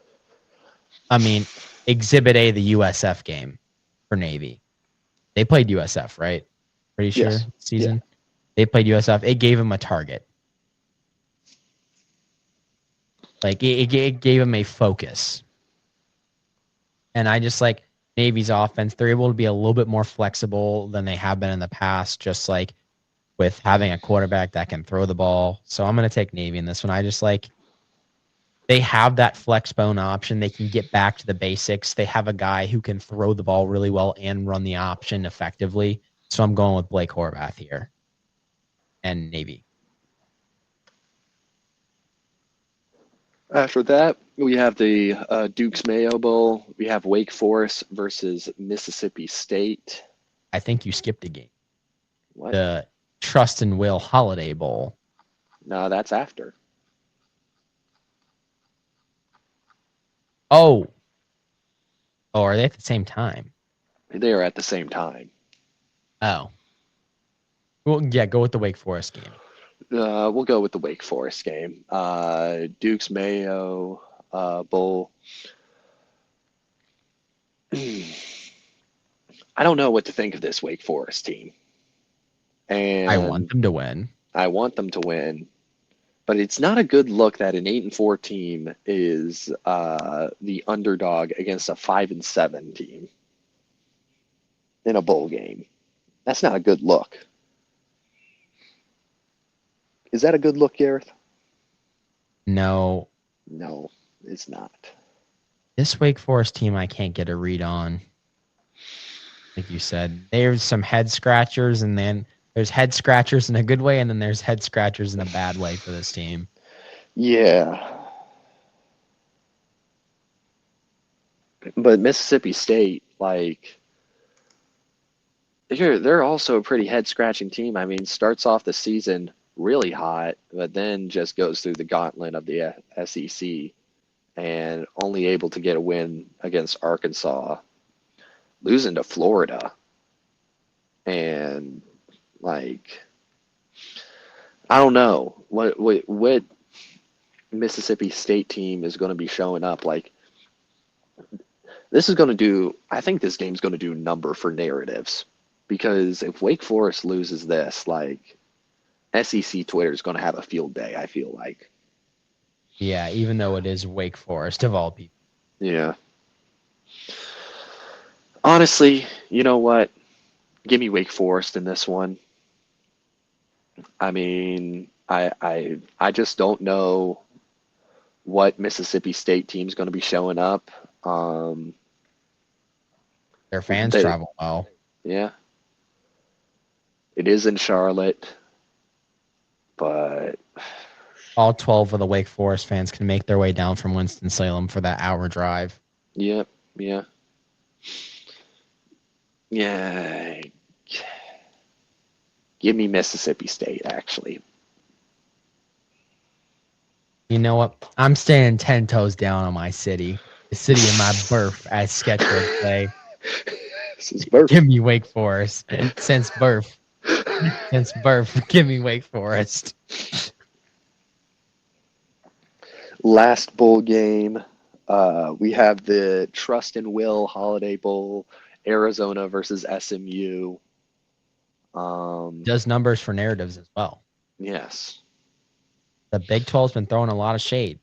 [SPEAKER 1] I mean, Exhibit A, the USF game for Navy. They played USF, right? Pretty sure
[SPEAKER 2] Yes. Yeah.
[SPEAKER 1] season. They played USF. It gave them a target. Like it gave them a focus. And I just like Navy's offense. They're able to be a little bit more flexible than they have been in the past, just like with having a quarterback that can throw the ball. So I'm going to take Navy in this one. I just like they have that flex bone option. They can get back to the basics. They have a guy who can throw the ball really well and run the option effectively. So I'm going with Blake Horvath here and Navy.
[SPEAKER 2] After that, we have the Duke's Mayo Bowl. We have Wake Forest versus Mississippi State.
[SPEAKER 1] I think you skipped a game.
[SPEAKER 2] What?
[SPEAKER 1] The Trust and Will Holiday Bowl.
[SPEAKER 2] No, that's after.
[SPEAKER 1] Oh, are they at the same time?
[SPEAKER 2] They are at the same time.
[SPEAKER 1] Oh. Well, yeah, go with the Wake Forest game.
[SPEAKER 2] We'll go with the Wake Forest game. Duke's Mayo Bowl. I don't know what to think of this Wake Forest team. And
[SPEAKER 1] I want them to win.
[SPEAKER 2] I want them to win. But it's not a good look that an 8-4 team is the underdog against a 5-7 team in a bowl game. That's not a good look. Is that a good look, Gareth?
[SPEAKER 1] No.
[SPEAKER 2] No, it's not.
[SPEAKER 1] This Wake Forest team I can't get a read on. Like you said, there's some head scratchers, and then there's head scratchers in a good way, and then there's head scratchers in a bad way for this team.
[SPEAKER 2] Yeah. But Mississippi State, like, they're also a pretty head scratching team. I mean, starts off the season really hot, but then just goes through the gauntlet of the SEC and only able to get a win against Arkansas, losing to Florida. And like, I don't know what Mississippi State team is going to be showing up. Like, this is going to do, I think this game's going to do number for narratives, because if Wake Forest loses this, like, SEC Twitter is going to have a field day, I feel like.
[SPEAKER 1] Yeah, even though it is Wake Forest of all people.
[SPEAKER 2] Yeah. Honestly, you know what? Give me Wake Forest in this one. I mean, I just don't know what Mississippi State team's going to be showing up.
[SPEAKER 1] Their fans travel well.
[SPEAKER 2] Yeah. It is in Charlotte, but
[SPEAKER 1] all 12 of the Wake Forest fans can make their way down from Winston-Salem for that hour drive.
[SPEAKER 2] Yep. Yeah. Yeah. Give me Mississippi State, actually.
[SPEAKER 1] You know what? I'm standing 10 toes down on my city. The city of my birth, as Sketch would say.
[SPEAKER 2] This is birth.
[SPEAKER 1] Give me Wake Forest. Since birth. Since birth, give me Wake Forest.
[SPEAKER 2] Last bowl game, we have the Trust and Will Holiday Bowl, Arizona versus SMU.
[SPEAKER 1] Does numbers for narratives as well.
[SPEAKER 2] Yes.
[SPEAKER 1] The Big 12's been throwing a lot of shade.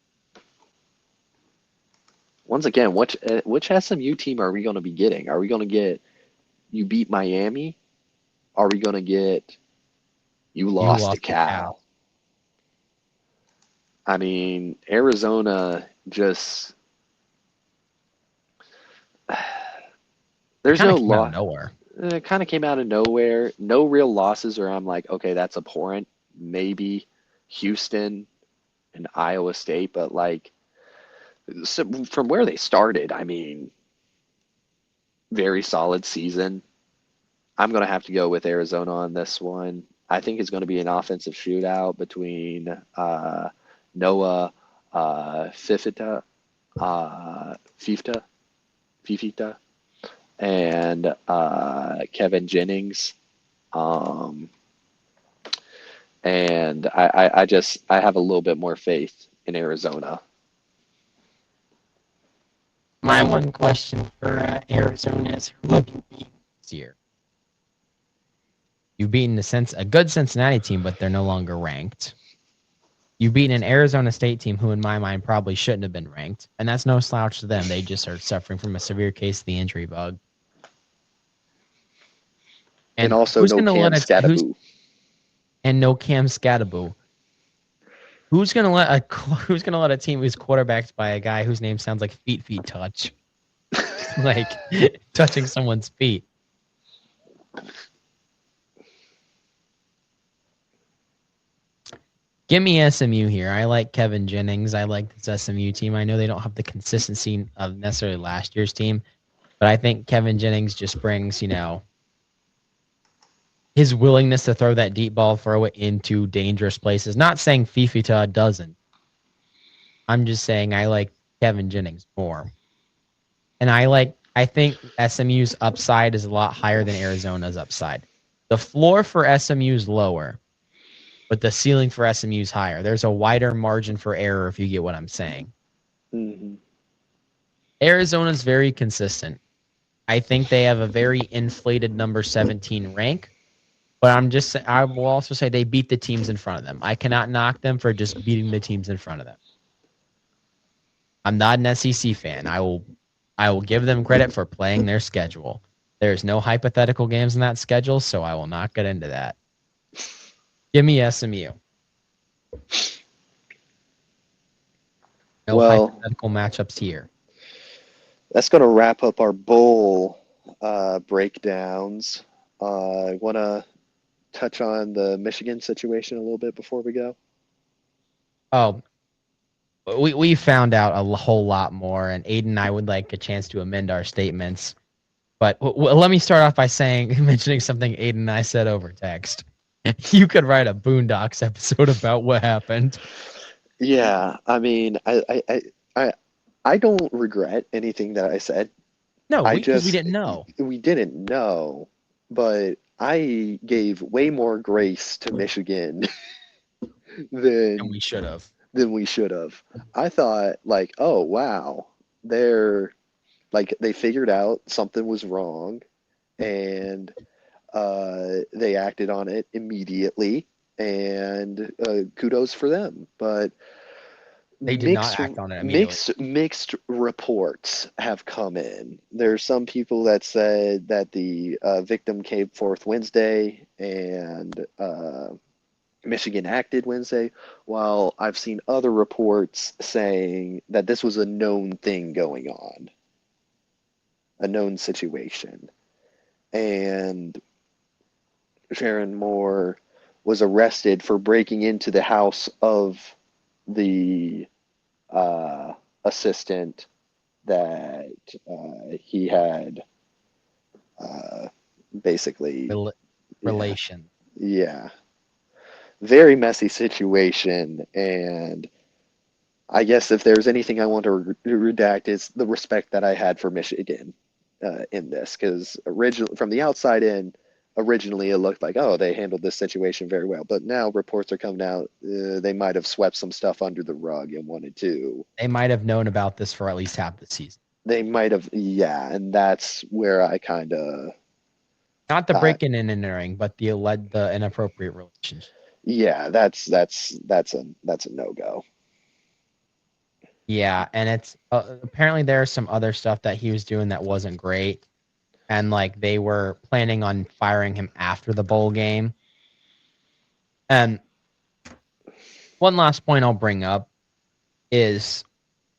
[SPEAKER 2] Once again, which SMU team are we going to be getting? Are we going to get you beat Miami? Are we going to get you lost to Cal? I mean, Arizona just there's no loss.
[SPEAKER 1] Nowhere.
[SPEAKER 2] It kind of came out of nowhere. No real losses, or I'm like, okay, that's abhorrent. Maybe Houston and Iowa State, but like, so from where they started, I mean, very solid season. I'm going to have to go with Arizona on this one. I think it's going to be an offensive shootout between Noah Fifita, and Kevin Jennings. Um, and I have a little bit more faith in Arizona.
[SPEAKER 1] My one question for Arizona is, who have you beaten this year? You've beaten a good Cincinnati team, but they're no longer ranked. You've beaten an Arizona State team who, in my mind, probably shouldn't have been ranked. And that's no slouch to them. They just are suffering from a severe case of the injury bug.
[SPEAKER 2] And also no Cam Skattebo.
[SPEAKER 1] And no Cam Skattebo. Who's gonna let a team who's quarterbacked by a guy whose name sounds like feet touch? Like touching someone's feet. Give me SMU here. I like Kevin Jennings. I like this SMU team. I know they don't have the consistency of necessarily last year's team, but I think Kevin Jennings just brings, his willingness to throw that deep ball, throw it into dangerous places. Not saying Fifita doesn't. I'm just saying I like Kevin Jennings more. And I think SMU's upside is a lot higher than Arizona's upside. The floor for SMU is lower, but the ceiling for SMU is higher. There's a wider margin for error, if you get what I'm saying.
[SPEAKER 2] Mm-hmm.
[SPEAKER 1] Arizona's very consistent. I think they have a very inflated number 17 rank, but I will also say they beat the teams in front of them. I cannot knock them for just beating the teams in front of them. I'm not an SEC fan. I will give them credit for playing their schedule. There's no hypothetical games in that schedule, so I will not get into that. Give me SMU. No hypothetical matchups here.
[SPEAKER 2] That's going to wrap up our bowl breakdowns. I want to touch on the Michigan situation a little bit before we go.
[SPEAKER 1] Oh, we found out a whole lot more, and Aiden and I would like a chance to amend our statements. But let me start off by mentioning something Aiden and I said over text. You could write a Boondocks episode about what happened.
[SPEAKER 2] Yeah, I mean, I don't regret anything that I said.
[SPEAKER 1] No, because we didn't know.
[SPEAKER 2] We didn't know, but I gave way more grace to Michigan than
[SPEAKER 1] we should have.
[SPEAKER 2] I thought, like, oh wow, they figured out something was wrong, and they acted on it immediately, and kudos for them. But
[SPEAKER 1] they did not act on it immediately.
[SPEAKER 2] Mixed reports have come in. There's some people that said that the victim came forth Wednesday and Michigan acted Wednesday, while I've seen other reports saying that this was a known thing going on, a known situation. And Sharon Moore was arrested for breaking into the house of the assistant that he had basically
[SPEAKER 1] relation.
[SPEAKER 2] Yeah. Very messy situation, and I guess if there's anything I want to redact, it's the respect that I had for Michigan in this, because originally, from the outside in, originally it looked like, oh, they handled this situation very well, but now reports are coming out, they might have swept some stuff under the rug and wanted to.
[SPEAKER 1] They might have known about this for at least half the season.
[SPEAKER 2] They might have, yeah, and that's where I kind of...
[SPEAKER 1] Not the breaking in and entering, but the inappropriate relationship.
[SPEAKER 2] Yeah, that's a no-go.
[SPEAKER 1] Yeah, and it's apparently there's some other stuff that he was doing that wasn't great, and like they were planning on firing him after the bowl game. And one last point I'll bring up is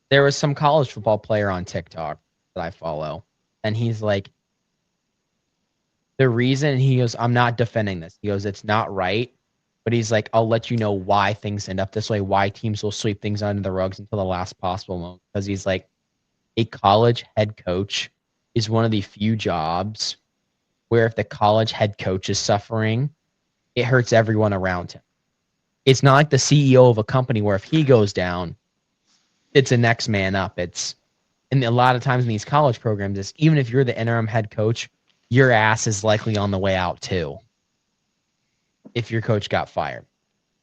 [SPEAKER 1] there was some college football player on TikTok that I follow, and he's like, the reason, he goes, I'm not defending this. He goes, it's not right. But he's like, I'll let you know why things end up this way, why teams will sweep things under the rugs until the last possible moment. Because he's like, a college head coach is one of the few jobs where if the college head coach is suffering, it hurts everyone around him. It's not like the CEO of a company where if he goes down, it's a next man up. It's and a lot of times in these college programs is even if you're the interim head coach, your ass is likely on the way out too. If your coach got fired.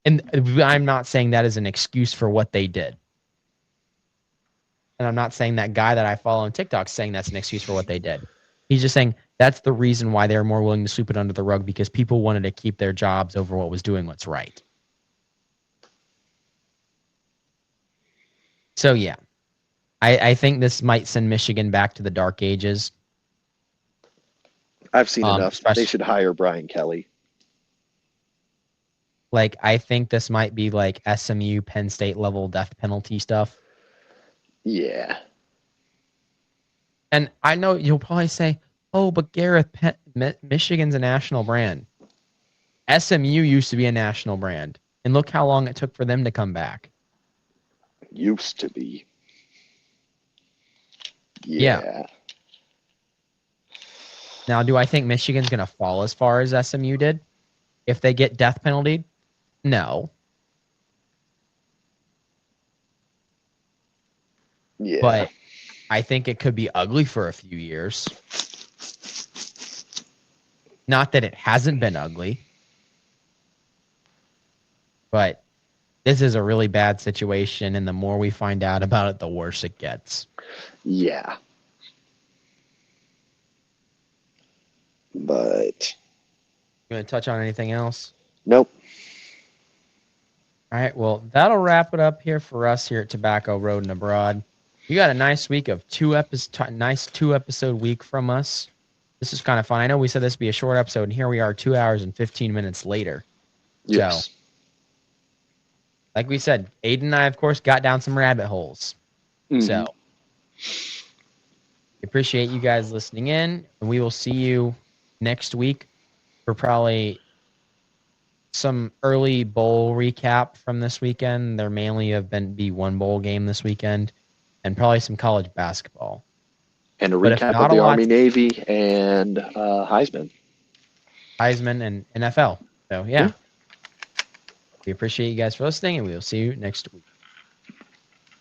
[SPEAKER 1] And I'm not saying that is an excuse for what they did. And I'm not saying that guy that I follow on TikTok is saying that's an excuse for what they did. He's just saying that's the reason why they're more willing to sweep it under the rug because people wanted to keep their jobs over what was doing what's right. So, yeah. I think this might send Michigan back to the dark ages.
[SPEAKER 2] I've seen enough.
[SPEAKER 1] Especially,
[SPEAKER 2] They should hire Brian Kelly.
[SPEAKER 1] Like, I think this might be like SMU, Penn State level death penalty stuff.
[SPEAKER 2] Yeah.
[SPEAKER 1] And I know you'll probably say, oh, but Gareth, Michigan's a national brand. SMU used to be a national brand. And look how long it took for them to come back.
[SPEAKER 2] Used to be.
[SPEAKER 1] Yeah. Now, do I think Michigan's going to fall as far as SMU did if they get death penalty? No.
[SPEAKER 2] Yeah.
[SPEAKER 1] But I think it could be ugly for a few years. Not that it hasn't been ugly. But this is a really bad situation, and the more we find out about it, the worse it gets.
[SPEAKER 2] Yeah. But
[SPEAKER 1] You want to touch on anything else?
[SPEAKER 2] nope.
[SPEAKER 1] All right, well, that'll wrap it up here for us here at Tobacco Road and Abroad. You got a nice week of two episode week from us. This is kind of fun. I know we said this would be a short episode, and here we are 2 hours and 15 minutes later.
[SPEAKER 2] Yes.
[SPEAKER 1] So, like we said, Aiden and I, of course, got down some rabbit holes.
[SPEAKER 2] Mm-hmm.
[SPEAKER 1] So, we appreciate you guys listening in, and we will see you next week for probably some early bowl recap from this weekend. There mainly have be one bowl game this weekend, and probably some college basketball.
[SPEAKER 2] And a recap of the Army, Navy, and Heisman.
[SPEAKER 1] Heisman and NFL. So, yeah. We appreciate you guys for listening, and we will see you next week.